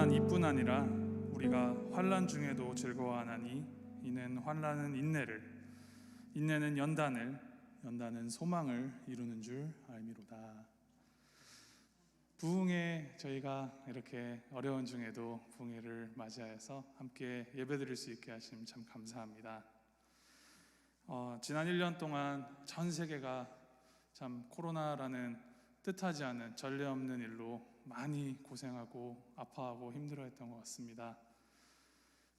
또한 이뿐 아니라 우리가 환난 중에도 즐거워하나니 이는 환난은 인내를, 인내는 연단을, 연단은 소망을 이루는 줄 알미로다. 부흥회, 저희가 이렇게 어려운 중에도 부흥회를 맞이하여서 함께 예배드릴 수 있게 하심 참 감사합니다. 지난 1년 동안 전 세계가 참 코로나라는 뜻하지 않은 전례 없는 일로 많이 고생하고 아파하고 힘들어했던 것 같습니다.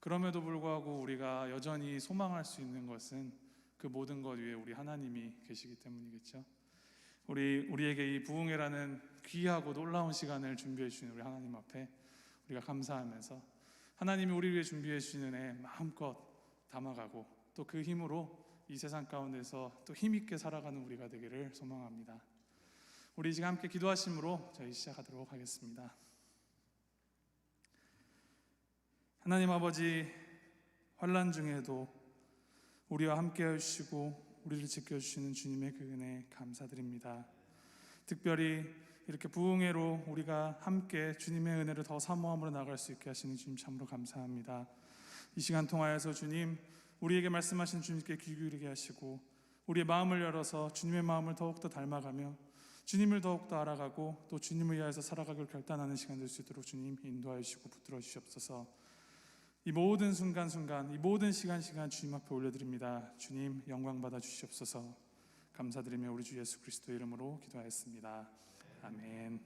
그럼에도 불구하고 우리가 여전히 소망할 수 있는 것은 그 모든 것 위에 우리 하나님이 계시기 때문이겠죠. 우리에게 이 부흥회라는 귀하고 놀라운 시간을 준비해 주신 우리 하나님 앞에 우리가 감사하면서 하나님이 우리 위해 준비해 주시는 애 마음껏 담아가고 또 그 힘으로 이 세상 가운데서 또 힘있게 살아가는 우리가 되기를 소망합니다. 우리 지금 함께 기도하심으로 저희 시작하도록 하겠습니다. 하나님 아버지, 환난 중에도 우리와 함께 해주시고 우리를 지켜주시는 주님의 그 은혜 감사드립니다. 특별히 이렇게 부흥회로 우리가 함께 주님의 은혜를 더 사모함으로 나갈 수 있게 하시는 주님 참으로 감사합니다. 이 시간 통하여서 주님, 우리에게 말씀하신 주님께 귀 기울이게 하시고 우리의 마음을 열어서 주님의 마음을 더욱더 닮아가며 주님을 더욱더 알아가고 또 주님을 위하여서 살아가기를 결단하는 시간 될 수 있도록 주님 인도하여 주시고 붙들어 주시옵소서. 이 모든 순간순간, 이 모든 시간 주님 앞에 올려드립니다. 주님 영광 받아 주시옵소서. 감사드리며 우리 주 예수 그리스도의 이름으로 기도하였습니다. 아멘.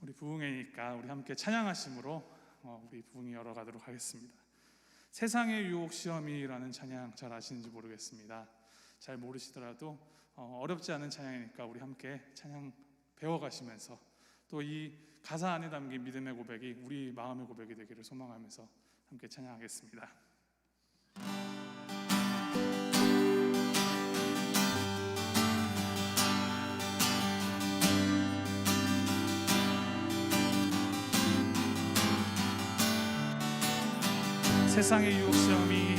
우리 부흥회니까 우리 함께 찬양하심으로 우리 부흥회 열어가도록 하겠습니다. 세상의 유혹 시험이라는 찬양 잘 아시는지 모르겠습니다. 잘 모르시더라도 어렵지 않은 찬양이니까 우리 함께 찬양 배워가시면서 또 이 가사 안에 담긴 믿음의 고백이 우리 마음의 고백이 되기를 소망하면서 함께 찬양하겠습니다. 세상의 유혹 시험이,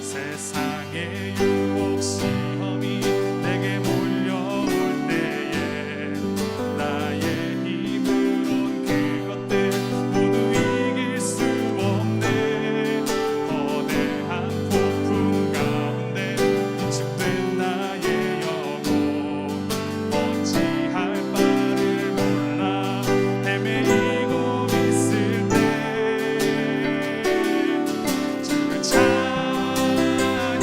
세상의 유혹 시험이 내게 몰려올 때에 나의 힘으론 그것들 모두 이길 수 없네. 거대한 폭풍 가운데 위축된 나의 영혼 어찌할 바를 몰라 헤매이고 있을 때 주를 찬양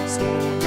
손을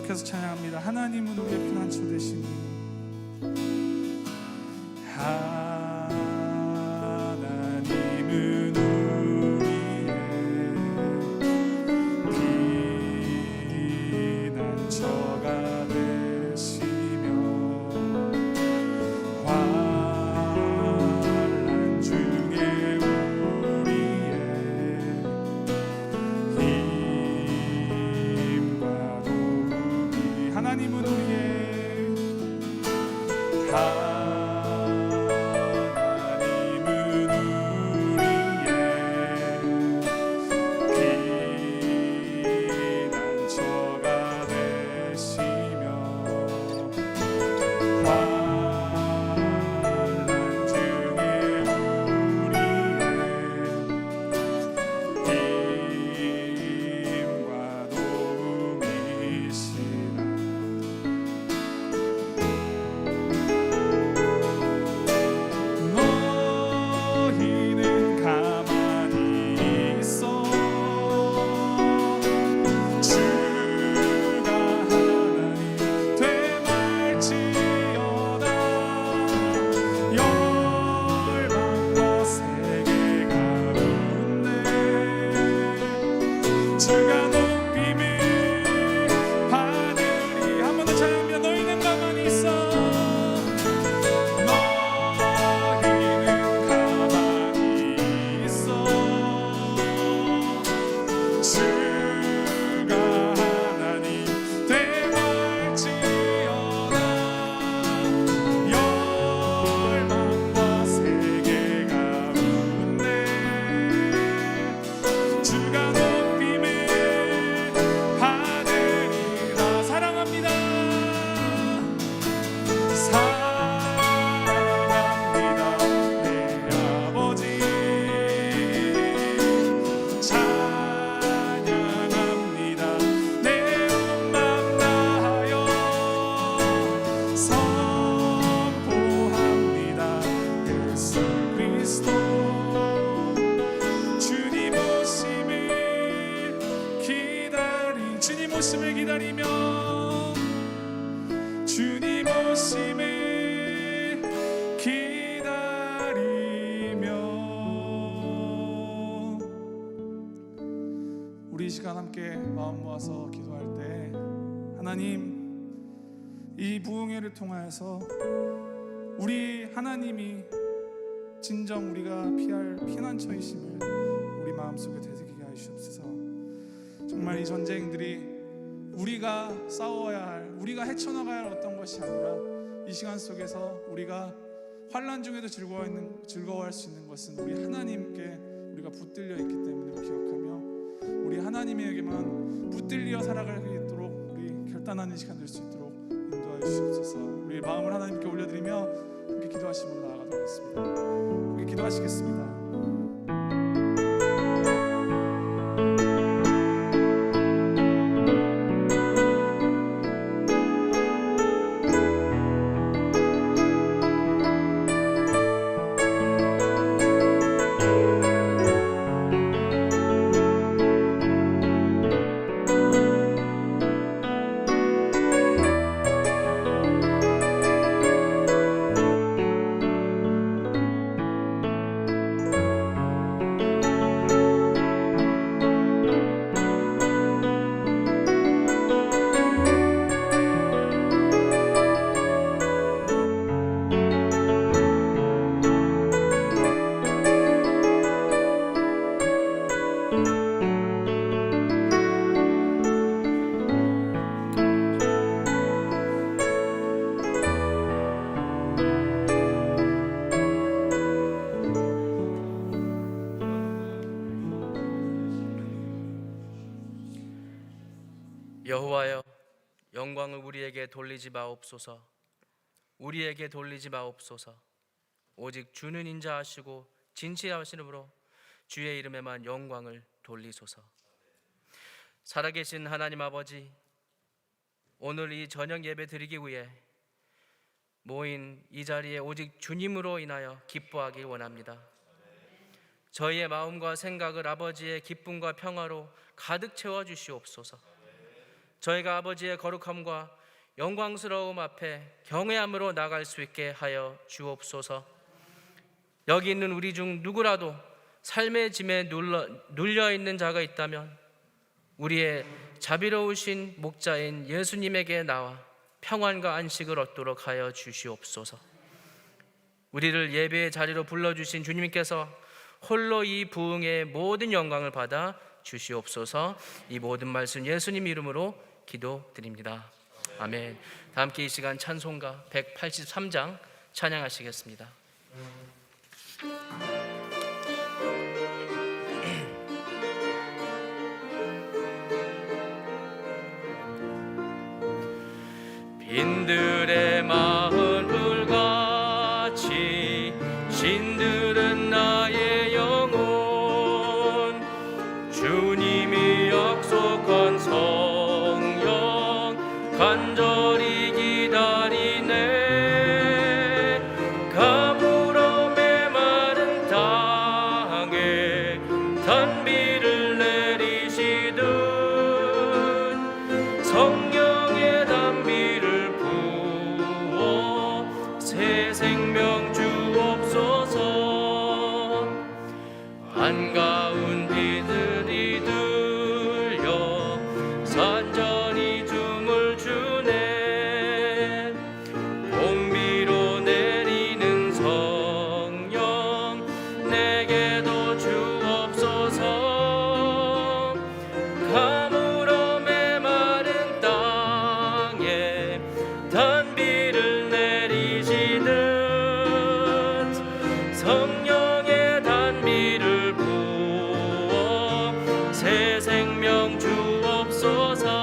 계속해서 찬양합니다. 하나님은 우리의 피난처 되시니 하나님은 우리의 피난처가 되시며 환난 중에 우리의 힘과 도움이 하나님은 우리의 오심을 기다리며 주님 오심을 기다리며 우리 이 시간 함께 마음 모아서 기도할 때 하나님 이 부흥회를 통하여서 우리 하나님이 진정 우리가 피할 피난처이심을 우리 마음속에 되새기게 하시옵소서. 정말 이 전쟁들이 우리가 싸워야 할, 우리가 헤쳐나가야 할 어떤 것이 아니라 이 시간 속에서 우리가 환난 중에도 즐거워할 수 있는 것은 우리 하나님께 우리가 붙들려 있기 때문에 기억하며 우리 하나님에게만 붙들려 살아갈 수 있도록 우리 결단하는 시간 될 수 있도록 인도하여 주시옵소서. 우리 마음을 하나님께 올려드리며 함께 기도하시며 나아가도록 하겠습니다. 함께 기도하시겠습니다. 여호와여, 영광을 우리에게 돌리지 마옵소서. 우리에게 돌리지 마옵소서. 오직 주는 인자하시고 진실하시므로 주의 이름에만 영광을 돌리소서. 살아계신 하나님 아버지, 오늘 이 저녁 예배 드리기 위해 모인 이 자리에 오직 주님으로 인하여 기뻐하길 원합니다. 저희의 마음과 생각을 아버지의 기쁨과 평화로 가득 채워 주시옵소서. 저희가 아버지의 거룩함과 영광스러움 앞에 경외함으로 나갈 수 있게 하여 주옵소서. 여기 있는 우리 중 누구라도 삶의 짐에 눌려 있는 자가 있다면 우리의 자비로우신 목자인 예수님에게 나와 평안과 안식을 얻도록 하여 주시옵소서. 우리를 예배의 자리로 불러주신 주님께서 홀로 이 부흥의 모든 영광을 받아 주시옵소서. 이 모든 말씀 예수님 이름으로 기도드립니다. 아멘. 다 함께 이 시간 찬송가 183장 찬양하시겠습니다. 빈들의 마흔불같이 신들은 나의 영혼 주님이 약속한 성령 간절히 기다리네. 가물어 메마른 땅에 단비를 내리시듯 성령의 단비를 부어 새 생명 주옵소서. 한가운 비들이 들려 산전이 춤을 추네. 공비로 내리는 성령 내게도 주옵소서. 가물어 메마른 땅에 단비를 내리시듯 성령의 단비를 부어 새 생명 주옵소서.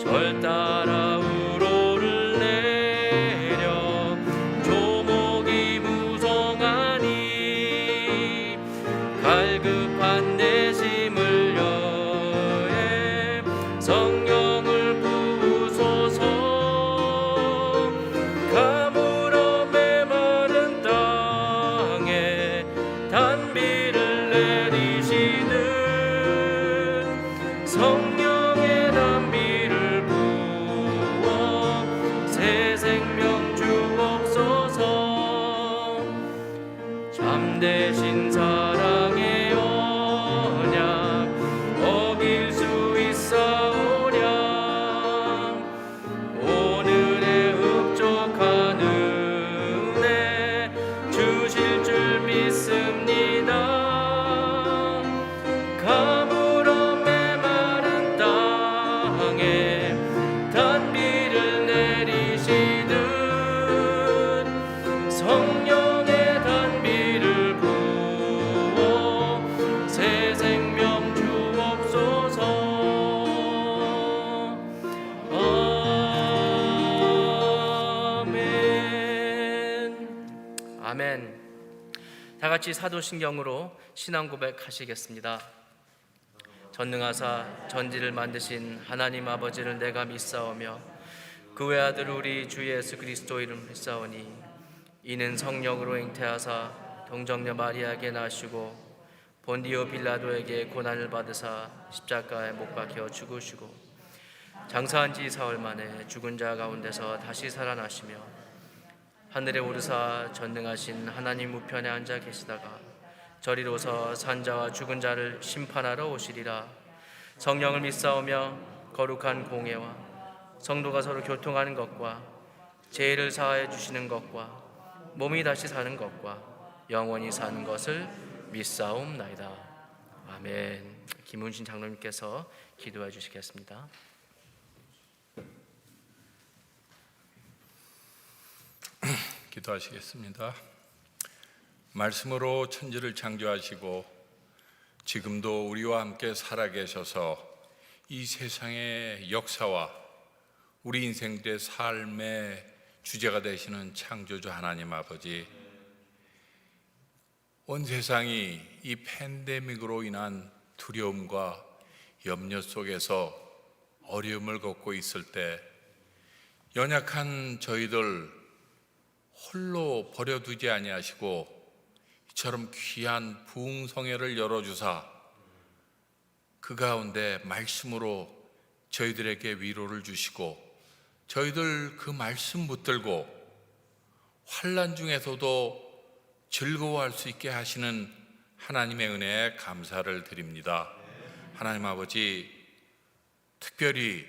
절 따라 우로를 내려 조목이 무성하니 갈급한 내 심을 여해 성령을 부으소서. 가물어 메마른 땅에 단비를 내리시듯 성령의 단비를 부어 새 생명 주옵소서. 참되신 사랑의 언약 어길 수 있사오랴. 오늘의 흡족한 은혜 주실 줄 믿습니다. 가물어 메마른 땅에 단비를 내리시듯 성령의 단비를 부어 새 생명 주옵소서. 아멘. 아멘. 다 같이 사도신경으로 신앙 고백하시겠습니다. 전능하사 전지를 만드신 하나님 아버지를 내가 믿사오며 그 외아들 우리 주 예수 그리스도 이름 믿사오니 이는 성령으로 잉태하사 동정녀 마리아에게 나시고 본디오 빌라도에게 고난을 받으사 십자가에 못 박혀 죽으시고 장사한 지 사흘 만에 죽은 자 가운데서 다시 살아나시며 하늘에 오르사 전능하신 하나님 우편에 앉아 계시다가 저리로서 산자와 죽은 자를 심판하러 오시리라. 성령을 믿사오며 거룩한 공예와 성도가 서로 교통하는 것과 죄를 사하여 주시는 것과 몸이 다시 사는 것과 영원히 사는 것을 믿사옵나이다. 아멘. 김훈신 장로님께서 기도해 주시겠습니다. 기도하시겠습니다. 말씀으로 천지를 창조하시고 지금도 우리와 함께 살아계셔서 이 세상의 역사와 우리 인생들의 삶의 주제가 되시는 창조주 하나님 아버지, 온 세상이 이 팬데믹으로 인한 두려움과 염려 속에서 어려움을 겪고 있을 때 연약한 저희들 홀로 버려두지 아니하시고 이처럼 귀한 부흥성회를 열어주사 그 가운데 말씀으로 저희들에게 위로를 주시고 저희들 그 말씀 붙들고 환난 중에서도 즐거워할 수 있게 하시는 하나님의 은혜에 감사를 드립니다. 하나님 아버지, 특별히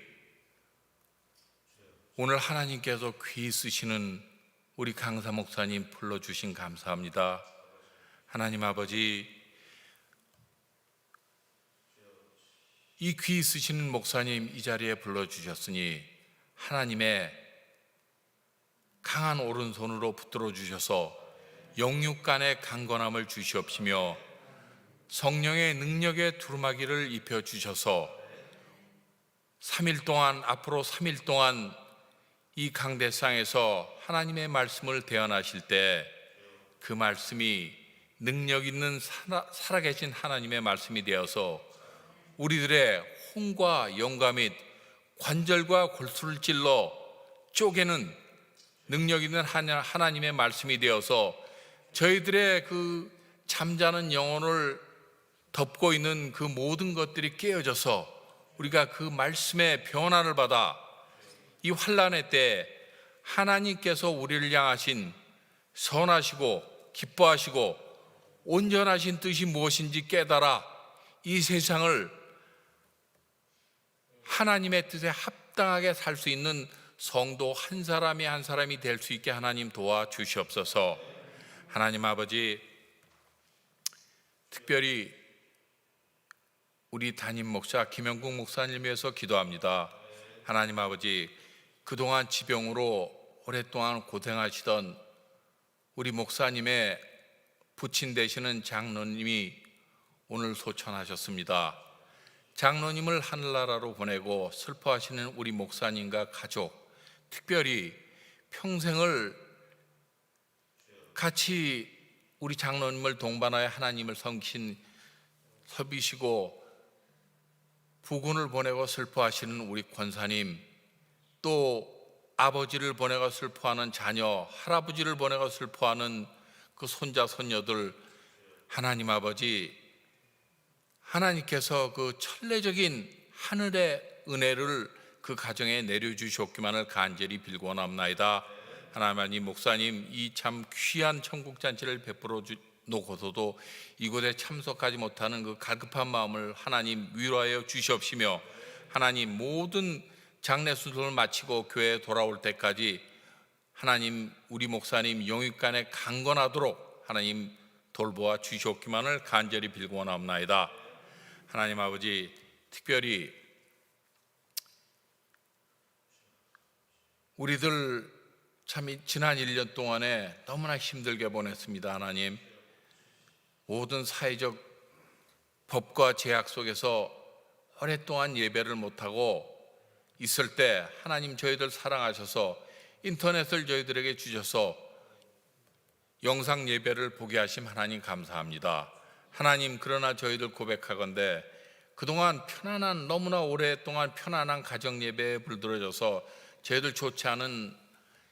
오늘 하나님께서 귀히 쓰시는 우리 강사 목사님 불러주신 감사합니다. 하나님 아버지, 이 귀히 쓰시는 목사님 이 자리에 불러주셨으니 하나님의 강한 오른손으로 붙들어 주셔서 영육간의 강건함을 주시옵시며 성령의 능력의 두루마기를 입혀 주셔서 3일 동안, 앞으로 3일 동안 이 강대상에서 하나님의 말씀을 대언하실 때 그 말씀이 능력 있는 살아계신 하나님의 말씀이 되어서 우리들의 혼과 영과 및 관절과 골수를 찔러 쪼개는 능력 있는 하나님의 말씀이 되어서 저희들의 그 잠자는 영혼을 덮고 있는 그 모든 것들이 깨어져서 우리가 그 말씀의 변화를 받아 이 환난의 때 하나님께서 우리를 향하신 선하시고 기뻐하시고 온전하신 뜻이 무엇인지 깨달아 이 세상을 하나님의 뜻에 합당하게 살 수 있는 성도 한 사람이 한 사람이 될 수 있게 하나님 도와주시옵소서. 하나님 아버지, 특별히 우리 담임 목사 김영국 목사님 위해서 기도합니다. 하나님 아버지, 그동안 지병으로 오랫동안 고생하시던 우리 목사님의 부친 되시는 장로님이 오늘 소천하셨습니다. 장로님을 하늘나라로 보내고 슬퍼하시는 우리 목사님과 가족, 특별히 평생을 같이 우리 장로님을 동반하여 하나님을 섬기시고 부군을 보내고 슬퍼하시는 우리 권사님, 또 아버지를 보내고 슬퍼하는 자녀, 할아버지를 보내고 슬퍼하는 그 손자 손녀들, 하나님 아버지, 하나님께서 그 천례적인 하늘의 은혜를 그 가정에 내려주시옵기만을 간절히 빌고나옵나이다. 하나님, 목사님 이 참 귀한 천국잔치를 베풀어 놓고서도 이곳에 참석하지 못하는 그 갈급한 마음을 하나님 위로하여 주시옵시며, 하나님 모든 장례 순서를 마치고 교회에 돌아올 때까지 하나님 우리 목사님 영육간에 강건하도록 하나님 돌보아 주시옵기만을 간절히 빌고나옵나이다. 하나님 아버지, 특별히 우리들 참 지난 1년 동안에 너무나 힘들게 보냈습니다. 하나님, 모든 사회적 법과 제약 속에서 오랫동안 예배를 못하고 있을 때 하나님 저희들 사랑하셔서 인터넷을 저희들에게 주셔서 영상 예배를 보게 하심 하나님 감사합니다. 하나님, 그러나 저희들 고백하건대 그동안 편안한, 너무나 오랫동안 편안한 가정 예배에 불들어져서 저희들 좋지 않은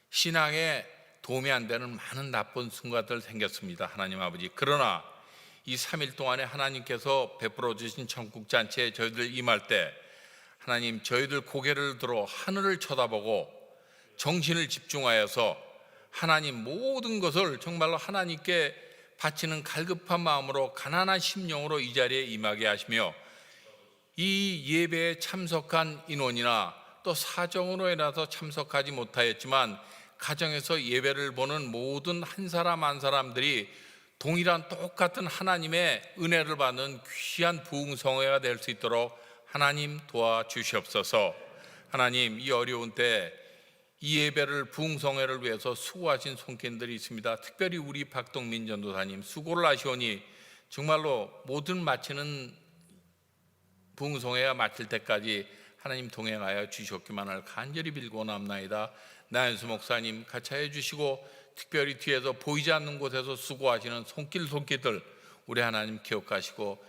신앙에 도움이 안 되는 많은 나쁜 순간들 생겼습니다. 하나님 아버지, 그러나 이 3일 동안에 하나님께서 베풀어 주신 천국잔치에 저희들 임할 때 하나님, 저희들 고개를 들어 하늘을 쳐다보고 정신을 집중하여서 하나님 모든 것을 정말로 하나님께 바치는 갈급한 마음으로, 가난한 심령으로 이 자리에 임하게 하시며, 이 예배에 참석한 인원이나 또 사정으로 인해서 참석하지 못하였지만 가정에서 예배를 보는 모든 한 사람 한 사람들이 동일한 똑같은 하나님의 은혜를 받는 귀한 부흥성회가 될 수 있도록 하나님 도와주시옵소서. 하나님, 이 어려운 때 이 예배를 부흥성회를 위해서 수고하신 손길들이 있습니다. 특별히 우리 박동민 전도사님 수고를 하시오니 정말로 모든 마치는 부흥성회가 마칠 때까지 하나님 동행하여 주시옵기만을 간절히 빌고나옵나이다. 나연수 목사님 같이하여 주시고, 특별히 뒤에서 보이지 않는 곳에서 수고하시는 손길들 우리 하나님 기억하시고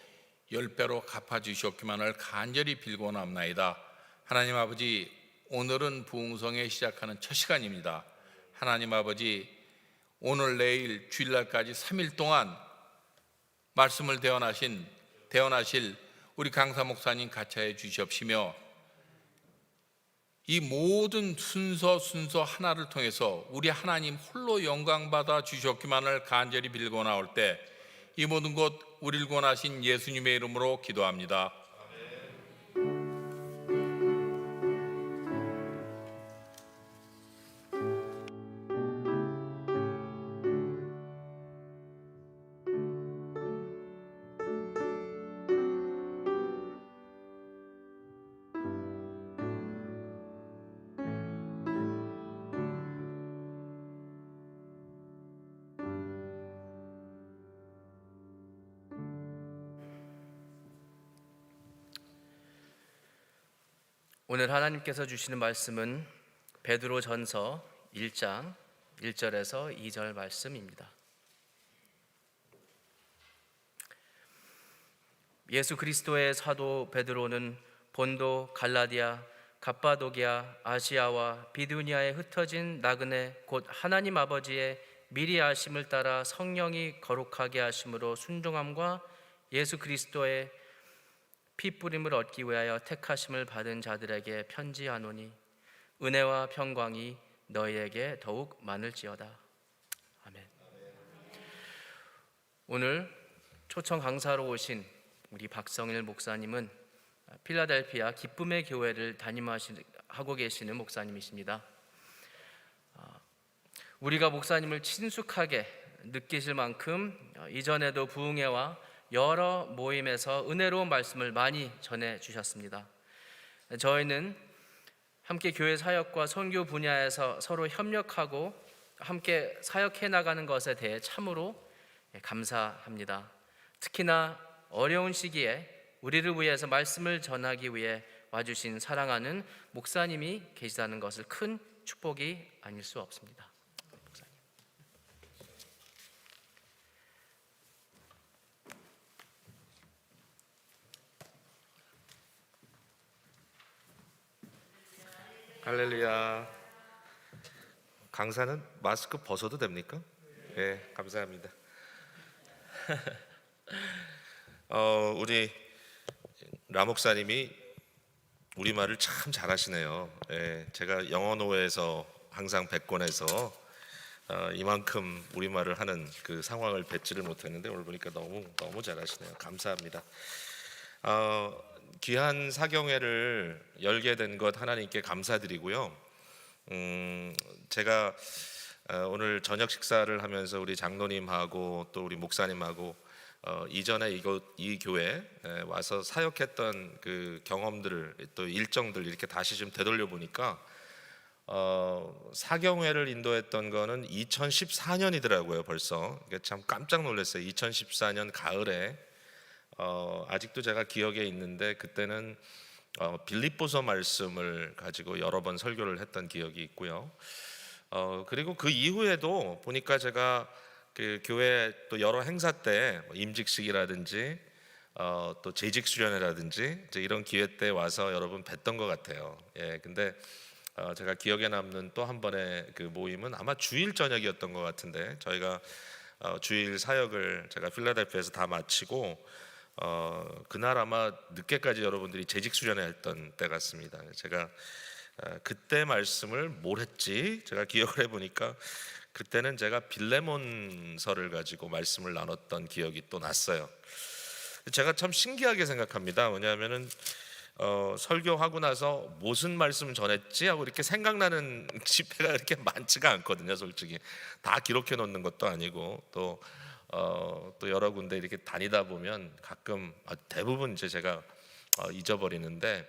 10배로 갚아주시옵기만을 간절히 빌고나옵나이다. 하나님 아버지, 오늘은 부흥성회 시작하는 첫 시간입니다. 하나님 아버지, 오늘 내일 주일날까지 3일 동안 말씀을 대언하실 우리 강사 목사님 같이하여 주시옵시며, 이 모든 순서 하나를 통해서 우리 하나님 홀로 영광 받아 주셨기만을 간절히 빌고 나올 때 이 모든 것 우리를 구원하신 예수님의 이름으로 기도합니다. 오늘 하나님께서 주시는 말씀은 베드로전서 1장 1절에서 2절 말씀입니다. 예수 그리스도의 사도 베드로는 본도, 갈라디아, 갑바도기아, 아시아와 비두니아에 흩어진 나그네 곧 하나님 아버지의 미리 아심을 따라 성령이 거룩하게 하심으로 순종함과 예수 그리스도의 피 뿌림을 얻기 위하여 택하심을 받은 자들에게 편지하노니 은혜와 평강이 너희에게 더욱 많을지어다. 아멘. 오늘 초청 강사로 오신 우리 박성일 목사님은 필라델피아 기쁨의 교회를 담임하고 계시는 목사님이십니다. 우리가 목사님을 친숙하게 느끼실 만큼 이전에도 부흥회와 여러 모임에서 은혜로운 말씀을 많이 전해 주셨습니다. 저희는 함께 교회 사역과 선교 분야에서 서로 협력하고 함께 사역해 나가는 것에 대해 참으로 감사합니다. 특히나 어려운 시기에 우리를 위해서 말씀을 전하기 위해 와주신 사랑하는 목사님이 계시다는 것을 큰 축복이 아닐 수 없습니다. 할렐루야. 강사는 마스크 벗어도 됩니까? 네, 감사합니다. 우리 라 목사님이 우리말을 참 잘하시네요. 예, 제가 영어노회에서 항상 백권에서 이만큼 우리말을 하는 그 상황을 뵙지를 못했는데 오늘 보니까 너무 잘하시네요. 감사합니다. 귀한 사경회를 열게 된 것 하나님께 감사드리고요. 제가 오늘 저녁 식사를 하면서 우리 장로님하고 또 우리 목사님하고 이전에 이 교회에 와서 사역했던 그 경험들을 또 일정들 이렇게 다시 좀 되돌려 보니까 사경회를 인도했던 거는 2014년이더라고요. 벌써 참 깜짝 놀랐어요. 2014년 가을에 아직도 제가 기억에 있는데 그때는 빌립보서 말씀을 가지고 여러 번 설교를 했던 기억이 있고요. 그리고 그 이후에도 보니까 제가 그 교회 또 여러 행사 때 임직식이라든지 또 재직 수련회라든지 이런 기회 때 와서 여러분 뵀던 것 같아요. 예, 근데 제가 기억에 남는 또 한 번의 그 모임은 아마 주일 저녁이었던 것 같은데 저희가 주일 사역을 제가 필라델피아에서 다 마치고 그날 아마 늦게까지 여러분들이 재직 수련회 했던 때 같습니다. 제가 그때 말씀을 뭘 했지? 제가 기억을 해보니까 그때는 제가 빌레몬서를 가지고 말씀을 나눴던 기억이 또 났어요. 제가 참 신기하게 생각합니다. 왜냐하면은 설교하고 나서 무슨 말씀 전했지 하고 이렇게 생각나는 집회가 이렇게 많지가 않거든요. 솔직히 다 기록해 놓는 것도 아니고 또 여러 군데 이렇게 다니다 보면 가끔 대부분 이제 제가 잊어버리는데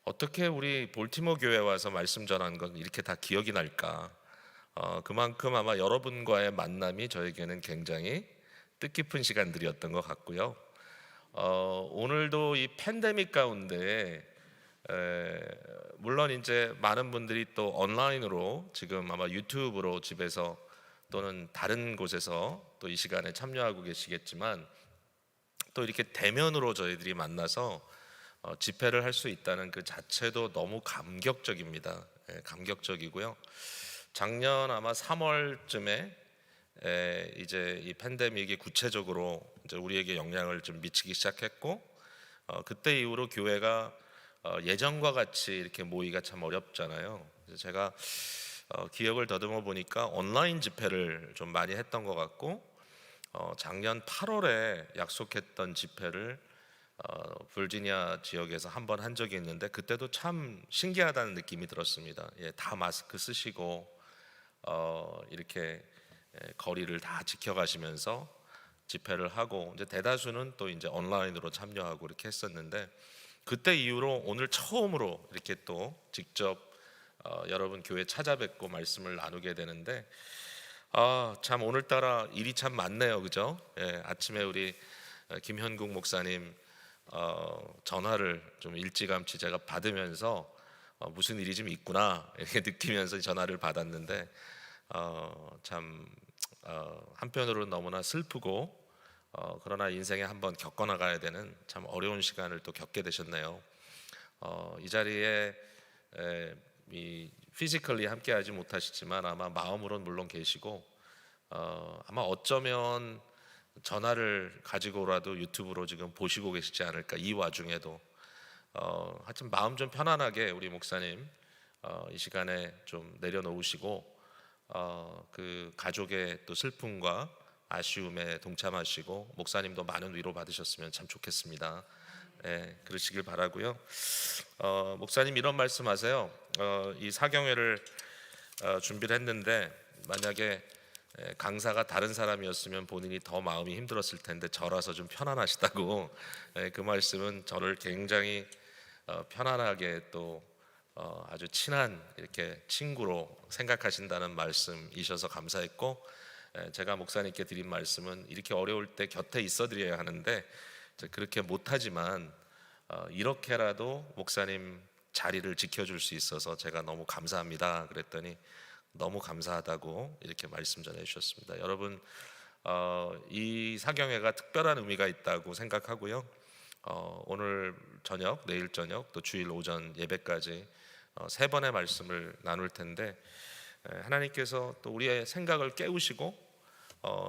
어떻게 우리 볼티모 교회 와서 말씀 전한 건 이렇게 다 기억이 날까? 그만큼 아마 여러분과의 만남이 저에게는 굉장히 뜻깊은 시간들이었던 것 같고요. 오늘도 이 팬데믹 가운데 물론 이제 많은 분들이 또 온라인으로 지금 아마 유튜브로 집에서 또는 다른 곳에서 또 이 시간에 참여하고 계시겠지만 또 이렇게 대면으로 저희들이 만나서 집회를 할 수 있다는 그 자체도 너무 감격적입니다. 감격적이고요. 작년 아마 3월쯤에 이제 이 팬데믹이 구체적으로 이제 우리에게 영향을 좀 미치기 시작했고 그때 이후로 교회가 예전과 같이 이렇게 모이기가 참 어렵잖아요. 그래서 제가 기억을 더듬어 보니까 온라인 집회를 좀 많이 했던 것 같고, 작년 8월에 약속했던 집회를 버지니아 지역에서 한 번 한 적이 있는데, 그때도 참 신기하다는 느낌이 들었습니다. 예, 다 마스크 쓰시고 이렇게 거리를 다 지켜가시면서 집회를 하고, 이제 대다수는 또 이제 온라인으로 참여하고 이렇게 했었는데, 그때 이후로 오늘 처음으로 이렇게 또 직접 여러분 교회 찾아뵙고 말씀을 나누게 되는데, 참 오늘따라 일이 참 많네요, 그죠? 예, 아침에 우리 김현국 목사님 전화를 좀 일찌감치 제가 받으면서 무슨 일이 좀 있구나 이렇게 느끼면서 전화를 받았는데, 참 한편으로는 너무나 슬프고, 그러나 인생에 한번 겪어나가야 되는 참 어려운 시간을 또 겪게 되셨네요. 이 자리에 이 피지컬리 함께하지 못하시지만 아마 마음으로는 물론 계시고, 아마 어쩌면 전화를 가지고라도 유튜브로 지금 보시고 계시지 않을까. 이 와중에도 하여튼 마음 좀 편안하게 우리 목사님 이 시간에 좀 내려놓으시고, 그 가족의 또 슬픔과 아쉬움에 동참하시고, 목사님도 많은 위로 받으셨으면 참 좋겠습니다. 네, 그러시길 바라고요. 목사님 이런 말씀하세요. 이 사경회를 준비를 했는데, 만약에 강사가 다른 사람이었으면 본인이 더 마음이 힘들었을 텐데 저라서 좀 편안하시다고. 그 말씀은 저를 굉장히 편안하게 또 아주 친한 이렇게 친구로 생각하신다는 말씀이셔서 감사했고, 제가 목사님께 드린 말씀은 이렇게 어려울 때 곁에 있어 드려야 하는데 그렇게 못하지만 이렇게라도 목사님 자리를 지켜줄 수 있어서 제가 너무 감사합니다 그랬더니 너무 감사하다고 이렇게 말씀 전해 주셨습니다. 여러분, 이 사경회가 특별한 의미가 있다고 생각하고요. 오늘 저녁, 내일 저녁, 또 주일 오전 예배까지 세 번의 말씀을 나눌 텐데, 하나님께서 또 우리의 생각을 깨우시고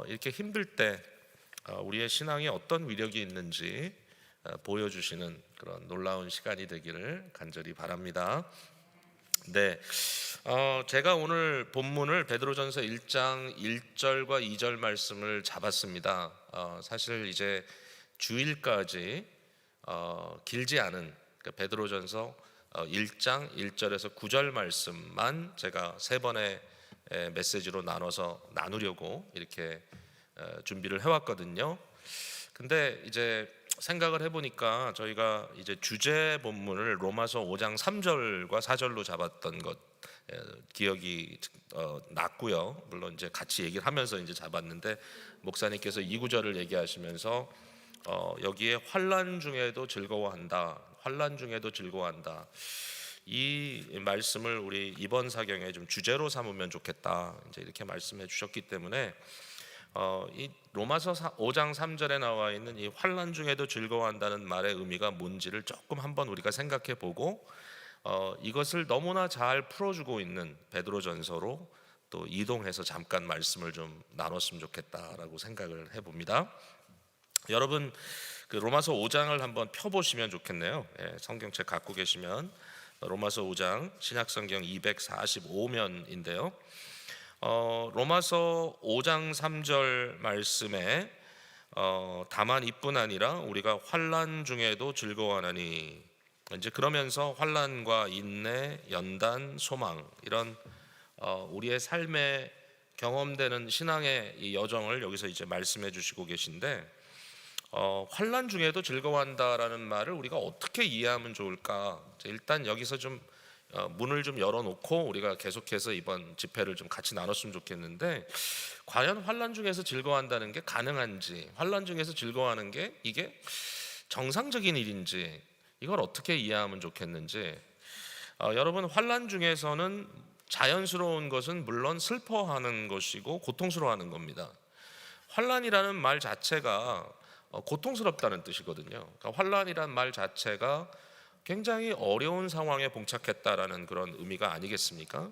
이렇게 힘들 때 우리의 신앙이 어떤 위력이 있는지 보여주시는 그런 놀라운 시간이 되기를 간절히 바랍니다. 네, 제가 오늘 본문을 베드로전서 1장 1절과 2절 말씀을 잡았습니다. 사실 이제 주일까지 길지 않은 베드로전서 1장 1절에서 9절 말씀만 제가 세 번의 메시지로 나눠서 나누려고 이렇게 준비를 해왔거든요. 근데 이제 생각을 해보니까 저희가 이제 주제 본문을 로마서 5장 3절과 4절로 잡았던 것 기억이 났고요. 물론 이제 같이 얘기를 하면서 이제 잡았는데, 목사님께서 이 구절을 얘기하시면서 여기에 환난 중에도 즐거워한다, 환난 중에도 즐거워한다, 이 말씀을 우리 이번 사경에 좀 주제로 삼으면 좋겠다 이제 이렇게 말씀해 주셨기 때문에, 이 로마서 5장 3절에 나와 있는 이 환난 중에도 즐거워한다는 말의 의미가 뭔지를 조금 한번 우리가 생각해 보고, 이것을 너무나 잘 풀어주고 있는 베드로전서로 또 이동해서 잠깐 말씀을 좀 나눴으면 좋겠다라고 생각을 해봅니다. 여러분, 그 로마서 5장을 한번 펴보시면 좋겠네요. 성경책 갖고 계시면 로마서 5장 신약성경 245면인데요. 로마서 5장 3절 말씀에 다만 이뿐 아니라 우리가 환난 중에도 즐거워하나니, 이제 그러면서 환난과 인내, 연단, 소망, 이런 우리의 삶에 경험되는 신앙의 이 여정을 여기서 이제 말씀해 주시고 계신데, 환난 중에도 즐거워한다라는 말을 우리가 어떻게 이해하면 좋을까? 일단 여기서 좀 문을 좀 열어놓고 우리가 계속해서 이번 집회를 좀 같이 나눴으면 좋겠는데, 과연 환난 중에서 즐거워한다는 게 가능한지, 환난 중에서 즐거워하는 게 이게 정상적인 일인지, 이걸 어떻게 이해하면 좋겠는지. 여러분, 환난 중에서는 자연스러운 것은 물론 슬퍼하는 것이고 고통스러워하는 겁니다. 환난이라는 말 자체가 고통스럽다는 뜻이거든요. 그러니까 환난이라는 말 자체가 굉장히 어려운 상황에 봉착했다라는 그런 의미가 아니겠습니까?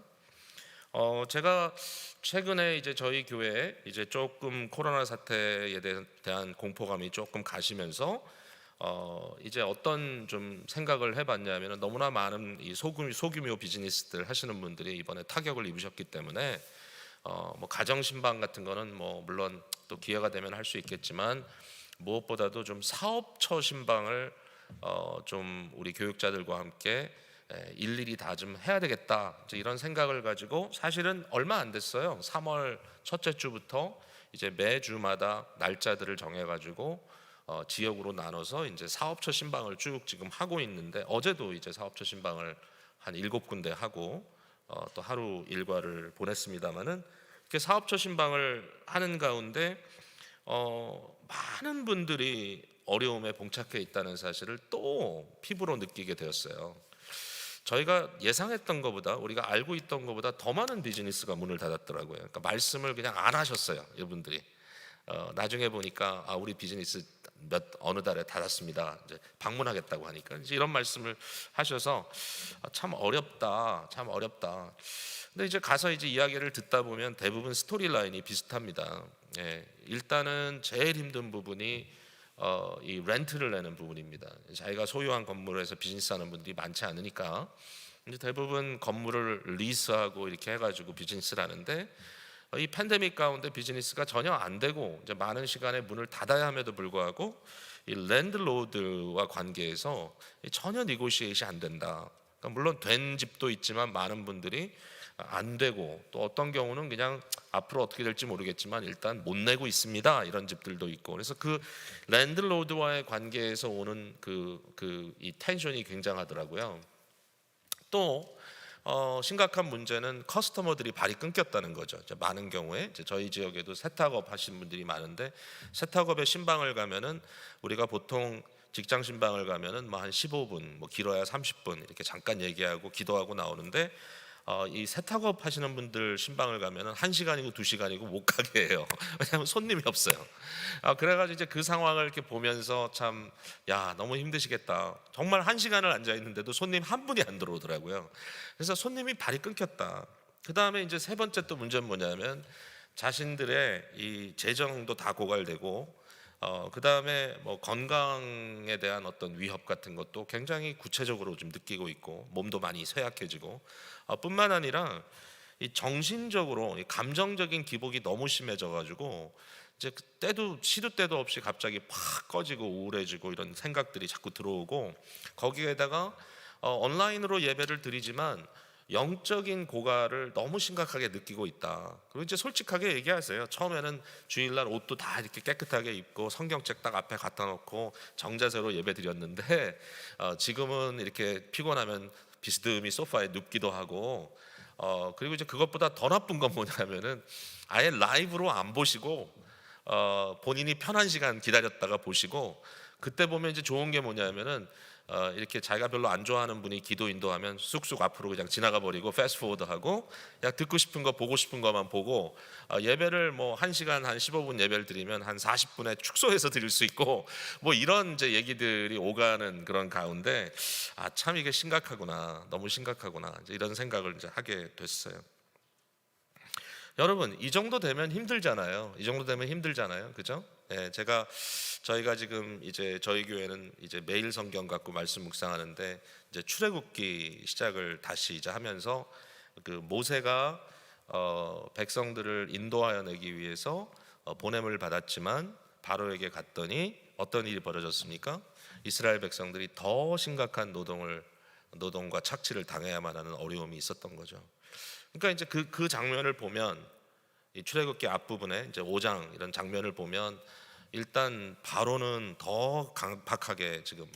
제가 최근에 이제 저희 교회에 이제 조금 코로나 사태에 대한 공포감이 조금 가시면서 이제 어떤 좀 생각을 해봤냐면은 너무나 많은 이 소규모 비즈니스들 하시는 분들이 이번에 타격을 입으셨기 때문에 뭐 가정 신방 같은 거는 뭐 물론 또 기회가 되면 할 수 있겠지만 무엇보다도 좀 사업처 신방을 좀 우리 교육자들과 함께 일일이 다 좀 해야 되겠다 이제 이런 생각을 가지고 사실은 얼마 안 됐어요. 3월 첫째 주부터 이제 매주마다 날짜들을 정해가지고 지역으로 나눠서 이제 사업처 신방을 쭉 지금 하고 있는데 어제도 이제 사업처 신방을 한 7군데 하고 또 하루 일과를 보냈습니다마는 이렇게 사업처 신방을 하는 가운데 많은 분들이 어려움에 봉착해 있다는 사실을 또 피부로 느끼게 되었어요. 저희가 예상했던 것보다 우리가 알고 있던 것보다 더 많은 비즈니스가 문을 닫았더라고요. 그러니까 말씀을 그냥 안 하셨어요, 이분들이. 나중에 보니까 우리 비즈니스 어느 달에 닫았습니다. 이제 방문하겠다고 하니까 이제 이런 말씀을 하셔서 참 어렵다, 참 어렵다. 근데 이제 가서 이제 이야기를 듣다 보면 대부분 스토리 라인이 비슷합니다. 일단은 제일 힘든 부분이 이 렌트를 내는 부분입니다. 자기가 소유한 건물에서 비즈니스하는 분들이 많지 않으니까 이제 대부분 건물을 리스하고 이렇게 해가지고 비즈니스를 하는데 이 팬데믹 가운데 비즈니스가 전혀 안 되고 이제 많은 시간에 문을 닫아야 함에도 불구하고 이 랜드로드와 관계에서 전혀 니고시에이션이 안 된다. 그러니까 물론 된 집도 있지만 많은 분들이 안 되고 또 어떤 경우는 그냥 앞으로 어떻게 될지 모르겠지만 일단 못 내고 있습니다. 이런 집들도 있고 그래서 그 랜드로드와의 관계에서 오는 이 텐션이 굉장하더라고요. 또 심각한 문제는 커스터머들이 발이 끊겼다는 거죠. 많은 경우에 이제 저희 지역에도 세탁업 하시는 분들이 많은데 세탁업에 신방을 가면은 우리가 보통 직장 신방을 가면은 뭐 한 15분, 뭐 길어야 30분 이렇게 잠깐 얘기하고 기도하고 나오는데 이 세탁업 하시는 분들 신방을 가면은 1시간이고 2시간이고 못 가게 해요. 왜냐하면 손님이 없어요. 그래가지고 이제 그 상황을 이렇게 보면서 참 너무 힘드시겠다. 정말 1시간을 앉아 있는데도 손님 한 분이 안 들어오더라고요. 그래서 손님이 발이 끊겼다. 그 다음에 이제 세 번째 또 문제는 뭐냐면 자신들의 이 재정도 다 고갈되고 그 다음에 뭐 건강에 대한 어떤 위협 같은 것도 굉장히 구체적으로 좀 느끼고 있고 몸도 많이 쇠약해지고 뿐만 아니라 이 정신적으로 이 감정적인 기복이 너무 심해져가지고 이제 시도 때도 없이 갑자기 팍 꺼지고 우울해지고 이런 생각들이 자꾸 들어오고 거기에다가 온라인으로 예배를 드리지만 영적인 고갈을 너무 심각하게 느끼고 있다. 그리고 이제 솔직하게 얘기하세요. 처음에는 주일날 옷도 다 이렇게 깨끗하게 입고 성경책 딱 앞에 갖다 놓고 정자세로 예배 드렸는데 지금은 이렇게 피곤하면 비스듬히 소파에 눕기도 하고 그리고 이제 그것보다 더 나쁜 건 뭐냐면은 아예 라이브로 안 보시고 본인이 편한 시간 기다렸다가 보시고 그때 보면 이제 좋은 게 뭐냐면은 이렇게 자기가 별로 안 좋아하는 분이 기도 인도하면 쑥쑥 앞으로 그냥 지나가 버리고 패스트포워드하고 그냥 듣고 싶은 거 보고 싶은 것만 보고 예배를 뭐 1시간 한 15분 예배를 드리면 한 40분에 축소해서 드릴 수 있고 뭐 이런 이제 얘기들이 오가는 그런 가운데 참 이게 심각하구나, 너무 심각하구나 이제 이런 생각을 이제 하게 됐어요. 여러분 이 정도 되면 힘들잖아요. 이 정도 되면 힘들잖아요, 그죠? 저희가 지금 이제 저희 교회는 이제 매일 성경 갖고 말씀 묵상하는데 이제 출애굽기 시작을 다시 이제 하면서 그 모세가 백성들을 인도하여 내기 위해서 보냄을 받았지만 바로에게 갔더니 어떤 일이 벌어졌습니까? 이스라엘 백성들이 더 심각한 노동과 착취를 당해야만 하는 어려움이 있었던 거죠. 그러니까 이제 그 장면을 보면 이 출애굽기 앞부분에 이제 5장 이런 장면을 보면 일단 바로는 더 강박하게 지금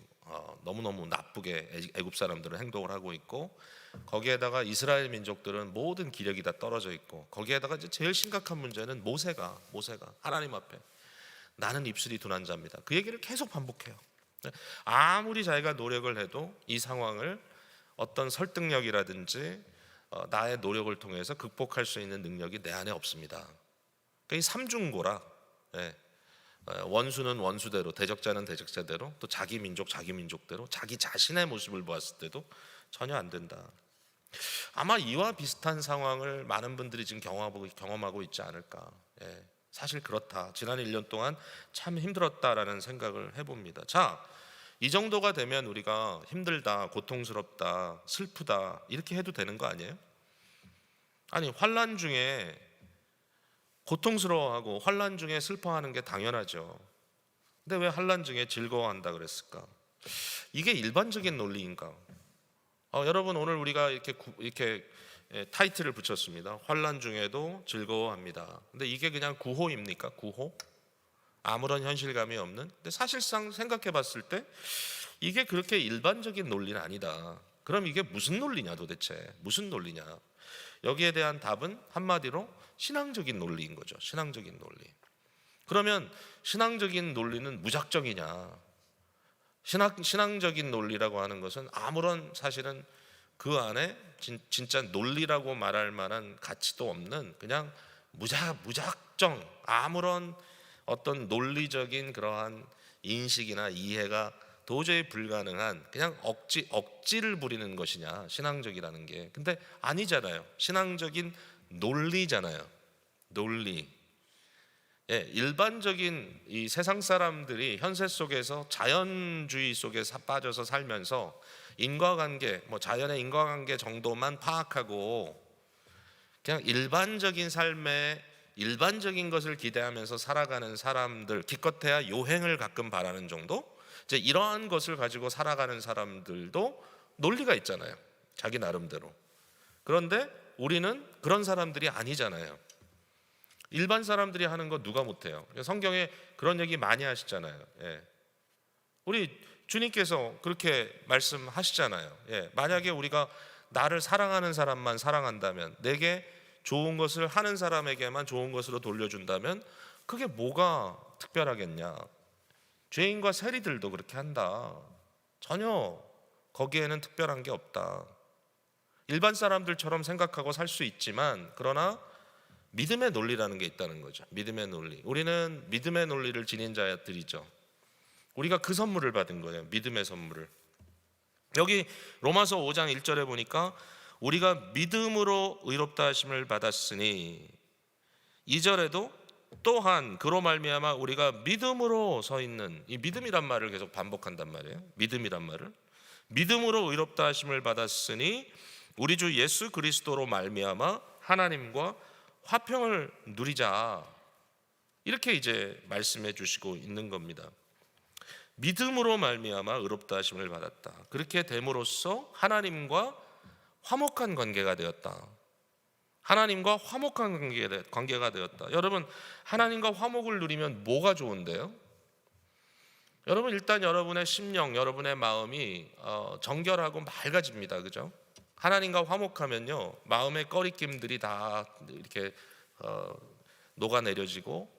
너무너무 나쁘게 애굽 사람들은 행동을 하고 있고 거기에다가 이스라엘 민족들은 모든 기력이 다 떨어져 있고 거기에다가 이제 제일 심각한 문제는 모세가 하나님 앞에 나는 입술이 둔한 자입니다. 그 얘기를 계속 반복해요. 아무리 자기가 노력을 해도 이 상황을 어떤 설득력이라든지 나의 노력을 통해서 극복할 수 있는 능력이 내 안에 없습니다. 그러니까 이 삼중고라. 원수는 원수대로, 대적자는 대적자대로, 또 자기 민족대로 자기 자신의 모습을 보았을 때도 전혀 안 된다. 아마 이와 비슷한 상황을 많은 분들이 지금 경험하고 있지 않을까. 사실 그렇다. 지난 1년 동안 참 힘들었다라는 생각을 해봅니다. 자, 이 정도가 되면 우리가 힘들다, 고통스럽다, 슬프다 이렇게 해도 되는 거 아니에요? 아니, 환난 중에 고통스러워하고 환난 중에 슬퍼하는 게 당연하죠. 근데 왜 환난 중에 즐거워한다 그랬을까? 이게 일반적인 논리인가? 여러분, 오늘 우리가 이렇게 타이틀을 붙였습니다. 환난 중에도 즐거워합니다. 근데 이게 그냥 구호입니까? 구호? 아무런 현실감이 없는? 근데 사실상 생각해 봤을 때 이게 그렇게 일반적인 논리는 아니다. 그럼 이게 무슨 논리냐 도대체? 무슨 논리냐? 여기에 대한 답은 한마디로 신앙적인 논리인 거죠. 신앙적인 논리. 그러면 신앙적인 논리는 무작정이냐? 신앙적인 논리라고 하는 것은 아무런 사실은 그 안에 진짜 논리라고 말할 만한 가치도 없는 그냥 무작정 아무런 어떤 논리적인 그러한 인식이나 이해가 도저히 불가능한 그냥 억지를 부리는 것이냐 신앙적이라는 게. 근데 아니잖아요. 신앙적인 논리잖아요. 논리. 일반적인 이 세상 사람들이 현세 속에서 자연주의 속에 빠져서 살면서 인과관계, 자연의 인과관계 정도만 파악하고 그냥 일반적인 삶에 일반적인 것을 기대하면서 살아가는 사람들, 기껏해야 요행을 가끔 바라는 정도? 이제 이러한 것을 가지고 살아가는 사람들도 논리가 있잖아요. 자기 나름대로. 그런데 우리는 그런 사람들이 아니잖아요. 일반 사람들이 하는 거 누가 못해요? 성경에 그런 얘기 많이 하시잖아요. 우리 주님께서 그렇게 말씀하시잖아요. 만약에 우리가 나를 사랑하는 사람만 사랑한다면, 내게 좋은 것을 하는 사람에게만 좋은 것으로 돌려준다면 그게 뭐가 특별하겠냐? 죄인과 세리들도 그렇게 한다. 전혀 거기에는 특별한 게 없다. 일반 사람들처럼 생각하고 살 수 있지만, 그러나 믿음의 논리라는 게 있다는 거죠. 믿음의 논리. 우리는 믿음의 논리를 지닌 자들이죠. 우리가 그 선물을 받은 거예요. 믿음의 선물을. 여기 로마서 5장 1절에 보니까 우리가 믿음으로 의롭다 하심을 받았으니, 2절에도 또한 그로 말미암아 우리가 믿음으로 서 있는, 이 믿음이란 말을 계속 반복한단 말이에요. 믿음이란 말을. 믿음으로 의롭다 하심을 받았으니 우리 주 예수 그리스도로 말미암아 하나님과 화평을 누리자. 이렇게 이제 말씀해 주시고 있는 겁니다. 믿음으로 말미암아 의롭다 하심을 받았다. 그렇게 됨으로써 하나님과 화목한 관계가 되었다. 하나님과 화목한 관계가 되었다. 여러분, 하나님과 화목을 누리면 뭐가 좋은데요? 여러분, 일단 여러분의 심령, 여러분의 마음이 정결하고 맑아집니다. 그죠? 하나님과 화목하면요, 마음의 꺼리낌들이 다 이렇게 녹아내려지고,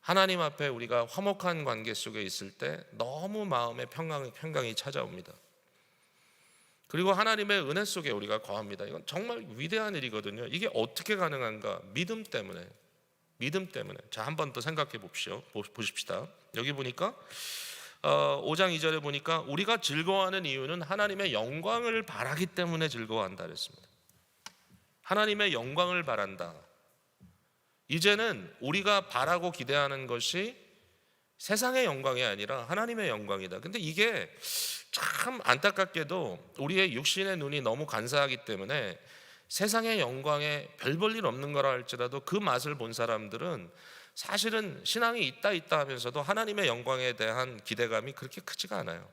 하나님 앞에 우리가 화목한 관계 속에 있을 때 너무 마음의 평강이 찾아옵니다. 그리고 하나님의 은혜 속에 우리가 거합니다. 이건 정말 위대한 일이거든요. 이게 어떻게 가능한가? 믿음 때문에. 자, 한 번 더 생각해 보십시다. 여기 보니까 5장 2절에 보니까 우리가 즐거워하는 이유는 하나님의 영광을 바라기 때문에 즐거워한다 그랬습니다. 하나님의 영광을 바란다. 이제는 우리가 바라고 기대하는 것이 세상의 영광이 아니라 하나님의 영광이다. 근데 이게 참 안타깝게도 우리의 육신의 눈이 너무 간사하기 때문에 세상의 영광에 별 볼 일 없는 거라 할지라도 그 맛을 본 사람들은 사실은 신앙이 있다 하면서도 하나님의 영광에 대한 기대감이 그렇게 크지가 않아요.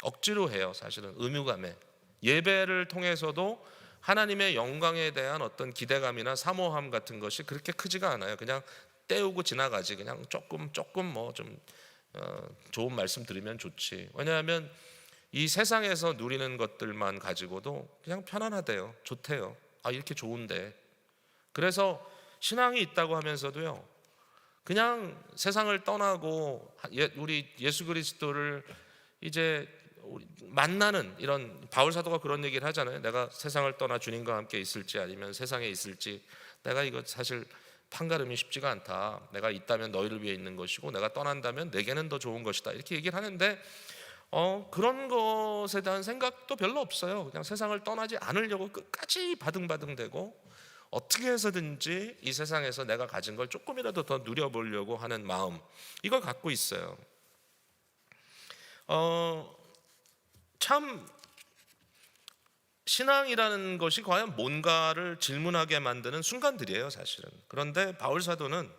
억지로 해요. 사실은 의무감에. 예배를 통해서도 하나님의 영광에 대한 어떤 기대감이나 사모함 같은 것이 그렇게 크지가 않아요. 그냥 때우고 지나가지. 그냥 조금 뭐 좀 좋은 말씀 들으면 좋지. 왜냐하면 이 세상에서 누리는 것들만 가지고도 그냥 편안하대요. 좋대요. 이렇게 좋은데. 그래서 신앙이 있다고 하면서도요, 그냥 세상을 떠나고 우리 예수 그리스도를 이제 만나는, 이런 바울 사도가 그런 얘기를 하잖아요. 내가 세상을 떠나 주님과 함께 있을지 아니면 세상에 있을지, 내가 이거 사실 판가름이 쉽지가 않다. 내가 있다면 너희를 위해 있는 것이고 내가 떠난다면 내게는 더 좋은 것이다. 이렇게 얘기를 하는데 그런 것에 대한 생각도 별로 없어요. 그냥 세상을 떠나지 않으려고 끝까지 바등바등대고 어떻게 해서든지 이 세상에서 내가 가진 걸 조금이라도 더 누려보려고 하는 마음, 이걸 갖고 있어요. 참 신앙이라는 것이 과연 뭔가를 질문하게 만드는 순간들이에요, 사실은. 그런데 바울 사도는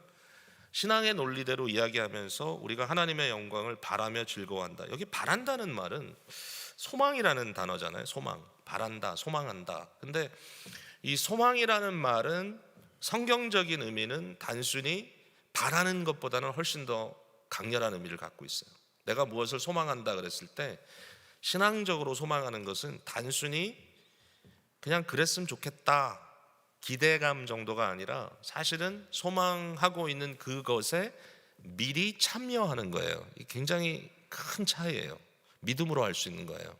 신앙의 논리대로 이야기하면서 우리가 하나님의 영광을 바라며 즐거워한다. 여기 바란다는 말은 소망이라는 단어잖아요. 소망, 바란다, 소망한다. 근데 이 소망이라는 말은 성경적인 의미는 단순히 바라는 것보다는 훨씬 더 강렬한 의미를 갖고 있어요. 내가 무엇을 소망한다 그랬을 때 신앙적으로 소망하는 것은 단순히 그냥 그랬으면 좋겠다 기대감 정도가 아니라 사실은 소망하고 있는 그것에 미리 참여하는 거예요. 이게 굉장히 큰 차이예요. 믿음으로 할 수 있는 거예요.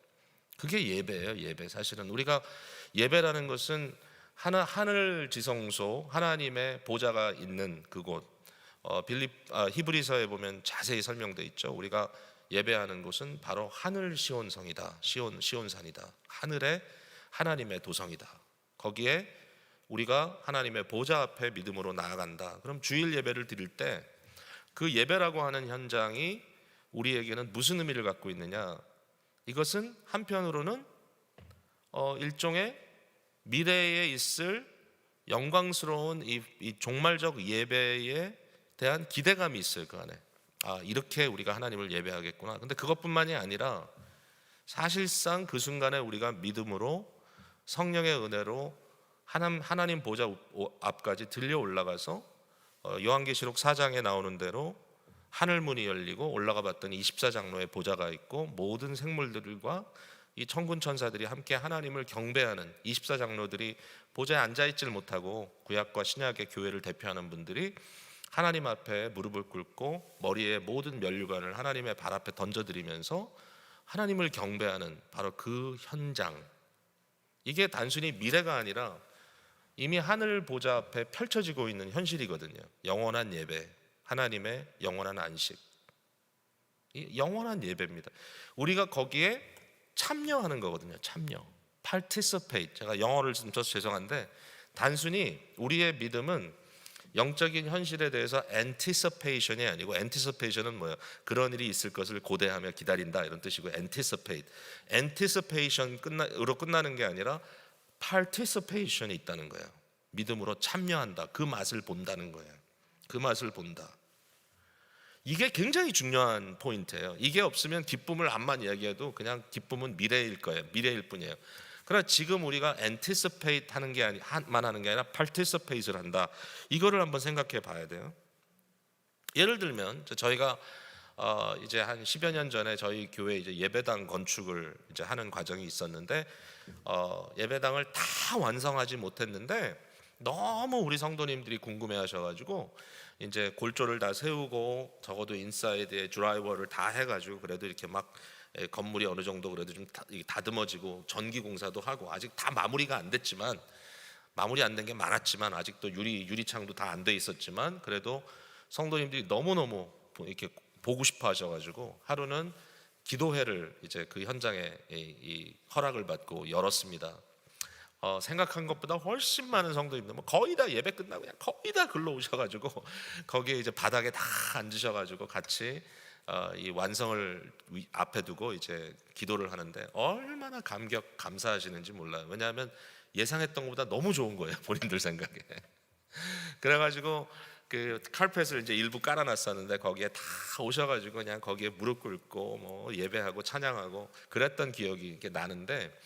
그게 예배예요. 예배. 사실은 우리가 예배라는 것은 하늘 지성소 하나님의 보좌가 있는 그곳, 히브리서에 보면 자세히 설명되어 있죠. 우리가 예배하는 곳은 바로 하늘 시온성이다. 시온산이다. 하늘의 하나님의 도성이다. 거기에 우리가 하나님의 보좌 앞에 믿음으로 나아간다. 그럼 주일 예배를 드릴 때 그 예배라고 하는 현장이 우리에게는 무슨 의미를 갖고 있느냐? 이것은 한편으로는 일종의 미래에 있을 영광스러운 이 종말적 예배에 대한 기대감이 있어요. 그 안에. 이렇게 우리가 하나님을 예배하겠구나. 근데 그것뿐만이 아니라 사실상 그 순간에 우리가 믿음으로 성령의 은혜로 하나님 보좌 앞까지 들려 올라가서 요한계시록 4장에 나오는 대로 하늘문이 열리고 올라가 봤더니 24장로의 보좌가 있고 모든 생물들과 이 천군 천사들이 함께 하나님을 경배하는 24장로들이 보좌에 앉아있질 못하고 구약과 신약의 교회를 대표하는 분들이 하나님 앞에 무릎을 꿇고 머리에 모든 면류관을 하나님의 발 앞에 던져드리면서 하나님을 경배하는 바로 그 현장, 이게 단순히 미래가 아니라 이미 하늘 보좌 앞에 펼쳐지고 있는 현실이거든요. 영원한 예배, 하나님의 영원한 안식, 영원한 예배입니다. 우리가 거기에 참여하는 거거든요. 참여, participate. 제가 영어를 좀 써서 죄송한데 단순히 우리의 믿음은 영적인 현실에 대해서 anticipation이 아니고, anticipation은 뭐예요? 그런 일이 있을 것을 고대하며 기다린다 이런 뜻이고, anticipation으로 끝나는 게 아니라 participation이 있다는 거예요. 믿음으로 참여한다. 그 맛을 본다는 거예요. 그 맛을 본다. 이게 굉장히 중요한 포인트예요. 이게 없으면 기쁨을 암만 이야기해도 그냥 기쁨은 미래일 거예요. 미래일 뿐이에요. 그러나 지금 우리가 anticipate 하는 게 만 하는 게 아니라 participate를 한다. 이거를 한번 생각해 봐야 돼요. 예를 들면 저희가 이제 한 10여 년 전에 저희 교회 이제 예배당 건축을 이제 하는 과정이 있었는데 예배당을 다 완성하지 못했는데 너무 우리 성도님들이 궁금해하셔가지고 이제 골조를 다 세우고 적어도 인사이드에 드라이버를 다 해가지고 그래도 이렇게 막 건물이 어느 정도 그래도 좀 다듬어지고 전기 공사도 하고 아직 다 마무리가 안 됐지만, 마무리 안 된 게 많았지만 아직도 유리창도 다 안 돼 있었지만 그래도 성도님들이 너무너무 이렇게 보고 싶어 하셔가지고 하루는 기도회를 이제 그 현장에 이 허락을 받고 열었습니다. 생각한 것보다 훨씬 많은 성도님들 거의 다 예배 끝나고 그냥 거의 다 글로 오셔가지고 거기에 이제 바닥에 다 앉으셔가지고 같이 이 완성을 앞에 두고 이제 기도를 하는데 얼마나 감사하시는지 몰라요. 왜냐하면 예상했던 것보다 너무 좋은 거예요, 본인들 생각에. 그래가지고 그 카펫을 이제 일부 깔아놨었는데 거기에 다 오셔가지고 그냥 거기에 무릎 꿇고 뭐 예배하고 찬양하고 그랬던 기억이 이렇게 나는데,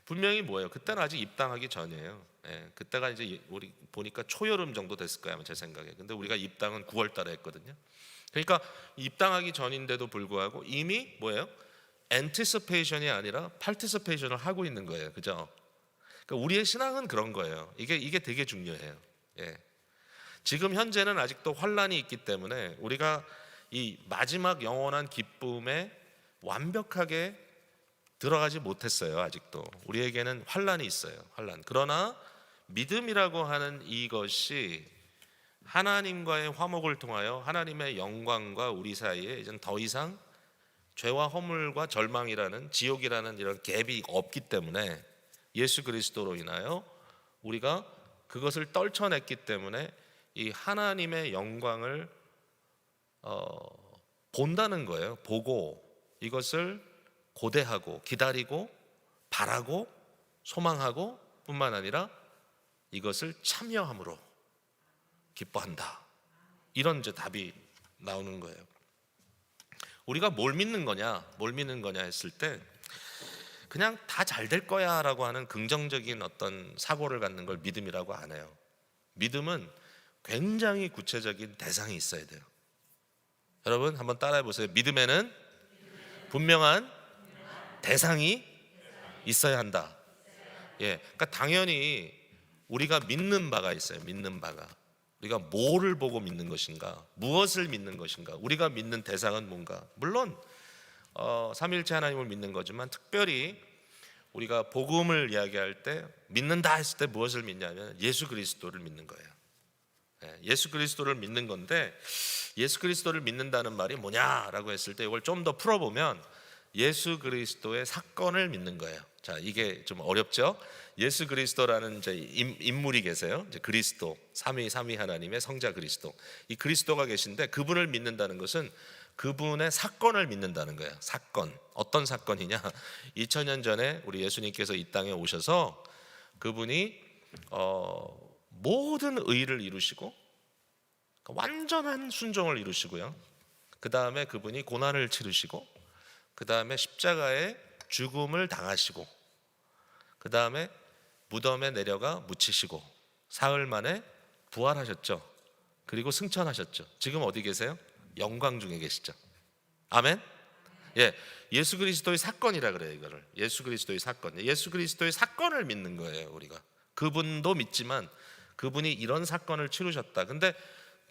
분명히 뭐예요? 그때는 아직 입당하기 전이에요. 그때가 이제 우리 보니까 초여름 정도 됐을 거예요, 제 생각에. 근데 우리가 입당은 9월 달에 했거든요. 그러니까 입당하기 전인데도 불구하고 이미 뭐예요? anticipation이 아니라 participation을 하고 있는 거예요, 그죠? 그러니까 우리의 신앙은 그런 거예요. 이게 되게 중요해요. 지금 현재는 아직도 환란이 있기 때문에 우리가 이 마지막 영원한 기쁨에 완벽하게 들어가지 못했어요. 아직도 우리에게는 환란이 있어요. 환란. 그러나 믿음이라고 하는 이것이 하나님과의 화목을 통하여 하나님의 영광과 우리 사이에 이제 더 이상 죄와 허물과 절망이라는 지옥이라는 이런 갭이 없기 때문에 예수 그리스도로 인하여 우리가 그것을 떨쳐냈기 때문에 이 하나님의 영광을 본다는 거예요. 보고 이것을 고대하고 기다리고 바라고 소망하고 뿐만 아니라 이것을 참여함으로 기뻐한다. 이런 이제 답이 나오는 거예요. 우리가 뭘 믿는 거냐 했을 때 그냥 다 잘 될 거야 라고 하는 긍정적인 어떤 사고를 갖는 걸 믿음이라고 안 해요. 믿음은 굉장히 구체적인 대상이 있어야 돼요. 여러분 한번 따라해 보세요. 믿음에는 분명한 대상이 있어야 한다. 예, 그러니까 당연히 우리가 믿는 바가 있어요. 믿는 바가. 우리가 뭐를 보고 믿는 것인가, 무엇을 믿는 것인가, 우리가 믿는 대상은 뭔가. 물론 삼위일체 하나님을 믿는 거지만 특별히 우리가 복음을 이야기할 때 믿는다 했을 때 무엇을 믿냐면 예수 그리스도를 믿는 거예요. 예수 그리스도를 믿는 건데, 예수 그리스도를 믿는다는 말이 뭐냐라고 했을 때 이걸 좀 더 풀어보면 예수 그리스도의 사건을 믿는 거예요. 자, 이게 좀 어렵죠? 예수 그리스도라는 이제 인물이 계세요. 이제 그리스도, 삼위 하나님의 성자 그리스도. 이 그리스도가 계신데 그분을 믿는다는 것은 그분의 사건을 믿는다는 거예요. 사건. 어떤 사건이냐? 2000년 전에 우리 예수님께서 이 땅에 오셔서 그분이 모든 의를 이루시고 완전한 순종을 이루시고요. 그 다음에 그분이 고난을 치르시고, 그 다음에 십자가에 죽음을 당하시고, 그 다음에 무덤에 내려가 묻히시고 사흘 만에 부활하셨죠. 그리고 승천하셨죠. 지금 어디 계세요? 영광 중에 계시죠. 아멘. 예, 예수 그리스도의 사건이라 그래요. 이거를 예수 그리스도의 사건. 예수 그리스도의 사건을 믿는 거예요. 우리가 그분도 믿지만 그분이 이런 사건을 치르셨다. 근데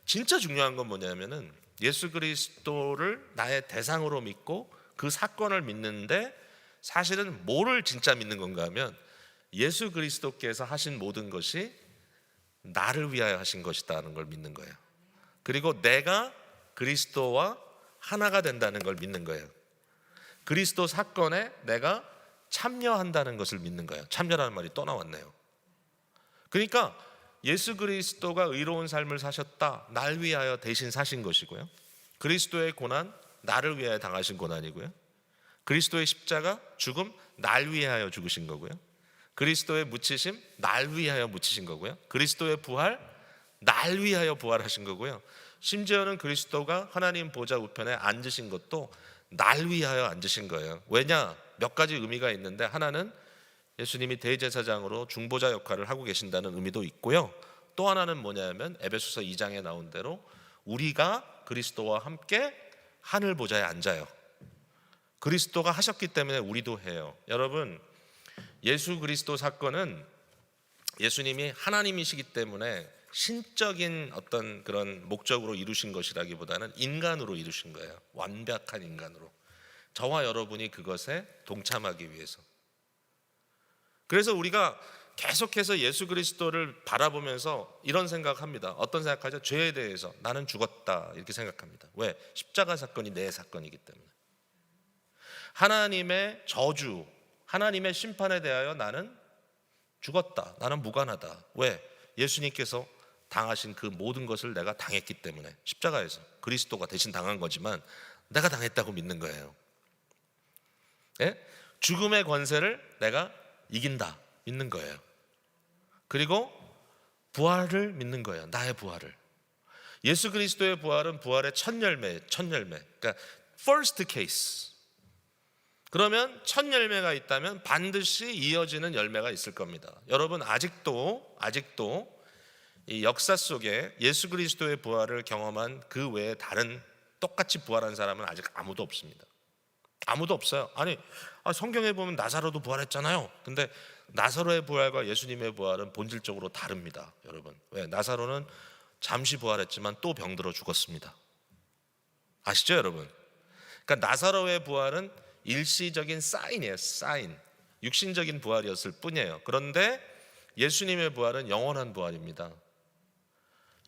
진짜 중요한 건 뭐냐면은 예수 그리스도를 나의 대상으로 믿고 그 사건을 믿는데 사실은 뭐를 진짜 믿는 건가 하면 예수 그리스도께서 하신 모든 것이 나를 위하여 하신 것이다는 걸 믿는 거예요. 그리고 내가 그리스도와 하나가 된다는 걸 믿는 거예요. 그리스도 사건에 내가 참여한다는 것을 믿는 거예요. 참여라는 말이 또 나왔네요. 그러니까 예수 그리스도가 의로운 삶을 사셨다. 날 위하여 대신 사신 것이고요. 그리스도의 고난, 나를 위하여 당하신 고난이고요. 그리스도의 십자가, 죽음, 날 위하여 죽으신 거고요. 그리스도의 묻히심, 날 위하여 묻히신 거고요. 그리스도의 부활, 날 위하여 부활하신 거고요. 심지어는 그리스도가 하나님 보좌 우편에 앉으신 것도 날 위하여 앉으신 거예요. 왜냐? 몇 가지 의미가 있는데, 하나는 예수님이 대제사장으로 중보자 역할을 하고 계신다는 의미도 있고요. 또 하나는 뭐냐면 에베소서 2장에 나온 대로 우리가 그리스도와 함께 하늘 보좌에 앉아요. 그리스도가 하셨기 때문에 우리도 해요. 여러분, 예수 그리스도 사건은 예수님이 하나님이시기 때문에 신적인 어떤 그런 목적으로 이루신 것이라기보다는 인간으로 이루신 거예요. 완벽한 인간으로. 저와 여러분이 그것에 동참하기 위해서. 그래서 우리가 계속해서 예수 그리스도를 바라보면서 이런 생각합니다. 어떤 생각하죠? 죄에 대해서 나는 죽었다 이렇게 생각합니다. 왜? 십자가 사건이 내 사건이기 때문에. 하나님의 저주, 하나님의 심판에 대하여 나는 죽었다. 나는 무관하다. 왜? 예수님께서 당하신 그 모든 것을 내가 당했기 때문에. 십자가에서 그리스도가 대신 당한 거지만 내가 당했다고 믿는 거예요. 예? 죽음의 권세를 내가 이긴다 믿는 거예요. 그리고 부활을 믿는 거예요. 나의 부활을. 예수 그리스도의 부활은 부활의 첫 열매. 그러니까 first case. 그러면 첫 열매가 있다면 반드시 이어지는 열매가 있을 겁니다. 여러분, 아직도 이 역사 속에 예수 그리스도의 부활을 경험한 그 외에 다른 똑같이 부활한 사람은 아직 아무도 없습니다. 아무도 없어요. 아니, 성경에 보면 나사로도 부활했잖아요. 근데 나사로의 부활과 예수님의 부활은 본질적으로 다릅니다. 여러분, 왜? 나사로는 잠시 부활했지만 또 병들어 죽었습니다. 아시죠, 여러분? 그러니까 나사로의 부활은 일시적인 사인이에요. 사인. 육신적인 부활이었을 뿐이에요. 그런데 예수님의 부활은 영원한 부활입니다.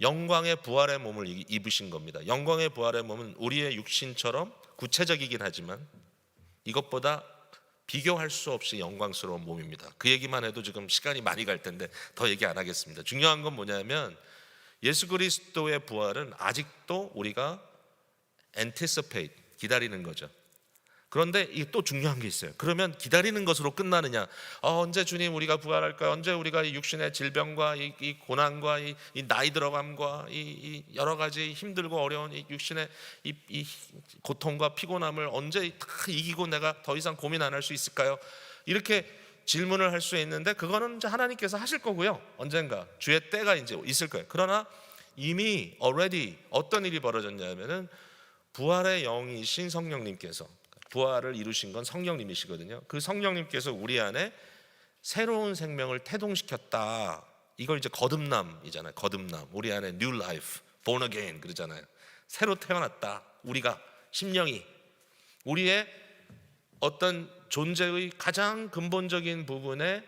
영광의 부활의 몸을 입으신 겁니다. 영광의 부활의 몸은 우리의 육신처럼 구체적이긴 하지만 이것보다 비교할 수 없이 영광스러운 몸입니다. 그 얘기만 해도 지금 시간이 많이 갈 텐데 더 얘기 안 하겠습니다. 중요한 건 뭐냐면 예수 그리스도의 부활은 아직도 우리가 anticipate, 기다리는 거죠. 그런데 이게 또 중요한 게 있어요. 그러면 기다리는 것으로 끝나느냐? 언제 주님 우리가 부활할까요? 언제 우리가 이 육신의 질병과 이 고난과 이 나이 들어감과 이 여러 가지 힘들고 어려운 이 육신의 이 고통과 피곤함을 언제 다 이기고 내가 더 이상 고민 안 할 수 있을까요? 이렇게 질문을 할 수 있는데 그거는 이제 하나님께서 하실 거고요. 언젠가 주의 때가 이제 있을 거예요. 그러나 이미 already 어떤 일이 벌어졌냐면은 부활의 영이신 성령님께서, 부활을 이루신 건 성령님이시거든요. 그 성령님께서 우리 안에 새로운 생명을 태동시켰다. 이걸 이제 거듭남이잖아요. 거듭남. 우리 안에 new life, born again 그러잖아요. 새로 태어났다. 우리가 심령이 우리의 어떤 존재의 가장 근본적인 부분에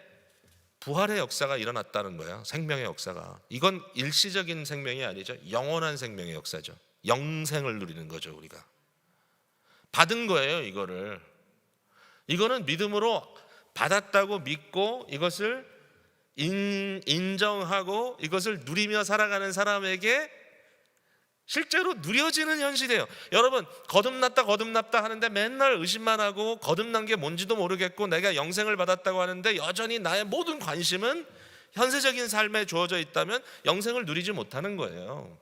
부활의 역사가 일어났다는 거예요. 생명의 역사가. 이건 일시적인 생명이 아니죠. 영원한 생명의 역사죠. 영생을 누리는 거죠. 우리가 받은 거예요. 이거는 믿음으로 받았다고 믿고 이것을 인정하고 이것을 누리며 살아가는 사람에게 실제로 누려지는 현실이에요. 여러분, 거듭났다 하는데 맨날 의심만 하고 거듭난 게 뭔지도 모르겠고 내가 영생을 받았다고 하는데 여전히 나의 모든 관심은 현세적인 삶에 주어져 있다면 영생을 누리지 못하는 거예요.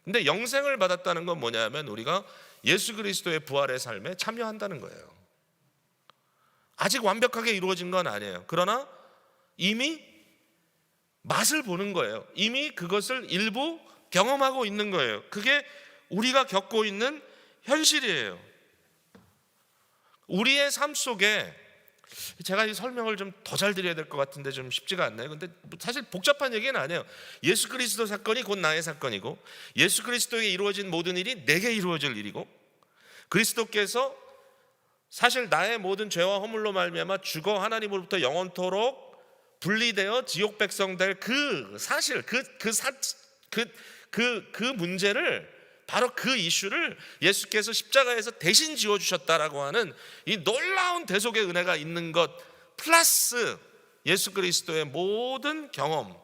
근데 영생을 받았다는 건 뭐냐면 우리가 예수 그리스도의 부활의 삶에 참여한다는 거예요. 아직 완벽하게 이루어진 건 아니에요. 그러나 이미 맛을 보는 거예요. 이미 그것을 일부 경험하고 있는 거예요. 그게 우리가 겪고 있는 현실이에요. 우리의 삶 속에 제가 이 설명을 좀 더 잘 드려야 될 것 같은데 좀 쉽지가 않나요? 근데 사실 복잡한 얘기는 아니에요. 예수 그리스도 사건이 곧 나의 사건이고 예수 그리스도에게 이루어진 모든 일이 내게 이루어질 일이고 그리스도께서 사실 나의 모든 죄와 허물로 말미암아 죽어 하나님으로부터 영원토록 분리되어 지옥 백성 될 그 사실 그 문제를 바로 그 이슈를 예수께서 십자가에서 대신 지어주셨다라고 하는 이 놀라운 대속의 은혜가 있는 것 플러스 예수 그리스도의 모든 경험,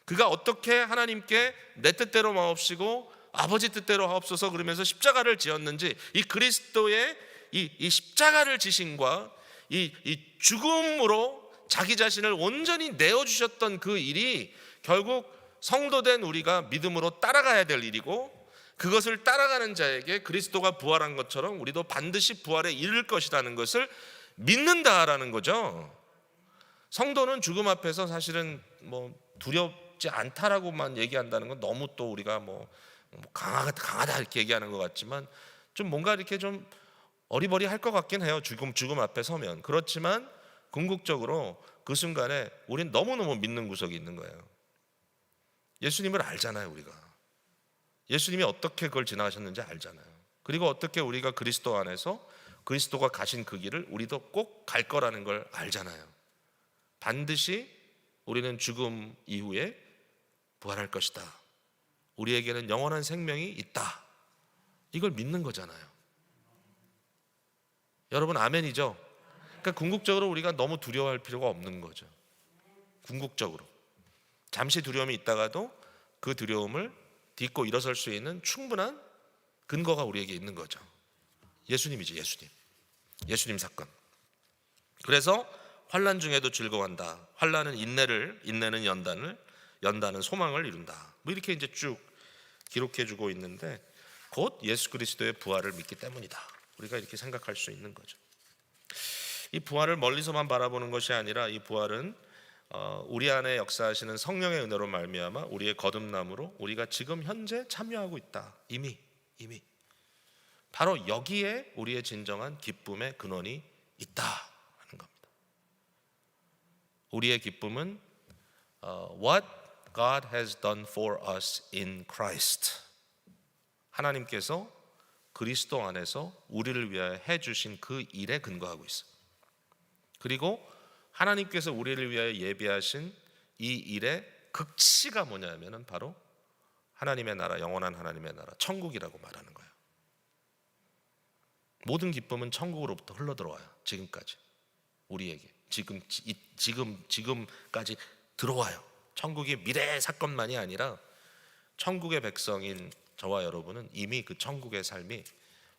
그가 어떻게 하나님께 내 뜻대로 마옵시고 아버지 뜻대로 하옵소서 그러면서 십자가를 지었는지, 이 그리스도의 이 십자가를 지심과 이 죽음으로 자기 자신을 온전히 내어주셨던 그 일이 결국 성도된 우리가 믿음으로 따라가야 될 일이고, 그것을 따라가는 자에게 그리스도가 부활한 것처럼 우리도 반드시 부활에 이를 것이라는 것을 믿는다라는 거죠. 성도는 죽음 앞에서 사실은 뭐 두렵지 않다라고만 얘기한다는 건 너무 또 우리가 뭐 강하다 이렇게 얘기하는 것 같지만 좀 뭔가 이렇게 좀 어리버리할 것 같긴 해요. 죽음 앞에 서면. 그렇지만 궁극적으로 그 순간에 우린 너무너무 믿는 구석이 있는 거예요. 예수님을 알잖아요. 우리가 예수님이 어떻게 그걸 지나가셨는지 알잖아요. 그리고 어떻게 우리가 그리스도 안에서 그리스도가 가신 그 길을 우리도 꼭 갈 거라는 걸 알잖아요. 반드시 우리는 죽음 이후에 부활할 것이다. 우리에게는 영원한 생명이 있다. 이걸 믿는 거잖아요. 여러분 아멘이죠? 그러니까 궁극적으로 우리가 너무 두려워할 필요가 없는 거죠. 궁극적으로 잠시 두려움이 있다가도 그 두려움을 딛고 일어설 수 있는 충분한 근거가 우리에게 있는 거죠. 예수님이지. 예수님 사건. 그래서 환난 중에도 즐거워한다. 환난은 인내는 연단은 소망을 이룬다. 뭐 이렇게 이제 쭉 기록해주고 있는데 곧 예수 그리스도의 부활을 믿기 때문이다. 우리가 이렇게 생각할 수 있는 거죠. 이 부활을 멀리서만 바라보는 것이 아니라 이 부활은 우리 안에 역사하시는 성령의 은혜로 말미암아 우리의 거듭남으로 우리가 지금 현재 참여하고 있다. 이미 바로 여기에 우리의 진정한 기쁨의 근원이 있다 하는 겁니다. 우리의 기쁨은 what God has done for us in Christ. 하나님께서 그리스도 안에서 우리를 위하여 해주신 그 일에 근거하고 있어요. 그리고 하나님께서 우리를 위하여 예비하신 이 일의 극치가 뭐냐면은 바로 하나님의 나라, 영원한 하나님의 나라, 천국이라고 말하는 거예요. 모든 기쁨은 천국으로부터 흘러들어와요. 지금까지 우리에게 지금까지 들어와요. 천국이 미래의 사건만이 아니라 천국의 백성인 저와 여러분은 이미 그 천국의 삶이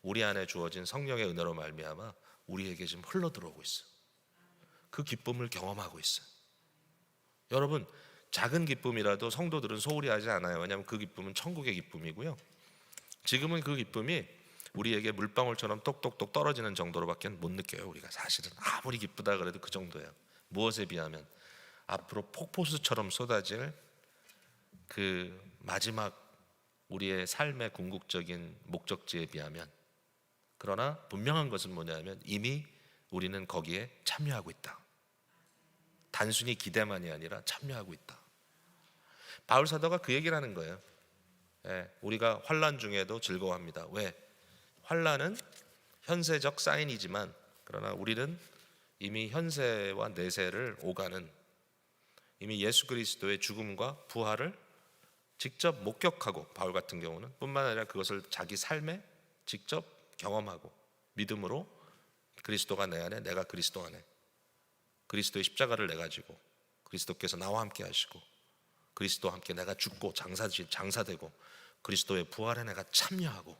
우리 안에 주어진 성령의 은혜로 말미암아 우리에게 지금 흘러 들어오고 있어요. 그 기쁨을 경험하고 있어요. 여러분, 작은 기쁨이라도 성도들은 소홀히 하지 않아요. 왜냐하면 그 기쁨은 천국의 기쁨이고요. 지금은 그 기쁨이 우리에게 물방울처럼 똑똑똑 떨어지는 정도로밖에 못 느껴요. 우리가 사실은 아무리 기쁘다 그래도 그 정도예요. 무엇에 비하면 앞으로 폭포수처럼 쏟아질 그 마지막 우리의 삶의 궁극적인 목적지에 비하면. 그러나 분명한 것은 뭐냐면 이미 우리는 거기에 참여하고 있다. 단순히 기대만이 아니라 참여하고 있다. 바울 사도가 그 얘기를 하는 거예요. 우리가 환난 중에도 즐거워합니다. 왜? 환난은 현세적 사인이지만 그러나 우리는 이미 현세와 내세를 오가는, 이미 예수 그리스도의 죽음과 부활을 직접 목격하고, 바울 같은 경우는 뿐만 아니라 그것을 자기 삶에 직접 경험하고 믿음으로 그리스도가 내 안에, 내가 그리스도 안에, 그리스도의 십자가를 내 가지고 그리스도께서 나와 함께 하시고 그리스도와 함께 내가 죽고 장사되고 그리스도의 부활에 내가 참여하고,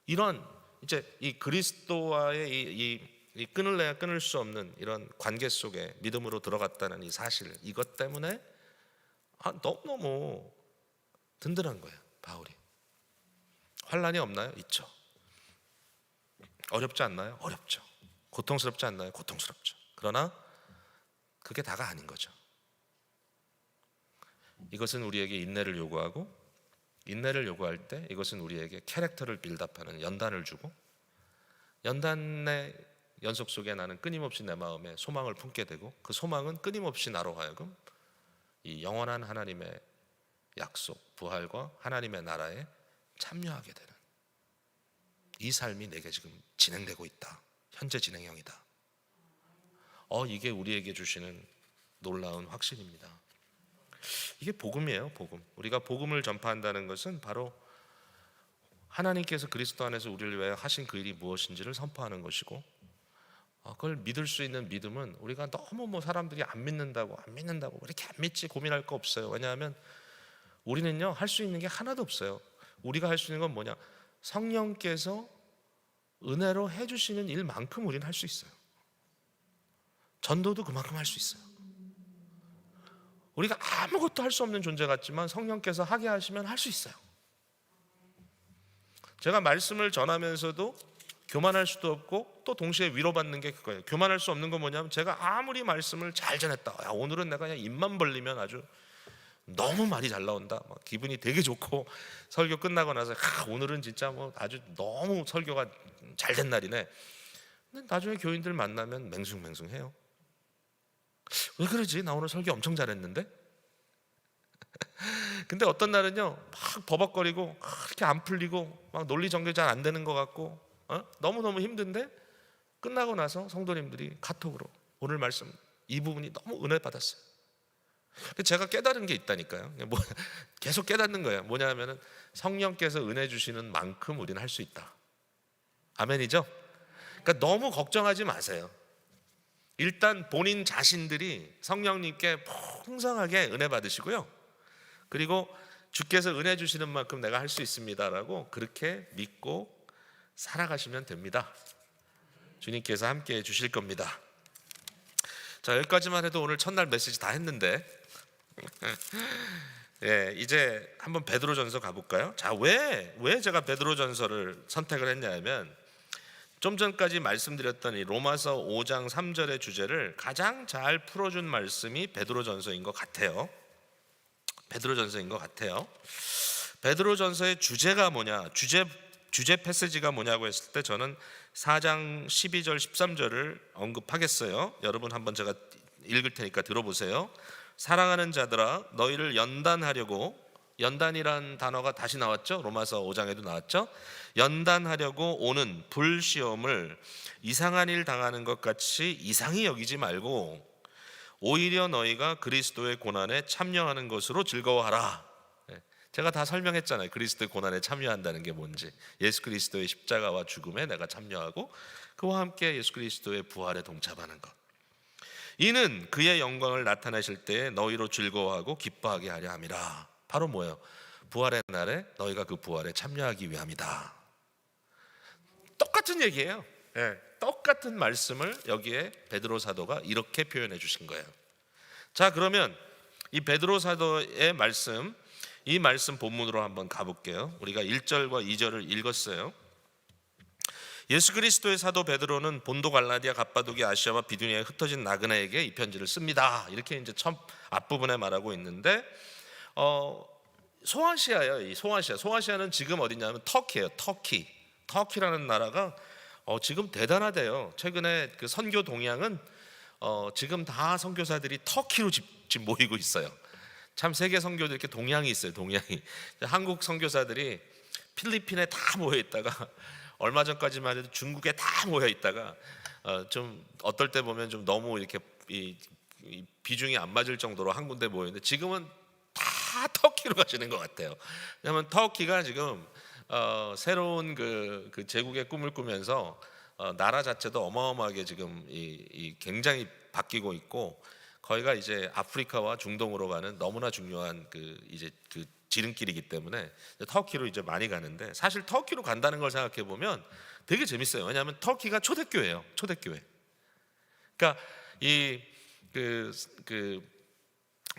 이런 이제 이 그리스도와의 이 끊을래야 끊을 수 없는 이런 관계 속에 믿음으로 들어갔다는 이 사실, 이것 때문에 너무너무 든든한 거예요. 바울이. 환난이 없나요? 있죠. 어렵지 않나요? 어렵죠. 고통스럽지 않나요? 고통스럽죠. 그러나 그게 다가 아닌 거죠. 이것은 우리에게 인내를 요구하고, 인내를 요구할 때 이것은 우리에게 캐릭터를 빌드업하는 연단을 주고, 연단의 연속 속에 나는 끊임없이 내 마음에 소망을 품게 되고, 그 소망은 끊임없이 나로 하여금 이 영원한 하나님의 약속, 부활과 하나님의 나라에 참여하게 되는 이 삶이 내게 지금 진행되고 있다. 현재 진행형이다. 이게 우리에게 주시는 놀라운 확신입니다. 이게 복음이에요. 복음. 우리가 복음을 전파한다는 것은 바로 하나님께서 그리스도 안에서 우리를 위하여 하신 그 일이 무엇인지를 선포하는 것이고, 그걸 믿을 수 있는 믿음은 우리가 너무 사람들이 안 믿는다고 왜 이렇게 안 믿지 고민할 거 없어요. 왜냐하면 우리는요 할 수 있는 게 하나도 없어요. 우리가 할 수 있는 건 뭐냐? 성령께서 은혜로 해주시는 일만큼 우리는 할 수 있어요. 전도도 그만큼 할 수 있어요. 우리가 아무것도 할 수 없는 존재 같지만 성령께서 하게 하시면 할 수 있어요. 제가 말씀을 전하면서도 교만할 수도 없고 또 동시에 위로받는 게 그거예요. 교만할 수 없는 건 뭐냐면 제가 아무리 말씀을 잘 전했다, 오늘은 내가 그냥 입만 벌리면 아주 너무 말이 잘 나온다, 막 기분이 되게 좋고, 설교 끝나고 나서 오늘은 진짜 뭐 아주 너무 설교가 잘 된 날이네. 근데 나중에 교인들 만나면 맹숭맹숭해요. 왜 그러지? 나 오늘 설교 엄청 잘했는데? 근데 어떤 날은요 막 버벅거리고 그렇게 안 풀리고 막 논리정교 잘 안 되는 것 같고 너무너무 힘든데 끝나고 나서 성도님들이 카톡으로 오늘 말씀 이 부분이 너무 은혜 받았어요. 제가 깨달은 게 있다니까요. 계속 깨닫는 거예요. 뭐냐면은 성령께서 은혜 주시는 만큼 우리는 할 수 있다. 아멘이죠? 그러니까 너무 걱정하지 마세요. 일단 본인 자신들이 성령님께 풍성하게 은혜 받으시고요. 그리고 주께서 은혜 주시는 만큼 내가 할 수 있습니다라고 그렇게 믿고 살아가시면 됩니다. 주님께서 함께 해 주실 겁니다. 자, 여기까지만 해도 오늘 첫날 메시지 다 했는데 이제 한번 베드로전서 가볼까요? 자, 왜 제가 베드로전서를 선택을 했냐면 좀 전까지 말씀드렸던 이 로마서 5장 3절의 주제를 가장 잘 풀어준 말씀이 베드로전서인 것 같아요. 베드로전서인 것 같아요. 베드로전서의 주제가 뭐냐, 주제 패시지가 뭐냐고 했을 때 저는 4장 12절 13절을 언급하겠어요. 여러분 한번 제가 읽을 테니까 들어보세요. 사랑하는 자들아, 너희를 연단하려고, 연단이란 단어가 다시 나왔죠. 로마서 5장에도 나왔죠. 연단하려고 오는 불시험을 이상한 일 당하는 것 같이 이상히 여기지 말고 오히려 너희가 그리스도의 고난에 참여하는 것으로 즐거워하라. 제가 다 설명했잖아요. 그리스도의 고난에 참여한다는 게 뭔지. 예수 그리스도의 십자가와 죽음에 내가 참여하고 그와 함께 예수 그리스도의 부활에 동참하는 것. 이는 그의 영광을 나타내실 때에 너희로 즐거워하고 기뻐하게 하려 함이라. 바로 뭐예요? 부활의 날에 너희가 그 부활에 참여하기 위함이다. 똑같은 얘기예요. 예, 똑같은 말씀을 여기에 베드로 사도가 이렇게 표현해 주신 거예요. 자, 그러면 이 베드로 사도의 말씀, 이 말씀 본문으로 한번 가볼게요. 우리가 1절과 2절을 읽었어요. 예수 그리스도의 사도 베드로는 본도, 갈라디아, 갑바도기아, 아시아와 비두니아에 흩어진 나그네에게 이 편지를 씁니다. 이렇게 이제 처음 앞부분에 말하고 있는데, 소아시아예요. 이 소아시아는 지금 어디냐면 터키예요. 터키라는 나라가 지금 대단하대요. 최근에 그 선교 동향은 지금 다 선교사들이 터키로 지금 모이고 있어요. 참 세계 선교도 이렇게 동향이 있어요. 동향이. 한국 선교사들이 필리핀에 다 모여 있다가 얼마 전까지만 해도 중국에 다 모여 있다가 좀 어떨 때 보면 좀 너무 이렇게 이 비중이 안 맞을 정도로 한 군데 모여 있는데, 지금은 다 터키로 가시는 것 같아요. 왜냐하면 터키가 지금 새로운 그 제국의 꿈을 꾸면서 나라 자체도 어마어마하게 지금 이 굉장히 바뀌고 있고, 거기가 이제 아프리카와 중동으로 가는 너무나 중요한 이제 그 지름길이기 때문에 터키로 이제 많이 가는데, 사실 터키로 간다는 걸 생각해 보면 되게 재밌어요. 왜냐하면 터키가 초대교회예요. 초대교회. 그러니까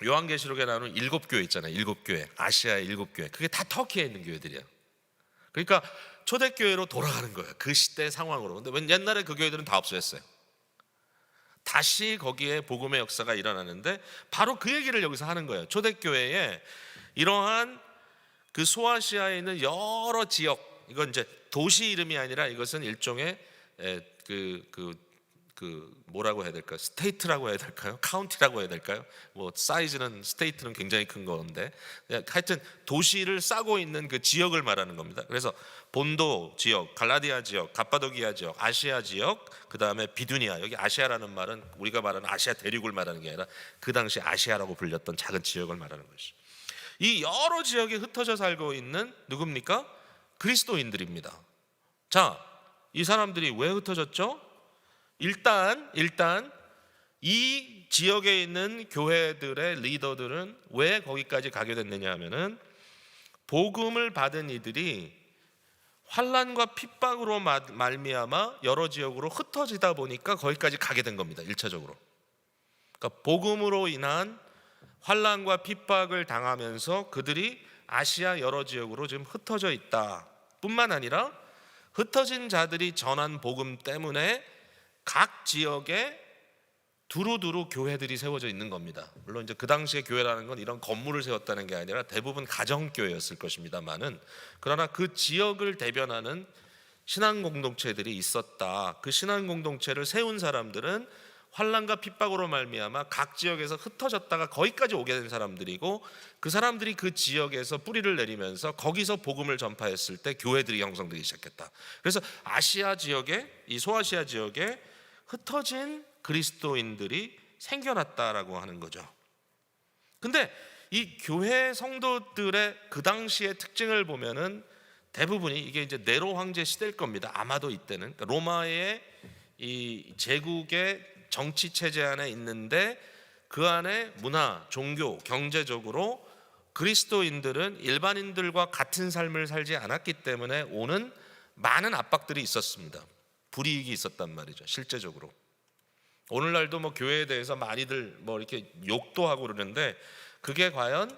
요한계시록에 나오는 7교회 있잖아요. 7교회, 아시아의 7교회, 그게 다 터키에 있는 교회들이에요. 그러니까 초대교회로 돌아가는 거예요. 그 시대 상황으로. 근데 옛날에 그 교회들은 다 없어졌어요. 다시 거기에 복음의 역사가 일어나는데, 바로 그 얘기를 여기서 하는 거예요. 초대교회에 이러한 그 소아시아에 있는 여러 지역, 이건 이제 도시 이름이 아니라 이것은 일종의 뭐라고 해야 될까요? 스테이트라고 해야 될까요? 카운티라고 해야 될까요? 뭐 사이즈는 스테이트는 굉장히 큰 건데, 하여튼 도시를 싸고 있는 그 지역을 말하는 겁니다. 그래서 본도 지역, 갈라디아 지역, 갑바도기아 지역, 아시아 지역, 그 다음에 비두니아. 여기 아시아라는 말은 우리가 말하는 아시아 대륙을 말하는 게 아니라 그 당시 아시아라고 불렸던 작은 지역을 말하는 것이죠. 이 여러 지역에 흩어져 살고 있는 누굽니까? 그리스도인들입니다. 자, 이 사람들이 왜 흩어졌죠? 일단 이 지역에 있는 교회들의 리더들은 왜 거기까지 가게 됐느냐 하면은, 복음을 받은 이들이 환난과 핍박으로 말미암아 여러 지역으로 흩어지다 보니까 거기까지 가게 된 겁니다. 1차적으로. 그러니까 복음으로 인한 환난과 핍박을 당하면서 그들이 아시아 여러 지역으로 지금 흩어져 있다. 뿐만 아니라 흩어진 자들이 전한 복음 때문에 각 지역에 두루두루 교회들이 세워져 있는 겁니다. 물론 이제 그 당시에 교회라는 건 이런 건물을 세웠다는 게 아니라 대부분 가정교회였을 것입니다만은, 그러나 그 지역을 대변하는 신앙 공동체들이 있었다. 그 신앙 공동체를 세운 사람들은 환난과 핍박으로 말미암아 각 지역에서 흩어졌다가 거기까지 오게 된 사람들이고, 그 사람들이 그 지역에서 뿌리를 내리면서 거기서 복음을 전파했을 때 교회들이 형성되기 시작했다. 그래서 아시아 지역에, 이 소아시아 지역에 흩어진 그리스도인들이 생겨났다라고 하는 거죠. 근데 이 교회 성도들의 그 당시의 특징을 보면은 대부분이 이게 이제 네로 황제 시대일 겁니다. 아마도 이때는 그러니까 로마의 이 제국의 정치 체제 안에 있는데, 그 안에 문화, 종교, 경제적으로 그리스도인들은 일반인들과 같은 삶을 살지 않았기 때문에 오는 많은 압박들이 있었습니다. 불이익이 있었단 말이죠. 실제적으로 오늘날도 뭐 교회에 대해서 많이들 뭐 이렇게 욕도 하고 그러는데, 그게 과연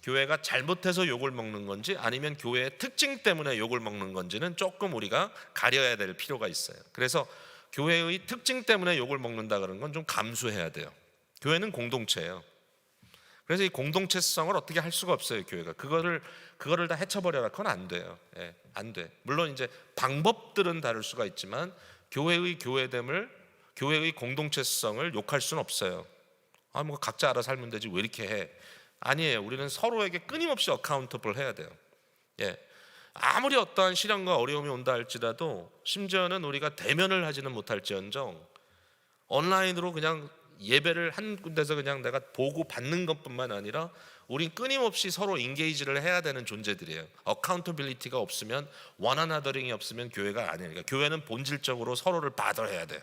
교회가 잘못해서 욕을 먹는 건지 아니면 교회의 특징 때문에 욕을 먹는 건지는 조금 우리가 가려야 될 필요가 있어요. 그래서 교회의 특징 때문에 욕을 먹는다 그런 건 좀 감수해야 돼요. 교회는 공동체예요. 그래서 이 공동체성을 어떻게 할 수가 없어요. 교회가 그거를 다 헤쳐버려라, 그건 안 돼요. 예, 안 돼. 물론 이제 방법들은 다를 수가 있지만 교회의 교회됨을, 교회의 공동체성을 욕할 수는 없어요. 뭐 각자 알아서 살면 되지 왜 이렇게 해? 아니에요. 우리는 서로에게 끊임없이 어카운터블 해야 돼요. 예. 아무리 어떠한 시련과 어려움이 온다 할지라도, 심지어는 우리가 대면을 하지는 못할지언정 온라인으로 그냥 예배를 한 군데서 그냥 내가 보고 받는 것뿐만 아니라 우린 끊임없이 서로 인게이지를 해야 되는 존재들이에요. 어카운터빌리티가 없으면, 원하나더링이 없으면 교회가 아니에요. 그러니까 교회는 본질적으로 서로를 받아야 돼요.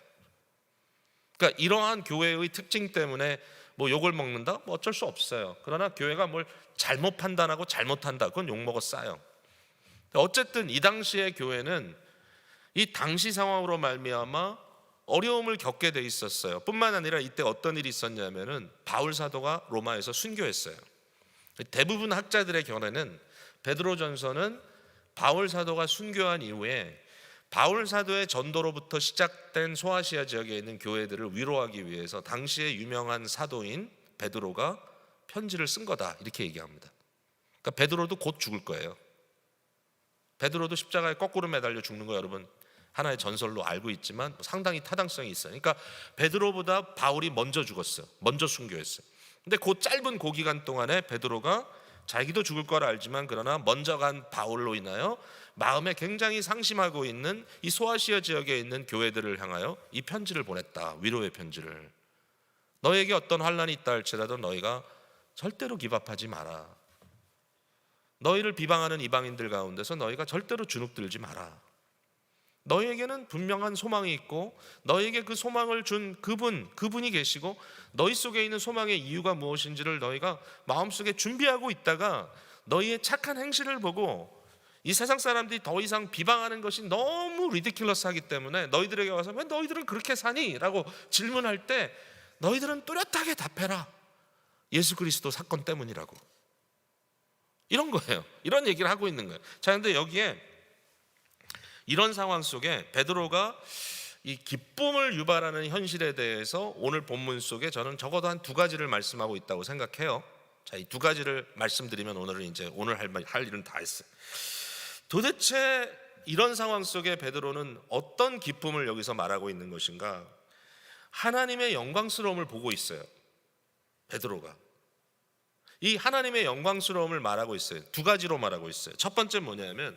그러니까 이러한 교회의 특징 때문에 뭐 욕을 먹는다? 뭐 어쩔 수 없어요. 그러나 교회가 뭘 잘못 판단하고 잘못한다, 그건 욕먹어 싸요. 어쨌든 이 당시의 교회는 이 당시 상황으로 말미암아 어려움을 겪게 돼 있었어요. 뿐만 아니라 이때 어떤 일이 있었냐면은 바울 사도가 로마에서 순교했어요. 대부분 학자들의 견해는 베드로전서는 바울 사도가 순교한 이후에 바울 사도의 전도로부터 시작된 소아시아 지역에 있는 교회들을 위로하기 위해서 당시의 유명한 사도인 베드로가 편지를 쓴 거다, 이렇게 얘기합니다. 그러니까 베드로도 곧 죽을 거예요. 베드로도 십자가에 거꾸로 매달려 죽는 거 여러분 하나의 전설로 알고 있지만 상당히 타당성이 있어요. 그러니까 베드로보다 바울이 먼저 죽었어요. 먼저 순교했어요. 근데 그 짧은 그 기간 동안에 베드로가 자기도 죽을 걸 알지만 그러나 먼저 간 바울로 인하여 마음에 굉장히 상심하고 있는 이 소아시아 지역에 있는 교회들을 향하여 이 편지를 보냈다. 위로의 편지를. 너에게 어떤 환난이 있다 할지라도 너희가 절대로 기밥하지 마라. 너희를 비방하는 이방인들 가운데서 너희가 절대로 주눅들지 마라. 너희에게는 분명한 소망이 있고 너희에게 그 소망을 준 그분이 계시고 너희 속에 있는 소망의 이유가 무엇인지를 너희가 마음속에 준비하고 있다가 너희의 착한 행실을 보고 이 세상 사람들이 더 이상 비방하는 것이 너무 리디큘러스하기 때문에 너희들에게 와서 왜 너희들은 그렇게 사니? 라고 질문할 때 너희들은 뚜렷하게 답해라. 예수 그리스도 사건 때문이라고. 이런 거예요. 이런 얘기를 하고 있는 거예요. 자, 근데 여기에 이런 상황 속에 베드로가 이 기쁨을 유발하는 현실에 대해서 오늘 본문 속에 저는 적어도 한 2가지를 말씀하고 있다고 생각해요. 자, 이 2가지를 말씀드리면 오늘은 이제 오늘 할 일은 다 했어요. 도대체 이런 상황 속에 베드로는 어떤 기쁨을 여기서 말하고 있는 것인가? 하나님의 영광스러움을 보고 있어요. 베드로가 이 하나님의 영광스러움을 말하고 있어요. 2가지로 말하고 있어요. 첫 번째 뭐냐면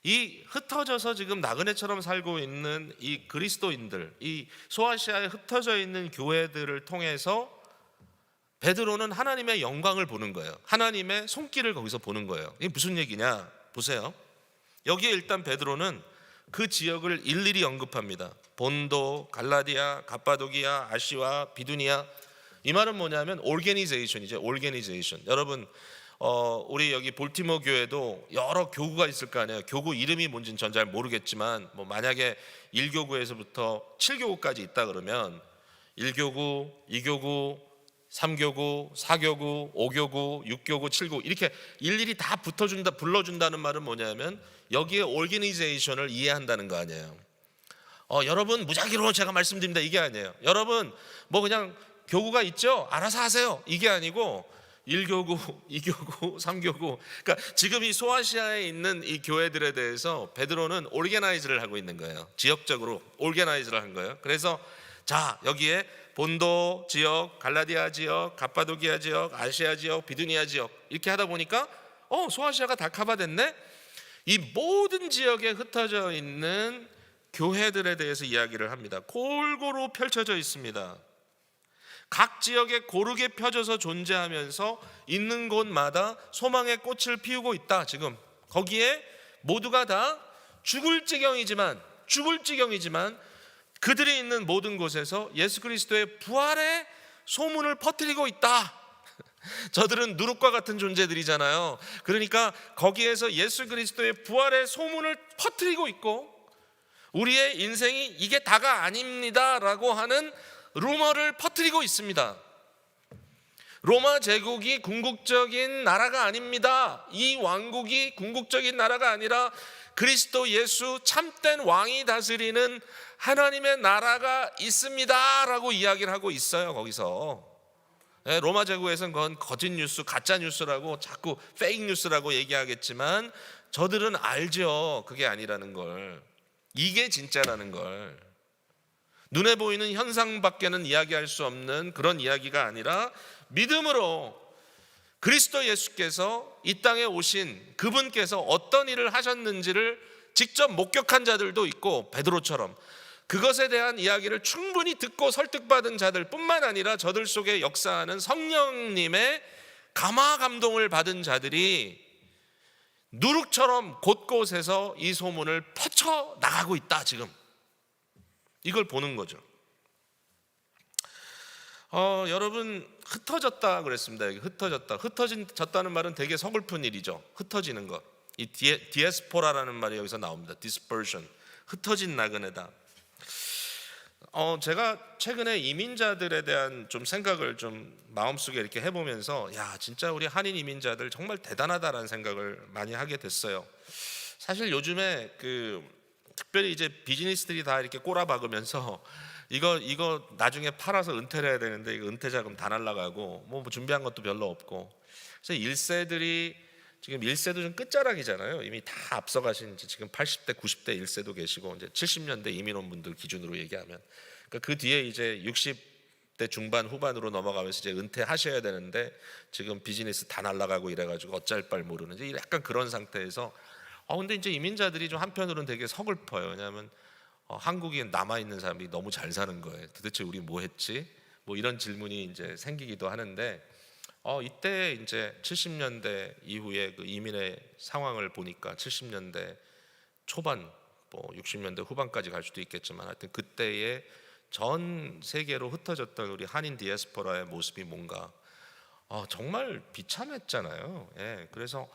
이 흩어져서 지금 나그네처럼 살고 있는 이 그리스도인들, 이 소아시아에 흩어져 있는 교회들을 통해서 베드로는 하나님의 영광을 보는 거예요. 하나님의 손길을 거기서 보는 거예요. 이게 무슨 얘기냐? 보세요. 여기에 일단 베드로는 그 지역을 일일이 언급합니다. 본도, 갈라디아, 갑바도기아, 아시아, 비두니아. 이 말은 뭐냐면 오르게니제이션이죠. 오르게니제이션. 여러분 우리 여기 볼티모 교회도 여러 교구가 있을 거 아니에요. 교구 이름이 뭔지는 전 잘 모르겠지만 뭐 만약에 1교구에서부터 7교구까지 있다 그러면 1교구, 2교구, 3교구, 4교구, 5교구, 6교구, 7교구 이렇게 일일이 다 불러준다는 말은 뭐냐면 여기에 오르게니제이션을 이해한다는 거 아니에요. 여러분 무작위로 제가 말씀드립니다 이게 아니에요. 여러분 뭐 그냥 교구가 있죠? 알아서 하세요. 이게 아니고 1교구, 2교구, 3교구. 그러니까 지금 이 소아시아에 있는 이 교회들에 대해서 베드로는 오르게나이즈를 하고 있는 거예요. 지역적으로 오르게나이즈를 한 거예요. 그래서 자, 여기에 본도 지역, 갈라디아 지역, 갑바도기아 지역, 아시아 지역, 비두니아 지역 이렇게 하다 보니까 소아시아가 다 커버됐네. 이 모든 지역에 흩어져 있는 교회들에 대해서 이야기를 합니다. 골고루 펼쳐져 있습니다. 각 지역에 고르게 펴져서 존재하면서 있는 곳마다 소망의 꽃을 피우고 있다. 지금 거기에 모두가 다 죽을 지경이지만 그들이 있는 모든 곳에서 예수 그리스도의 부활의 소문을 퍼뜨리고 있다. 저들은 누룩과 같은 존재들이잖아요. 그러니까 거기에서 예수 그리스도의 부활의 소문을 퍼뜨리고 있고 우리의 인생이 이게 다가 아닙니다 라고 하는 루머를 퍼뜨리고 있습니다. 로마 제국이 궁극적인 나라가 아닙니다. 이 왕국이 궁극적인 나라가 아니라 그리스도 예수 참된 왕이 다스리는 하나님의 나라가 있습니다 라고 이야기를 하고 있어요. 거기서 로마 제국에서는 그건 거짓 뉴스, 가짜 뉴스라고 자꾸 페이크 뉴스라고 얘기하겠지만 저들은 알죠. 그게 아니라는 걸. 이게 진짜라는 걸. 눈에 보이는 현상밖에는 이야기할 수 없는 그런 이야기가 아니라 믿음으로 그리스도 예수께서 이 땅에 오신 그분께서 어떤 일을 하셨는지를 직접 목격한 자들도 있고 베드로처럼 그것에 대한 이야기를 충분히 듣고 설득받은 자들 뿐만 아니라 저들 속에 역사하는 성령님의 감화 감동을 받은 자들이 누룩처럼 곳곳에서 이 소문을 펼쳐나가고 있다. 지금 이걸 보는 거죠. 여러분 흩어졌다 그랬습니다. 여기 흩어졌다는 말은 되게 서글픈 일이죠. 흩어지는 것. 이 디에스포라라는 말이 여기서 나옵니다. dispersion. 흩어진 나그네다. 제가 최근에 이민자들에 대한 좀 생각을 좀 마음속에 이렇게 해보면서 야 진짜 우리 한인 이민자들 정말 대단하다라는 생각을 많이 하게 됐어요. 사실 요즘에 특별히 이제 비즈니스들이 다 이렇게 꼬라박으면서 이거 나중에 팔아서 은퇴를 해야 되는데 이거 은퇴 자금 다 날라가고 뭐 준비한 것도 별로 없고, 그래서 1세들이 지금 1세도 좀 끝자락이잖아요. 이미 다 앞서가신 지금 80대 90대 1세도 계시고 이제 70년대 이민 온 분들 기준으로 얘기하면 그러니까 그 뒤에 이제 60대 중반 후반으로 넘어가면서 이제 은퇴하셔야 되는데 지금 비즈니스 다 날라가고 이래가지고 어쩔 바를 모르는 이제 약간 그런 상태에서 근데 이제 이민자들이 좀 한편으로는 되게 서글퍼요. 왜냐하면 한국에 남아 있는 사람이 너무 잘 사는 거예요. 도대체 우리 뭐 했지? 뭐 이런 질문이 이제 생기기도 하는데 이때 이제 70년대 이후에 그 이민의 상황을 보니까 70년대 초반 뭐 60년대 후반까지 갈 수도 있겠지만 하여튼 그때의 전 세계로 흩어졌던 우리 한인 디아스포라의 모습이 뭔가 정말 비참했잖아요. 예, 그래서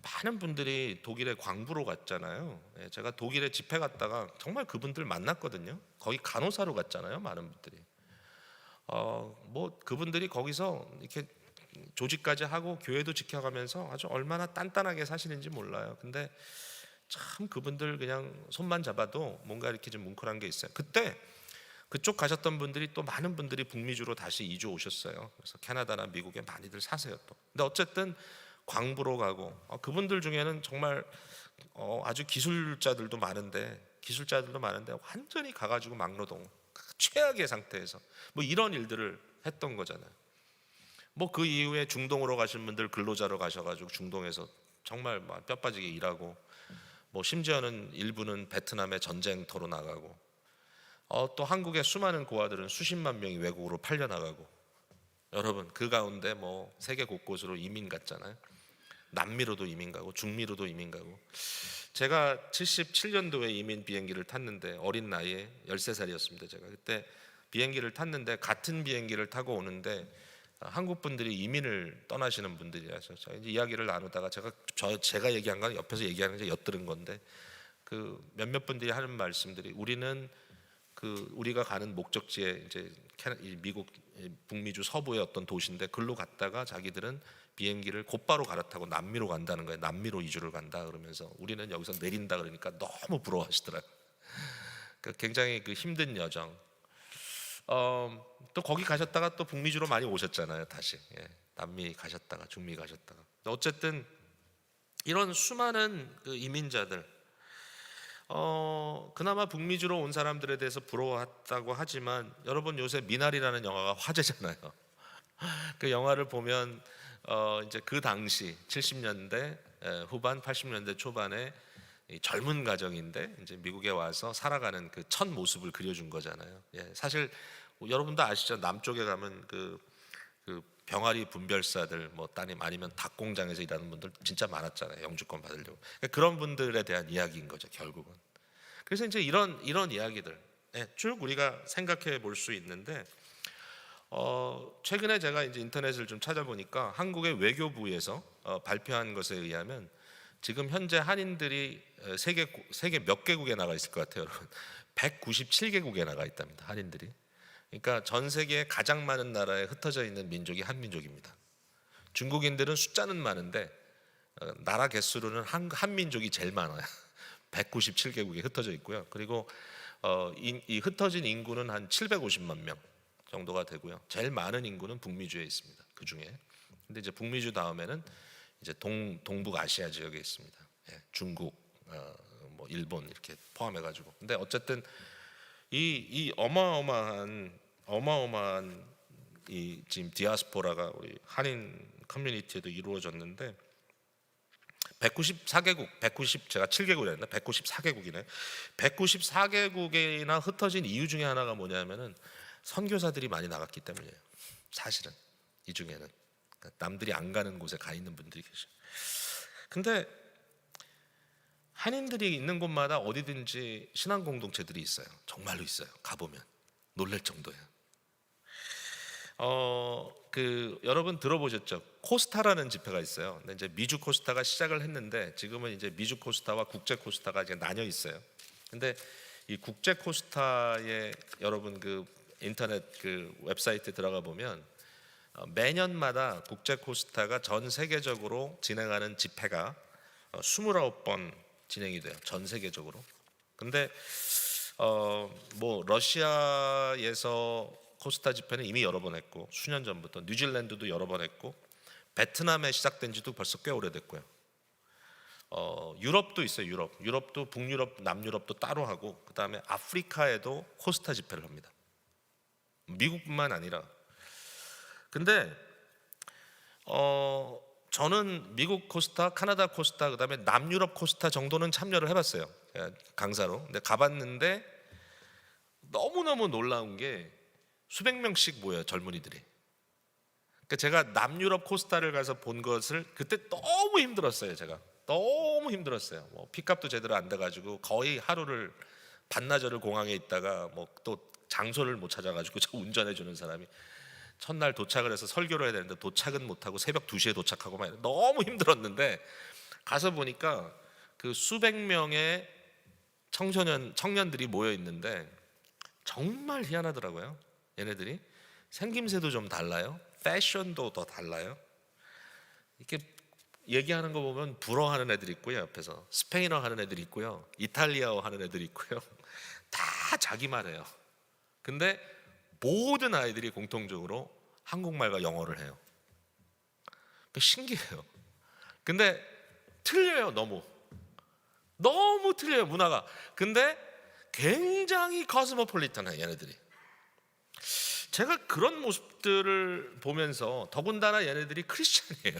많은 분들이 독일의 광부로 갔잖아요. 예, 제가 독일에 집회 갔다가 정말 그분들 만났거든요. 거기 간호사로 갔잖아요. 많은 분들이. 뭐 그분들이 거기서 이렇게 조직까지 하고 교회도 지켜가면서 아주 얼마나 단단하게 사시는지 몰라요. 근데 참 그분들 그냥 손만 잡아도 뭔가 이렇게 좀 뭉클한 게 있어요. 그때 그쪽 가셨던 분들이 또 많은 분들이 북미주로 다시 이주 오셨어요. 그래서 캐나다나 미국에 많이들 사세요 또. 근데 어쨌든 광부로 가고 그분들 중에는 정말 아주 기술자들도 많은데 완전히 가가지고 막노동 최악의 상태에서 뭐 이런 일들을 했던 거잖아요. 뭐 그 이후에 중동으로 가신 분들 근로자로 가셔가지고 중동에서 정말 뼈 빠지게 일하고 뭐 심지어는 일부는 베트남에 전쟁터로 나가고 또 한국의 수많은 고아들은 수십만 명이 외국으로 팔려 나가고 여러분 그 가운데 뭐 세계 곳곳으로 이민 갔잖아요. 남미로도 이민 가고 중미로도 이민 가고 제가 77년도에 이민 비행기를 tas는데 어린 나이에 13살이었습니다. 제가 그때 비행기를 탔는데 같은 비행기를 타고 오는데 한국 분들이 이민을 떠나시는 분들이라서 저 이제 이야기를 나누다가 제가 얘기한 건 옆에서 얘기하는 게 엿들은 건데 그 몇몇 분들이 하는 말씀들이 우리는 우리가 가는 목적지에 이제 미국 북미주 서부의 어떤 도시인데 글로 갔다가 자기들은 비행기를 곧바로 갈아타고 남미로 간다는 거예요. 남미로 이주를 간다 그러면서 우리는 여기서 내린다 그러니까 너무 부러워하시더라고요. 굉장히 힘든 여정. 또 거기 가셨다가 또 북미주로 많이 오셨잖아요. 다시 남미 가셨다가 중미 가셨다가 어쨌든 이런 수많은 이민자들 그나마 북미주로 온 사람들에 대해서 부러웠다고 하지만 여러분 요새 미나리라는 영화가 화제잖아요. 그 영화를 보면 이제 그 당시 70년대 후반 80년대 초반에 이 젊은 가정인데 이제 미국에 와서 살아가는 그 첫 모습을 그려준 거잖아요. 사실 여러분도 아시죠? 남쪽에 가면 그 병아리 분별사들 뭐 따님 아니면 닭 공장에서 일하는 분들 진짜 많았잖아요. 영주권 받으려고. 그런 분들에 대한 이야기인 거죠, 결국은. 그래서 이제 이런 이야기들 쭉 우리가 생각해 볼 수 있는데 최근에 제가 이제 인터넷을 좀 찾아보니까 한국의 외교부에서 발표한 것에 의하면 지금 현재 한인들이 세계 몇 개국에 나가 있을 것 같아요, 여러분? 197개국에 나가 있답니다, 한인들이. 그러니까 전 세계에 가장 많은 나라에 흩어져 있는 민족이 한민족입니다. 중국인들은 숫자는 많은데 나라 개수로는 한민족이 제일 많아요. 197개국에 흩어져 있고요. 그리고 이 흩어진 인구는 한 750만 명 정도가 되고요. 제일 많은 인구는 북미주에 있습니다. 그 중에. 근데 이제 북미주 다음에는 이제 동북아시아 지역에 있습니다. 중국, 뭐 일본 이렇게 포함해가지고. 근데 어쨌든 이 어마어마한 이 지금 디아스포라가 우리 한인 커뮤니티에도 이루어졌는데 194개국, 제가 7개국이라 했나? 194개국이네. 194개국이나 흩어진 이유 중에 하나가 뭐냐면은 선교사들이 많이 나갔기 때문이에요. 사실은 이 중에는 남들이 안 가는 곳에 가 있는 분들이 계셔. 근데 한인들이 있는 곳마다 어디든지 신앙 공동체들이 있어요. 정말로 있어요. 가보면 놀랄 정도예요. 여러분 들어보셨죠? 코스타라는 집회가 있어요. 근데 이제 미주 코스타가 시작을 했는데 지금은 이제 미주 코스타와 국제 코스타가 이제 나뉘어 있어요. 근데 이 국제 코스타에 여러분 그 인터넷 그 웹사이트에 들어가 보면 매년마다 국제 코스타가 전 세계적으로 진행하는 집회가 29번 진행이 돼요. 전 세계적으로. 근데 뭐 러시아에서 코스타 집회는 이미 여러 번 했고, 수년 전부터 뉴질랜드도 여러 번 했고, 베트남에 시작된 지도 벌써 꽤 오래됐고요. 유럽도 있어요. 유럽도 북유럽, 남유럽도 따로 하고, 그 다음에 아프리카에도 코스타 집회를 합니다. 미국뿐만 아니라. 근데 저는 미국 코스타, 카나다 코스타, 그 다음에 남유럽 코스타 정도는 참여를 해봤어요. 강사로. 근데 가봤는데 너무너무 놀라운 게 수백 명씩 모여요, 젊은이들이. 그러니까 제가 남유럽 코스타를 가서 본 것을 그때 너무 힘들었어요. 제가 너무 힘들었어요. 뭐 피값도 제대로 안 돼가지고 거의 하루를 반나절을 공항에 있다가 뭐 또 장소를 못 찾아가지고 저 운전해 주는 사람이 첫날 도착을 해서 설교를 해야 되는데 도착은 못하고 새벽 2시에 도착하고 막 너무 힘들었는데, 가서 보니까 그 수백 명의 청년들이 모여 있는데 정말 희한하더라고요. 얘네들이 생김새도 좀 달라요. 패션도 더 달라요. 이렇게 얘기하는 거 보면 불어하는 애들이 있고요, 옆에서 스페인어 하는 애들이 있고요, 이탈리아어 하는 애들이 있고요. 다 자기 말해요. 근데 모든 아이들이 공통적으로 한국말과 영어를 해요. 신기해요. 근데 틀려요. 너무 틀려요, 문화가. 근데 굉장히 코스모폴리탄해요, 얘네들이. 제가 그런 모습들을 보면서, 더군다나 얘네들이 크리스찬이에요.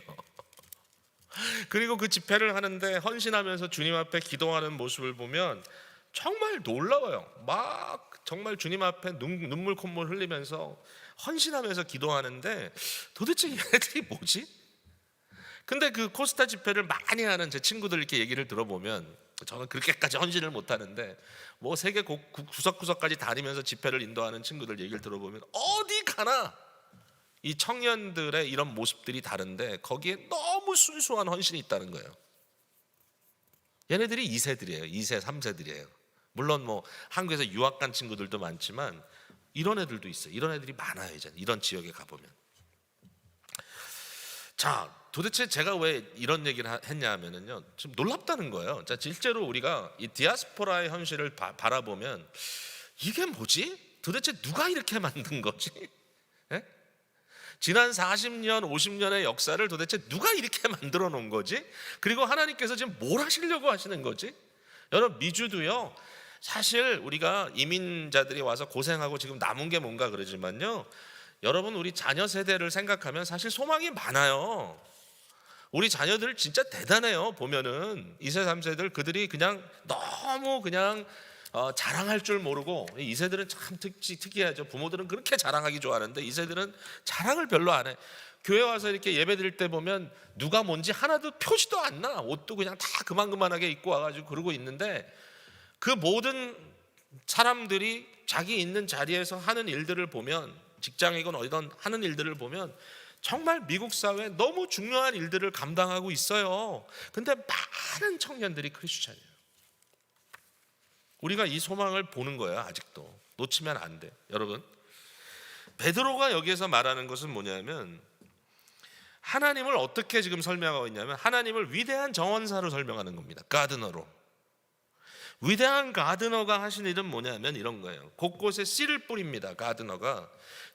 그리고 그 집회를 하는데 헌신하면서 주님 앞에 기도하는 모습을 보면 정말 놀라워요. 막 정말 주님 앞에 눈물 콧물 흘리면서 헌신하면서 기도하는데 도대체 얘네들이 뭐지? 근데 그 코스타 집회를 많이 하는 제 친구들 이렇게 얘기를 들어보면, 저는 그렇게까지 헌신을 못하는데 뭐 세계 구석구석까지 다니면서 집회를 인도하는 친구들 얘기를 들어보면 어디 가나 이 청년들의 이런 모습들이 다른데 거기에 너무 순수한 헌신이 있다는 거예요. 얘네들이 2세들이에요. 2세, 3세들이에요. 물론 뭐 한국에서 유학 간 친구들도 많지만 이런 애들도 있어요. 이런 애들이 많아요. 이제 이런 지역에 가보면. 자, 도대체 제가 왜 이런 얘기를 했냐 하면은요, 좀 놀랍다는 거예요. 자, 실제로 우리가 이 디아스포라의 현실을 바라보면 이게 뭐지? 도대체 누가 이렇게 만든 거지? 예? 지난 40년, 50년의 역사를 도대체 누가 이렇게 만들어 놓은 거지? 그리고 하나님께서 지금 뭘 하시려고 하시는 거지? 여러분, 미주도요, 사실 우리가 이민자들이 와서 고생하고 지금 남은 게 뭔가 그러지만요, 여러분, 우리 자녀 세대를 생각하면 사실 소망이 많아요. 우리 자녀들 진짜 대단해요. 보면은 2세, 3세들 그들이 그냥 너무 그냥 자랑할 줄 모르고, 2세들은 참 특이하죠. 부모들은 그렇게 자랑하기 좋아하는데 2세들은 자랑을 별로 안 해. 교회 와서 이렇게 예배 드릴 때 보면 누가 뭔지 하나도 표시도 안 나. 옷도 그냥 다 그만하게 입고 와가지고 그러고 있는데, 그 모든 사람들이 자기 있는 자리에서 하는 일들을 보면, 직장이건 어디든 하는 일들을 보면 정말 미국 사회에 너무 중요한 일들을 감당하고 있어요. 근데 많은 청년들이 크리스찬이에요. 우리가 이 소망을 보는 거예요. 아직도 놓치면 안 돼. 여러분, 베드로가 여기에서 말하는 것은 뭐냐면, 하나님을 어떻게 지금 설명하고 있냐면 하나님을 위대한 정원사로 설명하는 겁니다. 가드너로. 위대한 가드너가 하신 일은 뭐냐면 이런 거예요. 곳곳에 씨를 뿌립니다. 가드너가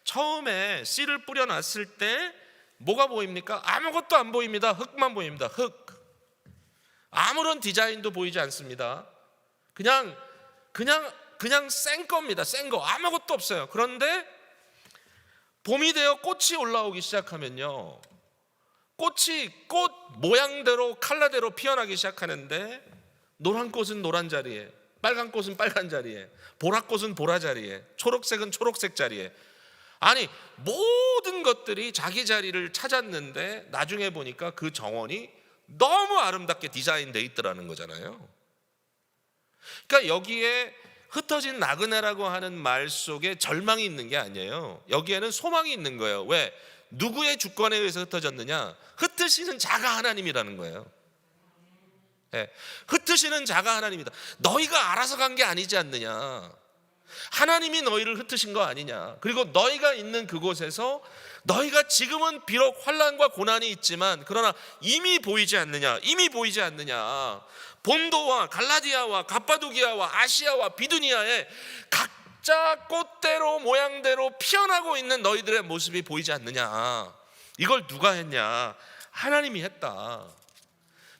처음에 씨를 뿌려놨을 때 뭐가 보입니까? 아무것도 안 보입니다. 흙만 보입니다. 흙. 아무런 디자인도 보이지 않습니다. 그냥 생 겁니다. 생 거. 아무것도 없어요. 그런데 봄이 되어 꽃이 올라오기 시작하면요, 꽃 모양대로 컬러대로 피어나기 시작하는데, 노란 꽃은 노란 자리에, 빨간 꽃은 빨간 자리에, 보라 꽃은 보라 자리에, 초록색은 초록색 자리에, 아니 모든 것들이 자기 자리를 찾았는데 나중에 보니까 그 정원이 너무 아름답게 디자인되어 있더라는 거잖아요. 그러니까 여기에 흩어진 나그네라고 하는 말 속에 절망이 있는 게 아니에요. 여기에는 소망이 있는 거예요. 왜? 누구의 주권에 의해서 흩어졌느냐? 흩으시는 자가 하나님이라는 거예요. 예, 흩으시는 자가 하나님이다. 너희가 알아서 간 게 아니지 않느냐. 하나님이 너희를 흩으신 거 아니냐. 그리고 너희가 있는 그곳에서 너희가 지금은 비록 환난과 고난이 있지만 그러나 이미 보이지 않느냐. 이미 보이지 않느냐. 본도와 갈라디아와 갑바도기아와 아시아와 비두니아에 각자 꽃대로 모양대로 피어나고 있는 너희들의 모습이 보이지 않느냐. 이걸 누가 했냐? 하나님이 했다.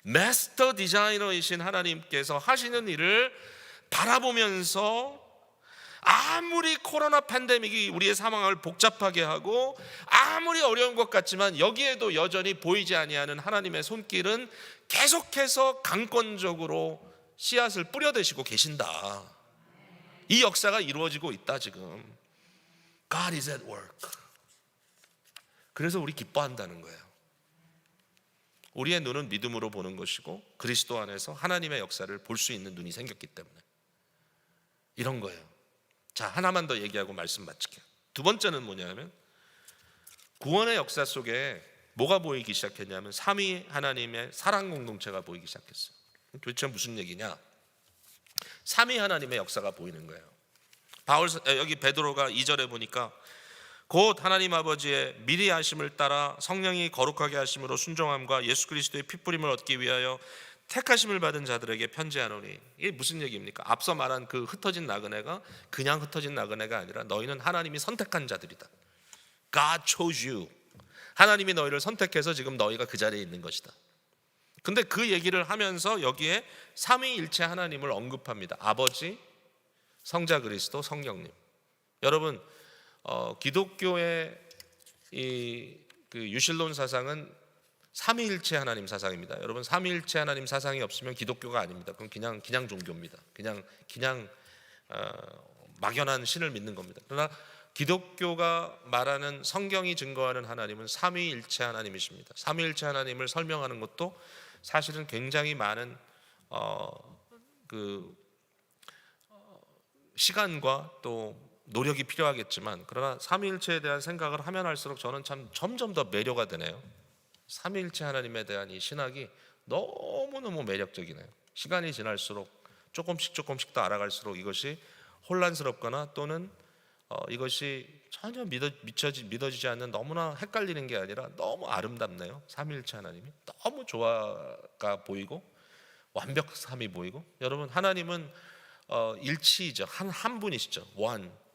마스터 디자이너이신 하나님께서 하시는 일을 바라보면서 아무리 코로나 팬데믹이 우리의 상황을 복잡하게 하고 아무리 어려운 것 같지만 여기에도 여전히 보이지 아니하는 하나님의 손길은 계속해서 강권적으로 씨앗을 뿌려대시고 계신다. 이 역사가 이루어지고 있다. 지금 God is at work. 그래서 우리 기뻐한다는 거예요. 우리의 눈은 믿음으로 보는 것이고 그리스도 안에서 하나님의 역사를 볼 수 있는 눈이 생겼기 때문에 이런 거예요. 자, 하나만 더 얘기하고 말씀 마칠게요. 두 번째는 뭐냐면 구원의 역사 속에 뭐가 보이기 시작했냐면 삼위 하나님의 사랑 공동체가 보이기 시작했어요. 도대체 무슨 얘기냐? 삼위 하나님의 역사가 보이는 거예요. 여기 베드로가 2절에 보니까 곧 하나님 아버지의 미리 하심을 따라 성령이 거룩하게 하심으로 순종함과 예수 그리스도의 핏부림을 얻기 위하여 택하심을 받은 자들에게 편지하노니. 이게 무슨 얘기입니까? 앞서 말한 그 흩어진 나그네가 그냥 흩어진 나그네가 아니라 너희는 하나님이 선택한 자들이다. God chose you. 하나님이 너희를 선택해서 지금 너희가 그 자리에 있는 것이다. 근데 그 얘기를 하면서 여기에 삼위일체 하나님을 언급합니다. 아버지, 성자 그리스도, 성령님. 여러분, 기독교의 그 유실론 사상은 삼위일체 하나님 사상입니다. 여러분, 삼위일체 하나님 사상이 없으면 기독교가 아닙니다. 그건 그냥 종교입니다. 그냥 막연한 신을 믿는 겁니다. 그러나 기독교가 말하는 성경이 증거하는 하나님은 삼위일체 하나님이십니다. 삼위일체 하나님을 설명하는 것도 사실은 굉장히 많은 시간과 또 노력이 필요하겠지만 그러나 삼위일체에 대한 생각을 하면 할수록 저는 참 점점 더 매료가 되네요. 삼위일체 하나님에 대한 이 신학이 너무너무 매력적이네요. 시간이 지날수록 조금씩 더 알아갈수록 이것이 혼란스럽거나 또는 이것이 전혀 믿어지지 않는 너무나 헷갈리는 게 아니라 너무 아름답네요. 삼위일체 하나님이 너무 조화가 보이고 완벽함이 보이고. 여러분, 하나님은 일치이죠. 한 분이시죠.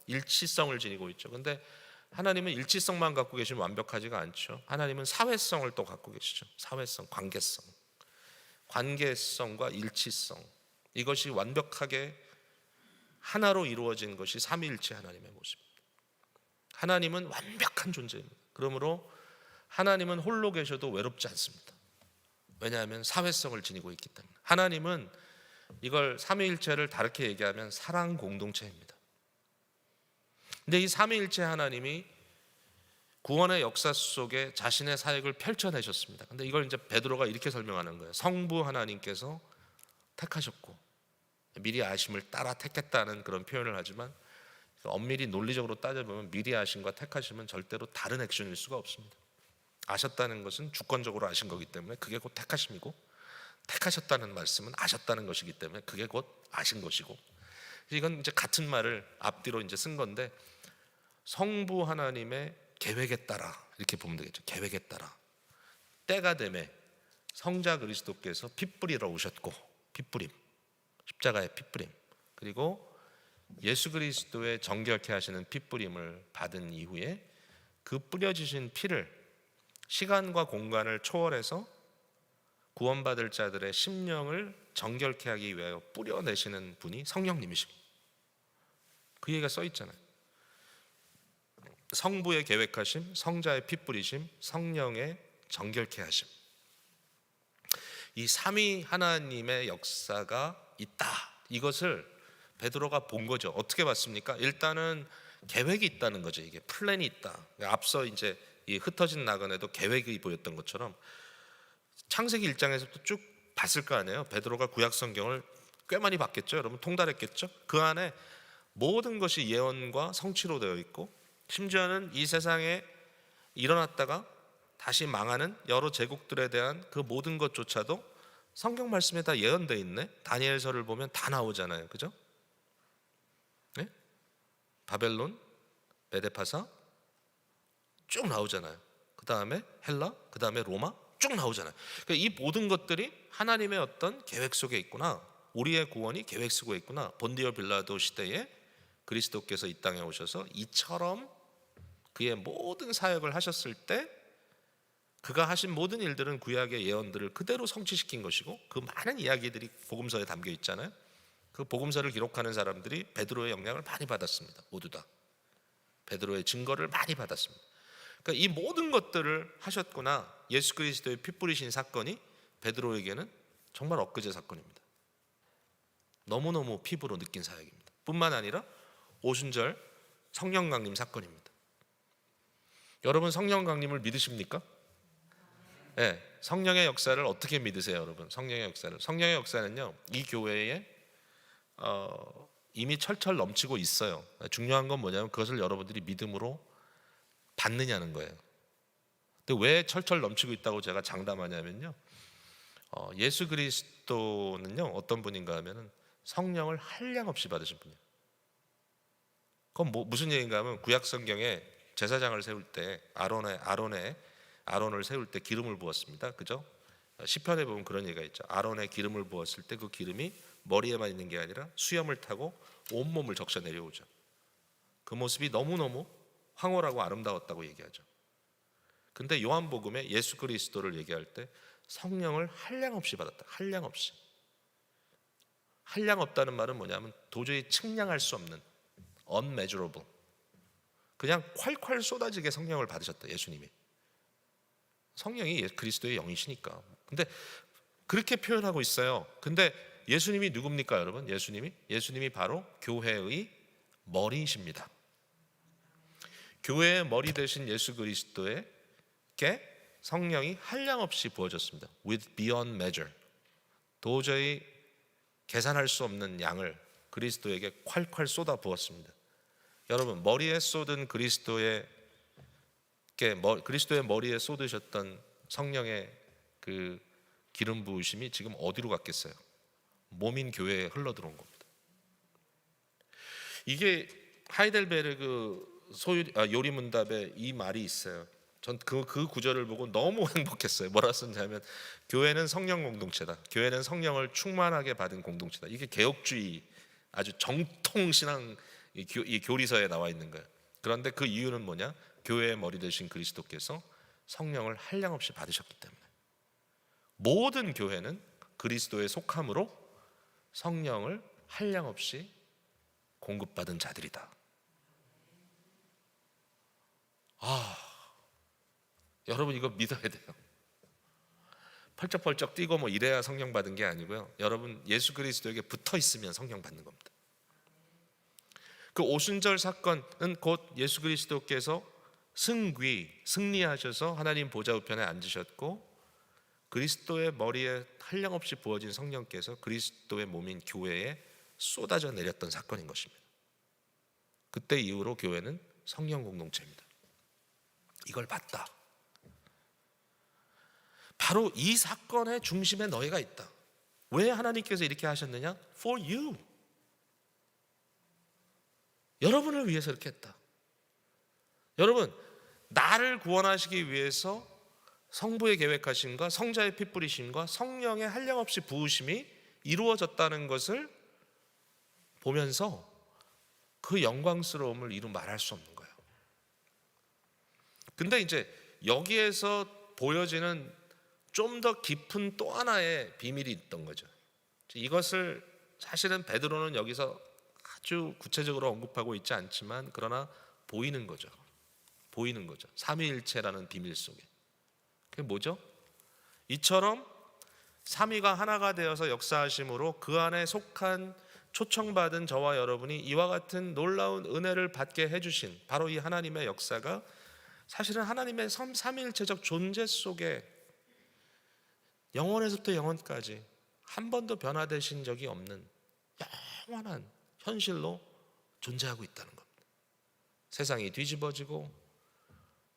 일치성을 지니고 있죠. 근데 하나님은 일치성만 갖고 계시면 완벽하지가 않죠. 하나님은 사회성을 또 갖고 계시죠. 사회성, 관계성과 일치성, 이것이 완벽하게 하나로 이루어진 것이 삼위일체 하나님의 모습입니다. 하나님은 완벽한 존재입니다. 그러므로 하나님은 홀로 계셔도 외롭지 않습니다. 왜냐하면 사회성을 지니고 있기 때문에. 하나님은 이걸 삼위일체를 다르게 얘기하면 사랑 공동체입니다. 근데 이 삼위일체 하나님이 구원의 역사 속에 자신의 사역을 펼쳐내셨습니다. 근데 이걸 이제 베드로가 이렇게 설명하는 거예요. 성부 하나님께서 택하셨고 미리 아심을 따라 택했다는 그런 표현을 하지만 엄밀히 논리적으로 따져보면 미리 아심과 택하심은 절대로 다른 액션일 수가 없습니다. 아셨다는 것은 주권적으로 아신 거기 때문에 그게 곧 택하심이고, 택하셨다는 말씀은 아셨다는 것이기 때문에 그게 곧 아신 것이고, 이건 이제 같은 말을 앞뒤로 이제 쓴 건데 성부 하나님의 계획에 따라 이렇게 보면 되겠죠. 계획에 따라 때가 되매 성자 그리스도께서 핏뿌리러 오셨고, 핏뿌림, 십자가의 핏뿌림, 그리고 예수 그리스도의 정결케 하시는 핏뿌림을 받은 이후에 그 뿌려지신 피를 시간과 공간을 초월해서 구원받을 자들의 심령을 정결케 하기 위하여 뿌려내시는 분이 성령님이십니다. 그 얘기가 써 있잖아요. 성부의 계획하심, 성자의 피 뿌리심, 성령의 정결케 하심. 이 삼위 하나님의 역사가 있다. 이것을 베드로가 본 거죠. 어떻게 봤습니까? 일단은 계획이 있다는 거죠. 이게 플랜이 있다. 앞서 이제 이 흩어진 나그네도 계획이 보였던 것처럼 창세기 1장에서도 쭉 봤을 거 아니에요. 베드로가 구약 성경을 꽤 많이 봤겠죠. 여러분 통달했겠죠. 그 안에 모든 것이 예언과 성취로 되어 있고, 심지어는 이 세상에 일어났다가 다시 망하는 여러 제국들에 대한 그 모든 것조차도 성경 말씀에 다 예언돼 있네. 다니엘서를 보면 다 나오잖아요. 그죠? 네? 바벨론, 메데파사 쭉 나오잖아요. 그 다음에 헬라, 그 다음에 로마 쭉 나오잖아요. 그러니까 이 모든 것들이 하나님의 어떤 계획 속에 있구나. 우리의 구원이 계획 속에 있구나. 본디오 빌라도 시대에 그리스도께서 이 땅에 오셔서 이처럼 그의 모든 사역을 하셨을 때 그가 하신 모든 일들은 구약의 예언들을 그대로 성취시킨 것이고, 그 많은 이야기들이 복음서에 담겨 있잖아요. 그 복음서를 기록하는 사람들이 베드로의 영향을 많이 받았습니다. 모두 다 베드로의 증거를 많이 받았습니다. 그러니까 이 모든 것들을 하셨구나. 예수 그리스도의 피 뿌리신 사건이 베드로에게는 정말 엊그제 사건입니다. 너무너무 피부로 느낀 사역입니다. 뿐만 아니라 오순절 성령 강림 사건입니다. 여러분, 성령 강림을 믿으십니까? 네, 성령의 역사를 어떻게 믿으세요, 여러분? 성령의 역사는요, 이 교회에 이미 철철 넘치고 있어요. 중요한 건 뭐냐면 그것을 여러분들이 믿음으로 받느냐는 거예요. 근데 왜 철철 넘치고 있다고 제가 장담하냐면요, 예수 그리스도는요 어떤 분인가 하면은 성령을 한량없이 받으신 분이에요. 그건 무슨 얘기인가 하면 구약 성경에 제사장을 세울 때 아론을 세울 때 기름을 부었습니다. 그죠? 시편에 보면 그런 얘기가 있죠. 아론의 기름을 부었을 때 그 기름이 머리에만 있는 게 아니라 수염을 타고 온몸을 적셔 내려오죠. 그 모습이 너무너무 황홀하고 아름다웠다고 얘기하죠. 근데 요한복음에 예수 그리스도를 얘기할 때 성령을 한량없이 받았다. 한량없이. 한량없다는 말은 뭐냐면 도저히 측량할 수 없는 unmeasurable, 그냥 콸콸 쏟아지게 성령을 받으셨다. 예수님이. 성령이 그리스도의 영이시니까. 근데 그렇게 표현하고 있어요. 근데 예수님이 누굽니까, 여러분? 예수님이 바로 교회의 머리이십니다. 교회의 머리 되신 예수 그리스도에게 성령이 한량없이 부어졌습니다. With beyond measure. 도저히 계산할 수 없는 양을 그리스도에게 콸콸 쏟아 부었습니다. 여러분, 머리에 쏟은 그리스도의 머리에 쏟으셨던 성령의 그 기름 부으심이 지금 어디로 갔겠어요? 몸인 교회에 흘러들어온 겁니다. 이게 하이델베르그 요리문답에 이 말이 있어요. 전 그 구절을 보고 너무 행복했어요. 뭐라 썼냐면 교회는 성령 공동체다. 교회는 성령을 충만하게 받은 공동체다. 이게 개혁주의 아주 정통 신앙 이 교리서에 나와 있는 거예요. 그런데 그 이유는 뭐냐? 교회의 머리 되신 그리스도께서 성령을 한량없이 받으셨기 때문에. 모든 교회는 그리스도의 속함으로 성령을 한량없이 공급받은 자들이다. 여러분, 이거 믿어야 돼요. 펄쩍펄쩍 뛰고 뭐 이래야 성령 받은 게 아니고요. 여러분, 예수 그리스도에게 붙어 있으면 성령 받는 겁니다. 그 오순절 사건은 곧 예수 그리스도께서 승리하셔서 하나님 보좌 우편에 앉으셨고, 그리스도의 머리에 한량없이 부어진 성령께서 그리스도의 몸인 교회에 쏟아져 내렸던 사건인 것입니다. 그때 이후로 교회는 성령 공동체입니다. 이걸 봤다. 바로 이 사건의 중심에 너희가 있다. 왜 하나님께서 이렇게 하셨느냐? For you. 여러분을 위해서 이렇게 했다. 여러분, 나를 구원하시기 위해서 성부의 계획하심과 성자의 피 뿌리심과 성령의 한량없이 부으심이 이루어졌다는 것을 보면서 그 영광스러움을 이루 말할 수 없는 거예요. 근데 이제 여기에서 보여지는 좀 더 깊은 또 하나의 비밀이 있던 거죠. 이것을 사실은 베드로는 여기서 아주 구체적으로 언급하고 있지 않지만 그러나 보이는 거죠. 삼위일체라는 비밀 속에. 그게 뭐죠? 이처럼 삼위가 하나가 되어서 역사하심으로 그 안에 속한 초청받은 저와 여러분이 이와 같은 놀라운 은혜를 받게 해주신 바로 이 하나님의 역사가 사실은 하나님의 삼위일체적 존재 속에 영원에서부터 영원까지 한 번도 변화되신 적이 없는 영원한 현실로 존재하고 있다는 겁니다. 세상이 뒤집어지고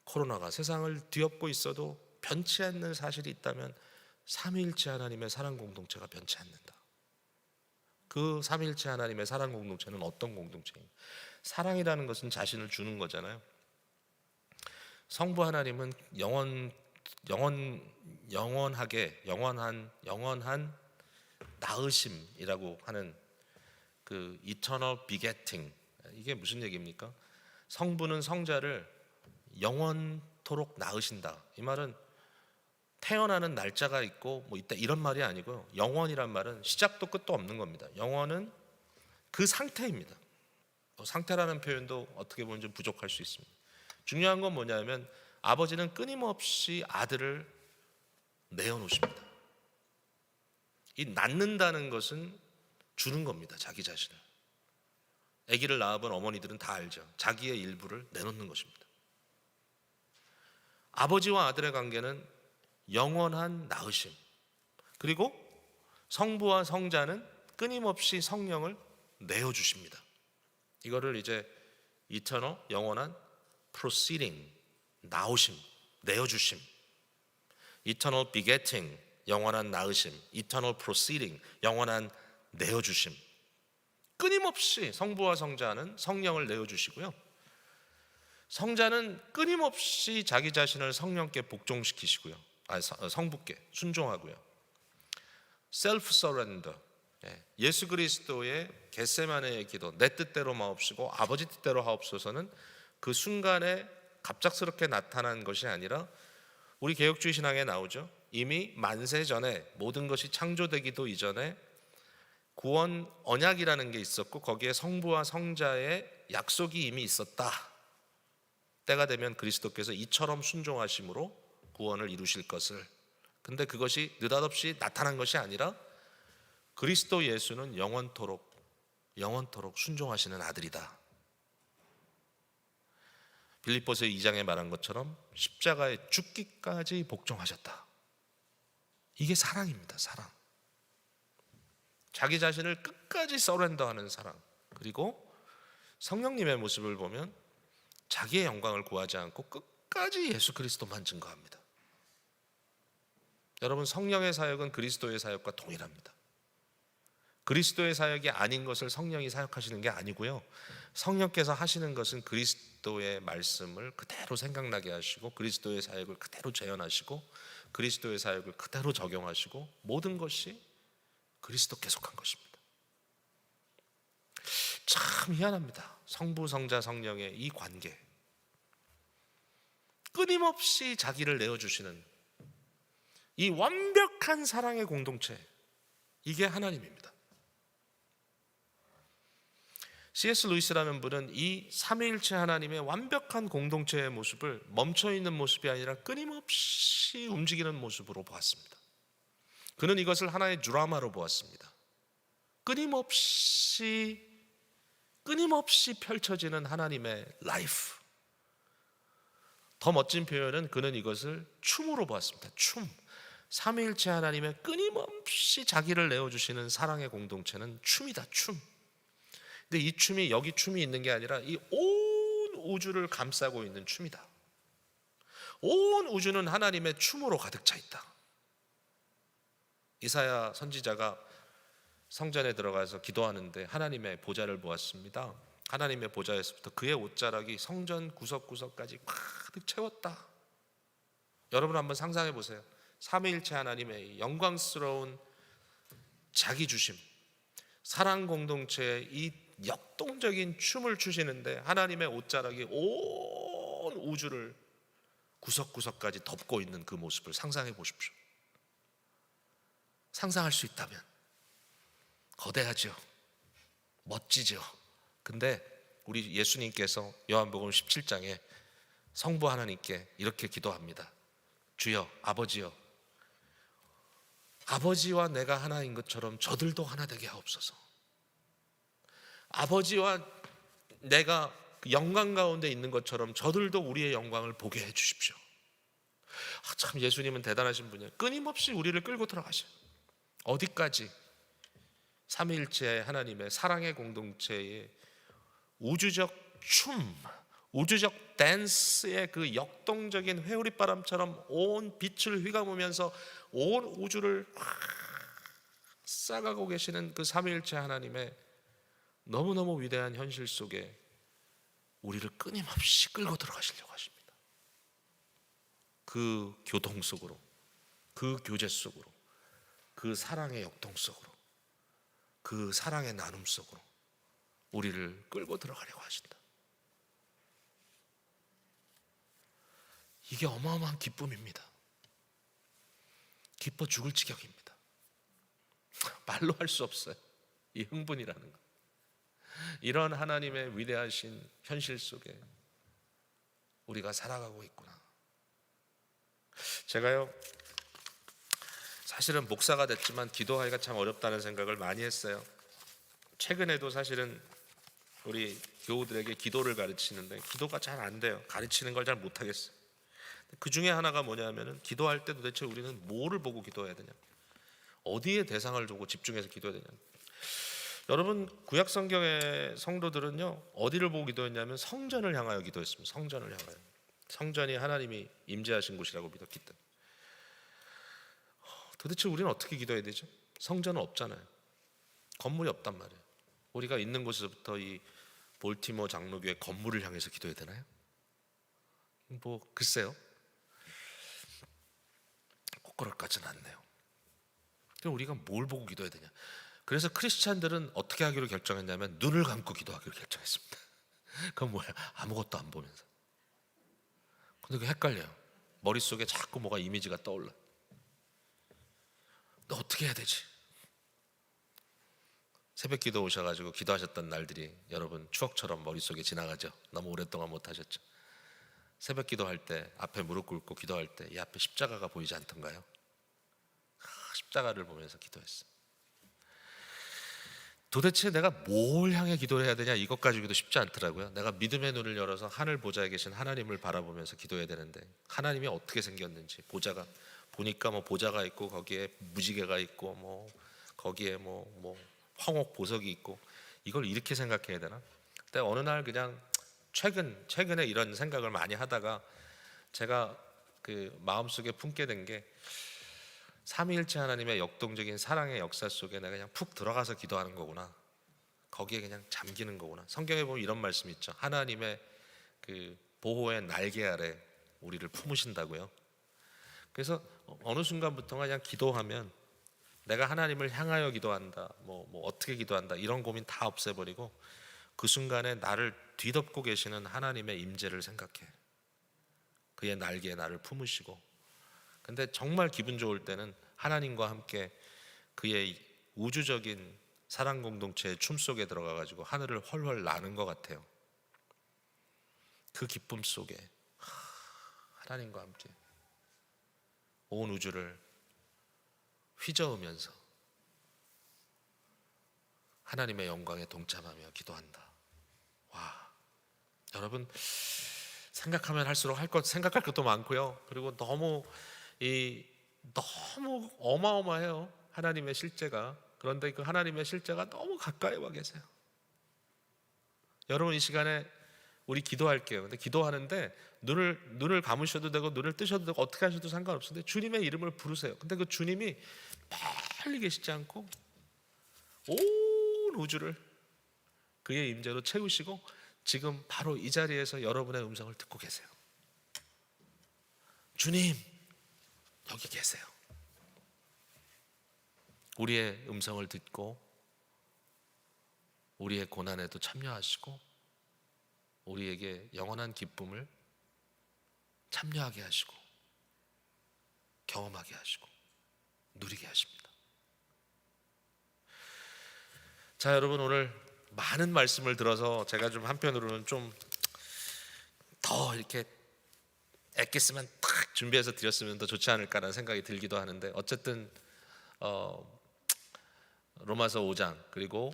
코로나가 세상을 뒤엎고 있어도 변치 않는 사실이 있다면 삼위일체 하나님의 사랑 공동체가 변치 않는다. 그 삼위일체 하나님의 사랑 공동체는 어떤 공동체입니까? 사랑이라는 것은 자신을 주는 거잖아요. 성부 하나님은 영원한 낳으심이라고 하는 그 eternal begetting, 이게 무슨 얘기입니까? 성부는 성자를 영원토록 낳으신다. 이 말은 태어나는 날짜가 있고 뭐 있다 이런 말이 아니고요. 영원이란 말은 시작도 끝도 없는 겁니다. 영원은 그 상태입니다. 상태라는 표현도 어떻게 보면 좀 부족할 수 있습니다. 중요한 건 뭐냐면 아버지는 끊임없이 아들을 내어놓으십니다. 이 낳는다는 것은 주는 겁니다. 자기 자신을. 아기를 낳아본 어머니들은 다 알죠. 자기의 일부를 내놓는 것입니다. 아버지와 아들의 관계는 영원한 낳으심, 그리고 성부와 성자는 끊임없이 성령을 내어주십니다. 이거를 이제 eternal, 영원한 proceeding, 나오심, 내어주심, eternal begetting, 영원한 낳으심, eternal proceeding, 영원한 내어주심. 끊임없이 성부와 성자는 성령을 내어주시고요, 성자는 끊임없이 자기 자신을 성령께 복종시키시고요, 성부께 순종하고요. 셀프 서렌더, 예수 그리스도의 겟세마네의 기도, 내 뜻대로 마옵시고 아버지 뜻대로 하옵소서는 그 순간에 갑작스럽게 나타난 것이 아니라 우리 개혁주의 신앙에 나오죠. 이미 만세 전에, 모든 것이 창조되기도 이전에 구원 언약이라는 게 있었고 거기에 성부와 성자의 약속이 이미 있었다. 때가 되면 그리스도께서 이처럼 순종하심으로 구원을 이루실 것을. 근데 그것이 느닷없이 나타난 것이 아니라 그리스도 예수는 영원토록 순종하시는 아들이다. 빌립보서 2장에 말한 것처럼 십자가에 죽기까지 복종하셨다. 이게 사랑입니다. 사랑. 자기 자신을 끝까지 서렌더하는 사랑. 그리고 성령님의 모습을 보면 자기의 영광을 구하지 않고 끝까지 예수 그리스도만 증거합니다. 여러분, 성령의 사역은 그리스도의 사역과 동일합니다. 그리스도의 사역이 아닌 것을 성령이 사역하시는 게 아니고요, 성령께서 하시는 것은 그리스도의 말씀을 그대로 생각나게 하시고 그리스도의 사역을 그대로 재현하시고 그리스도의 사역을 그대로 적용하시고 모든 것이 그리스도께 속한 것입니다. 참 희한합니다. 성부, 성자, 성령의 이 관계, 끊임없이 자기를 내어주시는 이 완벽한 사랑의 공동체, 이게 하나님입니다. C.S. 루이스라는 분은 이 삼위일체 하나님의 완벽한 공동체의 모습을 멈춰있는 모습이 아니라 끊임없이 움직이는 모습으로 보았습니다. 그는 이것을 하나의 드라마로 보았습니다. 끊임없이 펼쳐지는 하나님의 라이프. 더 멋진 표현은 그는 이것을 춤으로 보았습니다. 춤. 삼위일체 하나님의 끊임없이 자기를 내어주시는 사랑의 공동체는 춤이다. 춤. 근데 이 춤이 여기 춤이 있는 게 아니라 이 온 우주를 감싸고 있는 춤이다. 온 우주는 하나님의 춤으로 가득 차 있다. 이사야 선지자가 성전에 들어가서 기도하는데 하나님의 보좌를 보았습니다. 하나님의 보좌에서부터 그의 옷자락이 성전 구석구석까지 가득 채웠다. 여러분 한번 상상해 보세요. 삼위일체 하나님의 영광스러운 자기 주심, 사랑 공동체의 이 역동적인 춤을 추시는데 하나님의 옷자락이 온 우주를 구석구석까지 덮고 있는 그 모습을 상상해 보십시오. 상상할 수 있다면 거대하죠. 멋지죠. 근데 우리 예수님께서 요한복음 17장에 성부 하나님께 이렇게 기도합니다. 주여, 아버지여, 아버지와 내가 하나인 것처럼 저들도 하나 되게 하옵소서. 아버지와 내가 영광 가운데 있는 것처럼 저들도 우리의 영광을 보게 해 주십시오. 참 예수님은 대단하신 분이에요. 끊임없이 우리를 끌고 들어가셔요. 어디까지? 삼위일체 하나님의 사랑의 공동체의 우주적 춤, 우주적 댄스의 그 역동적인 회오리바람처럼 온 빛을 휘감으면서 온 우주를 확 싸가고 계시는 그 삼위일체 하나님의 너무너무 위대한 현실 속에 우리를 끊임없이 끌고 들어가시려고 하십니다. 그 교통 속으로, 그 교제 속으로, 그 사랑의 역동 속으로, 그 사랑의 나눔 속으로 우리를 끌고 들어가려고 하신다. 이게 어마어마한 기쁨입니다. 기뻐 죽을 지경입니다. 말로 할 수 없어요. 이 흥분이라는 거. 이런 하나님의 위대하신 현실 속에 우리가 살아가고 있구나. 제가요, 사실은 목사가 됐지만 기도하기가 참 어렵다는 생각을 많이 했어요. 최근에도 사실은 우리 교우들에게 기도를 가르치는데 기도가 잘 안 돼요. 가르치는 걸 잘 못하겠어요. 그 중에 하나가 뭐냐면은 기도할 때 도대체 우리는 뭐를 보고 기도해야 되냐, 어디에 대상을 두고 집중해서 기도해야 되냐. 여러분, 구약 성경의 성도들은요 어디를 보고 기도했냐면 성전을 향하여 기도했습니다. 성전을 향하여. 성전이 하나님이 임재하신 곳이라고 믿었기 때문에. 도대체 우리는 어떻게 기도해야 되죠? 성전은 없잖아요. 건물이 없단 말이에요. 우리가 있는 곳에서부터 이 볼티모어 장로교회 건물을 향해서 기도해야 되나요? 뭐 글쎄요. 꼭 그럴 것 같지는 않네요. 그럼 우리가 뭘 보고 기도해야 되냐? 그래서 크리스찬들은 어떻게 하기로 결정했냐면 눈을 감고 기도하기로 결정했습니다. 그건 뭐야? 아무것도 안 보면서. 근데 그게 헷갈려요. 머릿속에 자꾸 뭐가 이미지가 떠올라. 너 어떻게 해야 되지? 새벽 기도 오셔가지고 기도하셨던 날들이 여러분 추억처럼 머릿속에 지나가죠. 너무 오랫동안 못하셨죠. 새벽 기도할 때 앞에 무릎 꿇고 기도할 때 이 앞에 십자가가 보이지 않던가요? 십자가를 보면서 기도했어요. 도대체 내가 뭘 향해 기도를 해야 되냐, 이것 가지고도 쉽지 않더라고요. 내가 믿음의 눈을 열어서 하늘 보좌에 계신 하나님을 바라보면서 기도해야 되는데 하나님이 어떻게 생겼는지, 보좌가 보니까 뭐 보좌가 있고 거기에 무지개가 있고 뭐 거기에 뭐 황옥 보석이 있고, 이걸 이렇게 생각해야 되나? 근데 어느 날 그냥 최근에 이런 생각을 많이 하다가 제가 그 마음속에 품게 된 게 삼위일체 하나님의 역동적인 사랑의 역사 속에 내가 그냥 푹 들어가서 기도하는 거구나. 거기에 그냥 잠기는 거구나. 성경에 보면 이런 말씀이 있죠. 하나님의 그 보호의 날개 아래 우리를 품으신다고요. 그래서 어느 순간부터가 그냥 기도하면 내가 하나님을 향하여 기도한다, 뭐 어떻게 기도한다, 이런 고민 다 없애버리고 그 순간에 나를 뒤덮고 계시는 하나님의 임재를 생각해. 그의 날개에 나를 품으시고, 근데 정말 기분 좋을 때는 하나님과 함께 그의 우주적인 사랑 공동체의 춤 속에 들어가 가지고 하늘을 훨훨 나는 것 같아요. 그 기쁨 속에 하나님과 함께 온 우주를 휘저으면서 하나님의 영광에 동참하며 기도한다. 와, 여러분, 생각하면 할수록 생각할 것도 많고요. 그리고 너무 어마어마해요, 하나님의 실제가. 그런데 그 하나님의 실제가 너무 가까이 와 계세요. 여러분, 이 시간에 우리 기도할게요. 근데 기도하는데 눈을 감으셔도 되고 눈을 뜨셔도 되고 어떻게 하셔도 상관없는데 주님의 이름을 부르세요. 근데 그 주님이 멀리 계시지 않고 온 우주를 그의 임재로 채우시고 지금 바로 이 자리에서 여러분의 음성을 듣고 계세요. 주님, 여기 계세요. 우리의 음성을 듣고 우리의 고난에도 참여하시고 우리에게 영원한 기쁨을 참여하게 하시고 경험하게 하시고 누리게 하십니다. 자, 여러분, 오늘 많은 말씀을 들어서 제가 좀 한편으로는 좀 더 이렇게 엑기스만 딱 준비해서 드렸으면 더 좋지 않을까라는 생각이 들기도 하는데, 어쨌든 로마서 5장 그리고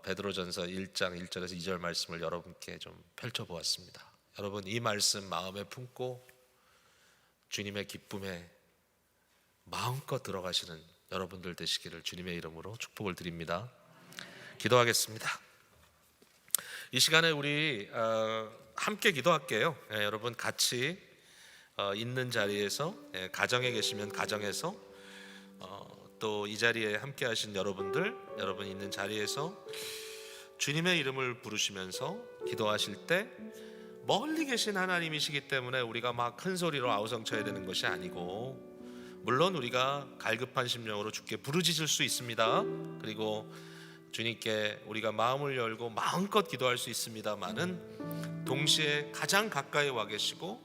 베드로전서 1장 1절에서 2절 말씀을 여러분께 좀 펼쳐보았습니다. 여러분, 이 말씀 마음에 품고 주님의 기쁨에 마음껏 들어가시는 여러분들 되시기를 주님의 이름으로 축복을 드립니다. 기도하겠습니다. 이 시간에 우리 함께 기도할게요. 여러분 같이 있는 자리에서, 가정에 계시면 가정에서, 또 이 자리에 함께 하신 여러분들, 여러분 있는 자리에서 주님의 이름을 부르시면서 기도하실 때 멀리 계신 하나님이시기 때문에 우리가 막 큰 소리로 아우성쳐야 되는 것이 아니고, 물론 우리가 갈급한 심령으로 주께 부르짖을 수 있습니다. 그리고 주님께 우리가 마음을 열고 마음껏 기도할 수 있습니다만은 동시에 가장 가까이 와 계시고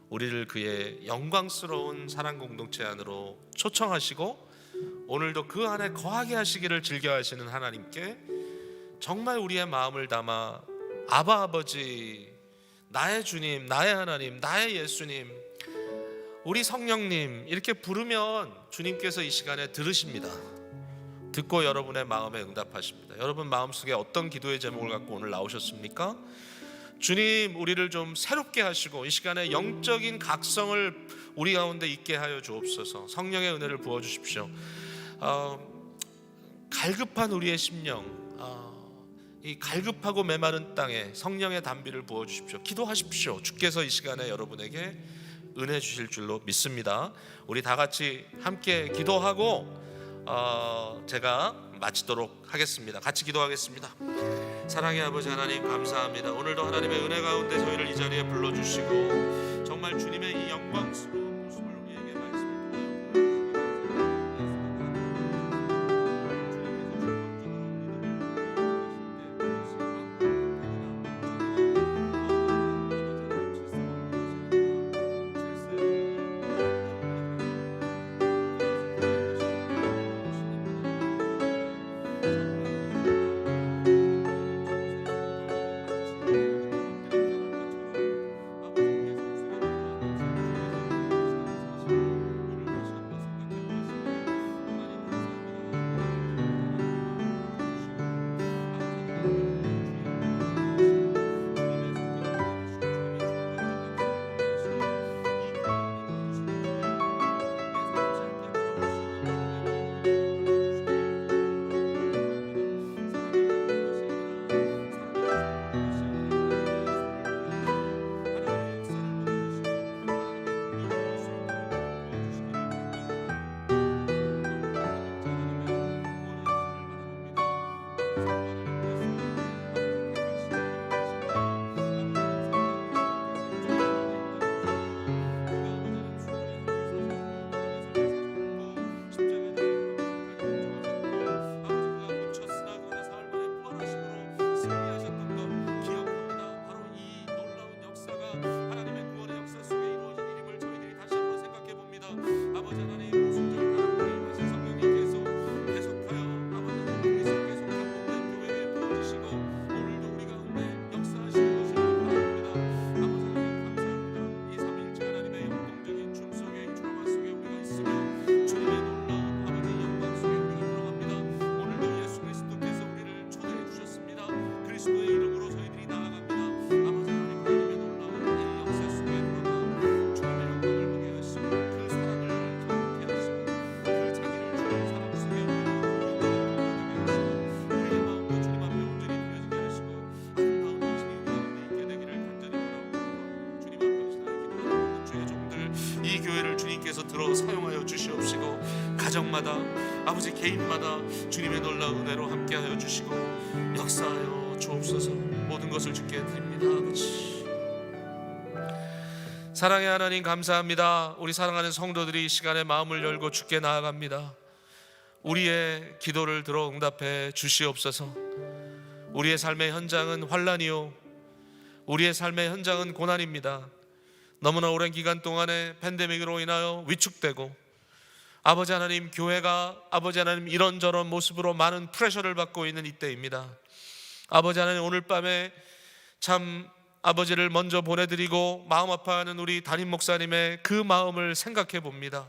우리를 그의 영광스러운 사랑 공동체 안으로 초청하시고 오늘도 그 안에 거하게 하시기를 즐겨하시는 하나님께 정말 우리의 마음을 담아 아바 아버지, 나의 주님, 나의 하나님, 나의 예수님, 우리 성령님 이렇게 부르면 주님께서 이 시간에 들으십니다. 듣고 여러분의 마음에 응답하십니다. 여러분 마음속에 어떤 기도의 제목을 갖고 오늘 나오셨습니까? 주님, 우리를 좀 새롭게 하시고 이 시간에 영적인 각성을 우리 가운데 있게 하여 주옵소서. 성령의 은혜를 부어주십시오. 갈급한 우리의 심령, 이 갈급하고 메마른 땅에 성령의 단비를 부어주십시오. 기도하십시오. 주께서 이 시간에 여러분에게 은혜 주실 줄로 믿습니다. 우리 다 같이 함께 기도하고 제가 마치도록 하겠습니다. 같이 기도하겠습니다. 사랑의 아버지 하나님, 감사합니다. 오늘도 하나님의 은혜 가운데 저희를 이 자리에 불러주시고 정말 주님의 이 영광스러운 모습을 우리에게 들어 사용하여 주시옵시고 가정마다 아버지 개인마다 주님의 놀라운 은혜로 함께하여 주시고 역사하여 주옵소서. 모든 것을 주께 드립니다. 아버지 사랑의 하나님, 감사합니다. 우리 사랑하는 성도들이 이 시간에 마음을 열고 주께 나아갑니다. 우리의 기도를 들어 응답해 주시옵소서. 우리의 삶의 현장은 환난이요, 우리의 삶의 현장은 고난입니다. 너무나 오랜 기간 동안에 팬데믹으로 인하여 위축되고 아버지 하나님, 교회가 아버지 하나님 이런저런 모습으로 많은 프레셔를 받고 있는 이때입니다. 아버지 하나님, 오늘 밤에 참 아버지를 먼저 보내드리고 마음 아파하는 우리 담임 목사님의 그 마음을 생각해 봅니다.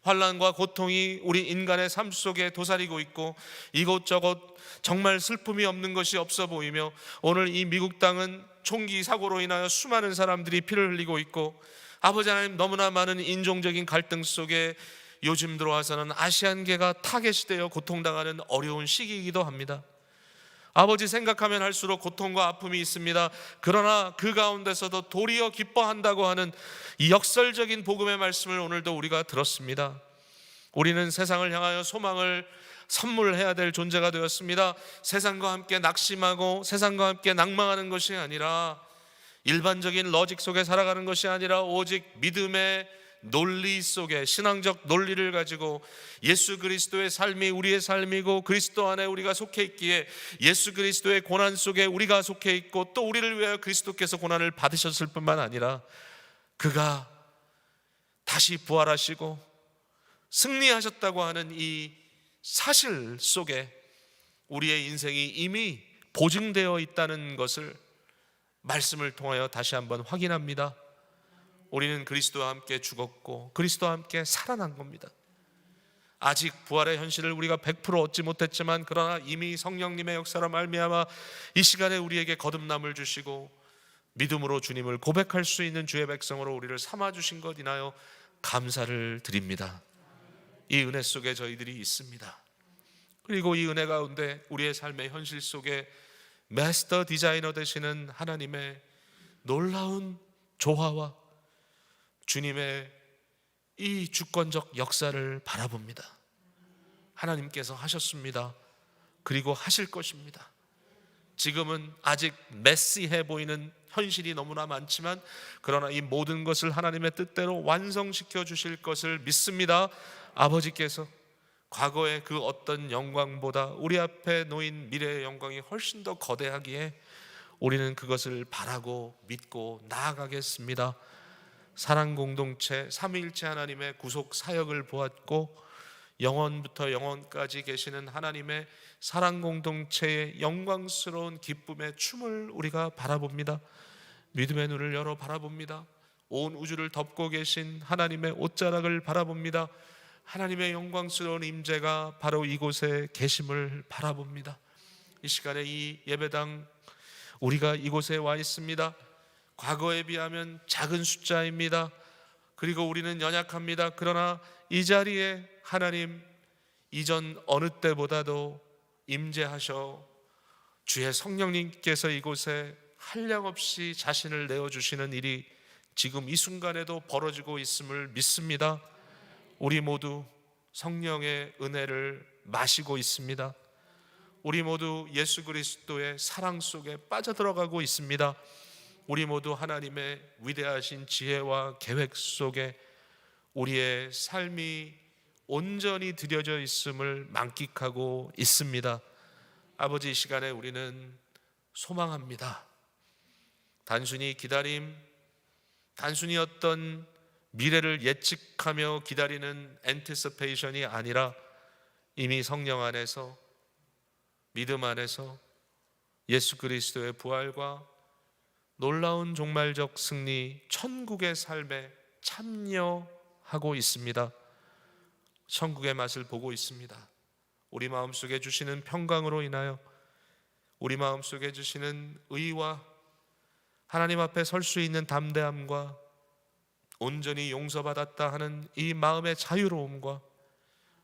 환난과 고통이 우리 인간의 삶 속에 도사리고 있고 이곳저곳 정말 슬픔이 없는 것이 없어 보이며 오늘 이 미국 땅은 총기 사고로 인하여 수많은 사람들이 피를 흘리고 있고 아버지 하나님, 너무나 많은 인종적인 갈등 속에 요즘 들어와서는 아시안계가 타겟이 되어 고통당하는 어려운 시기이기도 합니다. 아버지, 생각하면 할수록 고통과 아픔이 있습니다. 그러나 그 가운데서도 도리어 기뻐한다고 하는 이 역설적인 복음의 말씀을 오늘도 우리가 들었습니다. 우리는 세상을 향하여 소망을 선물해야 될 존재가 되었습니다. 세상과 함께 낙심하고 세상과 함께 낭망하는 것이 아니라, 일반적인 로직 속에 살아가는 것이 아니라, 오직 믿음의 논리 속에, 신앙적 논리를 가지고 예수 그리스도의 삶이 우리의 삶이고 그리스도 안에 우리가 속해 있기에 예수 그리스도의 고난 속에 우리가 속해 있고, 또 우리를 위하여 그리스도께서 고난을 받으셨을 뿐만 아니라 그가 다시 부활하시고 승리하셨다고 하는 이 사실 속에 우리의 인생이 이미 보증되어 있다는 것을 말씀을 통하여 다시 한번 확인합니다. 우리는 그리스도와 함께 죽었고 그리스도와 함께 살아난 겁니다. 아직 부활의 현실을 우리가 100% 얻지 못했지만, 그러나 이미 성령님의 역사로 말미암아 이 시간에 우리에게 거듭남을 주시고 믿음으로 주님을 고백할 수 있는 주의 백성으로 우리를 삼아주신 것 인하여 감사를 드립니다. 이 은혜 속에 저희들이 있습니다. 그리고 이 은혜 가운데 우리의 삶의 현실 속에 마스터 디자이너 되시는 하나님의 놀라운 조화와 주님의 이 주권적 역사를 바라봅니다. 하나님께서 하셨습니다. 그리고 하실 것입니다. 지금은 아직 메시해 보이는 현실이 너무나 많지만, 그러나 이 모든 것을 하나님의 뜻대로 완성시켜 주실 것을 믿습니다. 아버지께서 과거의 그 어떤 영광보다 우리 앞에 놓인 미래의 영광이 훨씬 더 거대하기에 우리는 그것을 바라고 믿고 나아가겠습니다. 사랑 공동체 삼위일체 하나님의 구속 사역을 보았고, 영원부터 영원까지 계시는 하나님의 사랑 공동체의 영광스러운 기쁨의 춤을 우리가 바라봅니다. 믿음의 눈을 열어 바라봅니다. 온 우주를 덮고 계신 하나님의 옷자락을 바라봅니다. 하나님의 영광스러운 임재가 바로 이곳에 계심을 바라봅니다. 이 시간에 이 예배당 우리가 이곳에 와 있습니다. 과거에 비하면 작은 숫자입니다. 그리고 우리는 연약합니다. 그러나 이 자리에 하나님 이전 어느 때보다도 임재하셔 주의 성령님께서 이곳에 한량없이 자신을 내어주시는 일이 지금 이 순간에도 벌어지고 있음을 믿습니다. 우리 모두 성령의 은혜를 마시고 있습니다. 우리 모두 예수 그리스도의 사랑 속에 빠져들어가고 있습니다. 우리 모두 하나님의 위대하신 지혜와 계획 속에 우리의 삶이 온전히 드려져 있음을 만끽하고 있습니다. 아버지, 이 시간에 우리는 소망합니다. 단순히 기다림, 단순히 어떤 미래를 예측하며 기다리는 엔티시페이션이 아니라 이미 성령 안에서, 믿음 안에서 예수 그리스도의 부활과 놀라운 종말적 승리, 천국의 삶에 참여하고 있습니다. 천국의 맛을 보고 있습니다. 우리 마음속에 주시는 평강으로 인하여, 우리 마음속에 주시는 의와 하나님 앞에 설 수 있는 담대함과 온전히 용서받았다 하는 이 마음의 자유로움과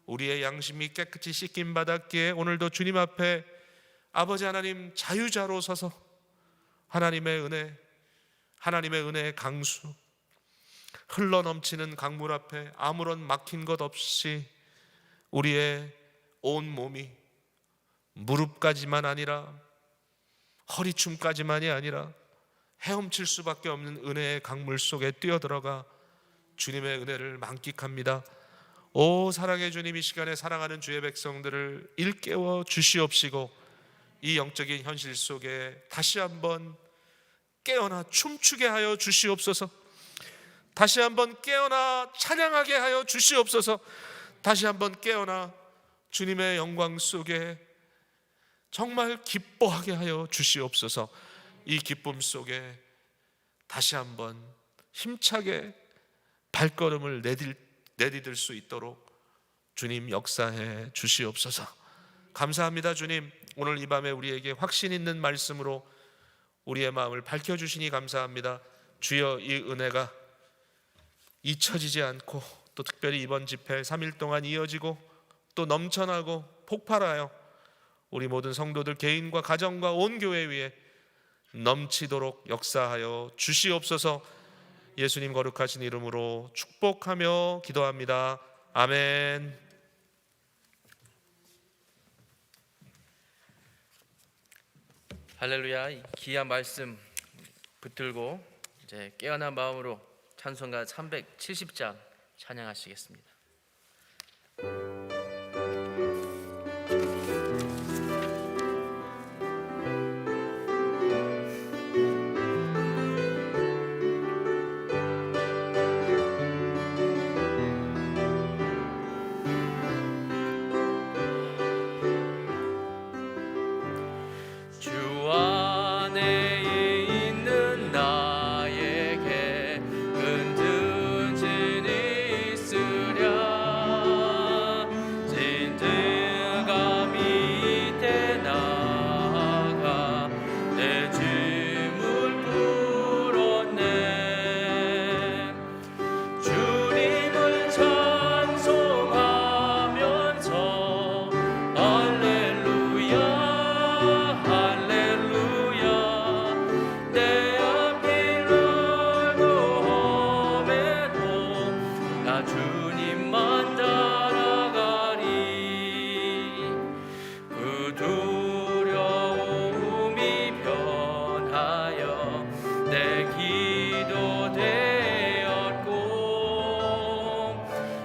우리의 양심이 깨끗이 씻김 받았기에 오늘도 주님 앞에 아버지 하나님 자유자로 서서 하나님의 은혜, 하나님의 은혜의 강수, 흘러넘치는 강물 앞에 아무런 막힌 것 없이 우리의 온 몸이 무릎까지만 아니라 허리춤까지만이 아니라 헤엄칠 수밖에 없는 은혜의 강물 속에 뛰어들어가 주님의 은혜를 만끽합니다. 오 사랑의 주님, 이 시간에 사랑하는 주의 백성들을 일깨워 주시옵시고 이 영적인 현실 속에 다시 한번 깨어나 춤추게 하여 주시옵소서. 다시 한번 깨어나 찬양하게 하여 주시옵소서. 다시 한번 깨어나 주님의 영광 속에 정말 기뻐하게 하여 주시옵소서. 이 기쁨 속에 다시 한번 힘차게 발걸음을 내디딜 수 있도록 주님 역사해 주시옵소서. 감사합니다. 주님, 오늘 이 밤에 우리에게 확신 있는 말씀으로 우리의 마음을 밝혀주시니 감사합니다. 주여, 이 은혜가 잊혀지지 않고 또 특별히 이번 집회 3일 동안 이어지고 또 넘쳐나고 폭발하여 우리 모든 성도들 개인과 가정과 온 교회 위에 넘치도록 역사하여 주시옵소서. 예수님 거룩하신 이름으로 축복하며 기도합니다. 아멘. 할렐루야. 이 귀한 말씀 붙들고 이제 깨어난 마음으로 찬송가 370장 찬양하시겠습니다. 주 안에 있는 나에게 은든지 있으랴. 진드가 밑에 나가 내 짐을 풀었네. 주님을 찬송하면서 할렐루야 할렐루야. 내 앞길 넓고 험해도 나 주님만 따라가리. 그 두려움이 변하여 내 기도 되었고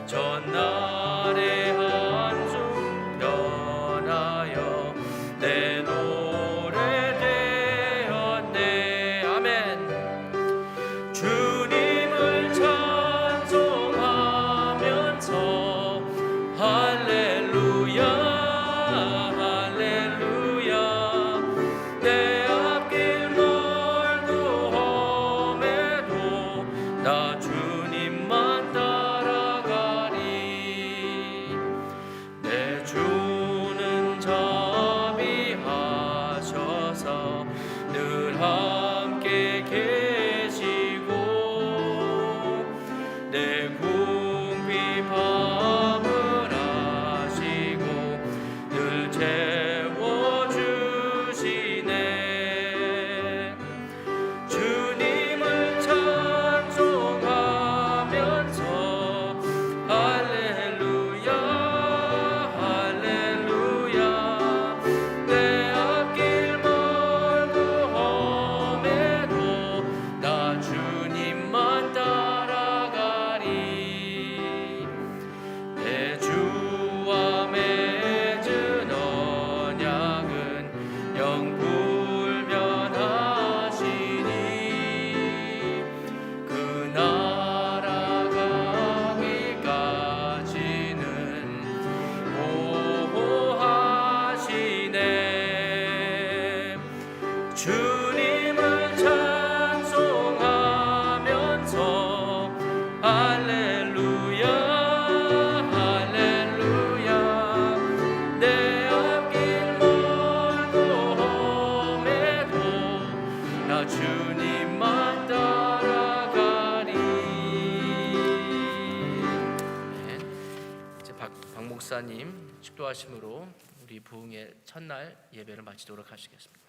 전날의 한숨 변하여 내 노래 되었네. 아멘. 주님을 찬송하면서 할렐루야 할렐루야. 내 앞길 멀고 험해도 나 주님만 따라가리. 내 주는 자비하셔서 늘 함께 계시고 내 궁핍함을 아시고 늘 채워주시네. 주님을 찬송하면서 할렐루야 할렐루야. 내 앞길 멀고 험해도 나 주님만 따라가리. 내 주와 맺은 언약은 영불변하시니 그 나라 가기까지는 보호하시네. 주님을 찬송하면서 할렐루야 할렐루야. 내 앞길 멀고 험해도 나 주님만 따라가리. 네. 이제 박 목사님 축도하심으로 우리 부흥의 첫날 예배를 마치도록 하시겠습니다.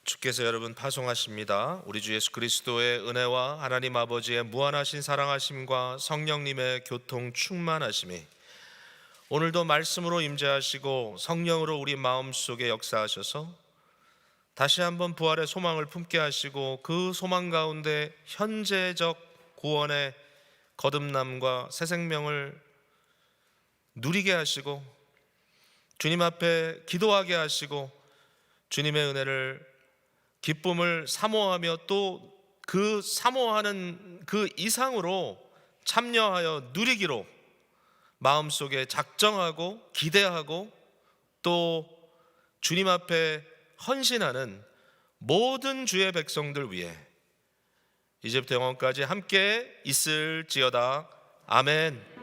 주께서 여러분 파송하십니다. 우리 주 예수 그리스도의 은혜와 하나님 아버지의 무한하신 사랑하심과 성령님의 교통 충만하심이 오늘도 말씀으로 임재하시고 성령으로 우리 마음속에 역사하셔서 다시 한번 부활의 소망을 품게 하시고 그 소망 가운데 현재적 구원의 거듭남과 새 생명을 누리게 하시고 주님 앞에 기도하게 하시고 주님의 은혜를 기쁨을 사모하며 또 그 사모하는 그 이상으로 참여하여 누리기로 마음속에 작정하고 기대하고 또 주님 앞에 헌신하는 모든 주의 백성들 위해 이제부터 영원까지 함께 있을지어다. 아멘.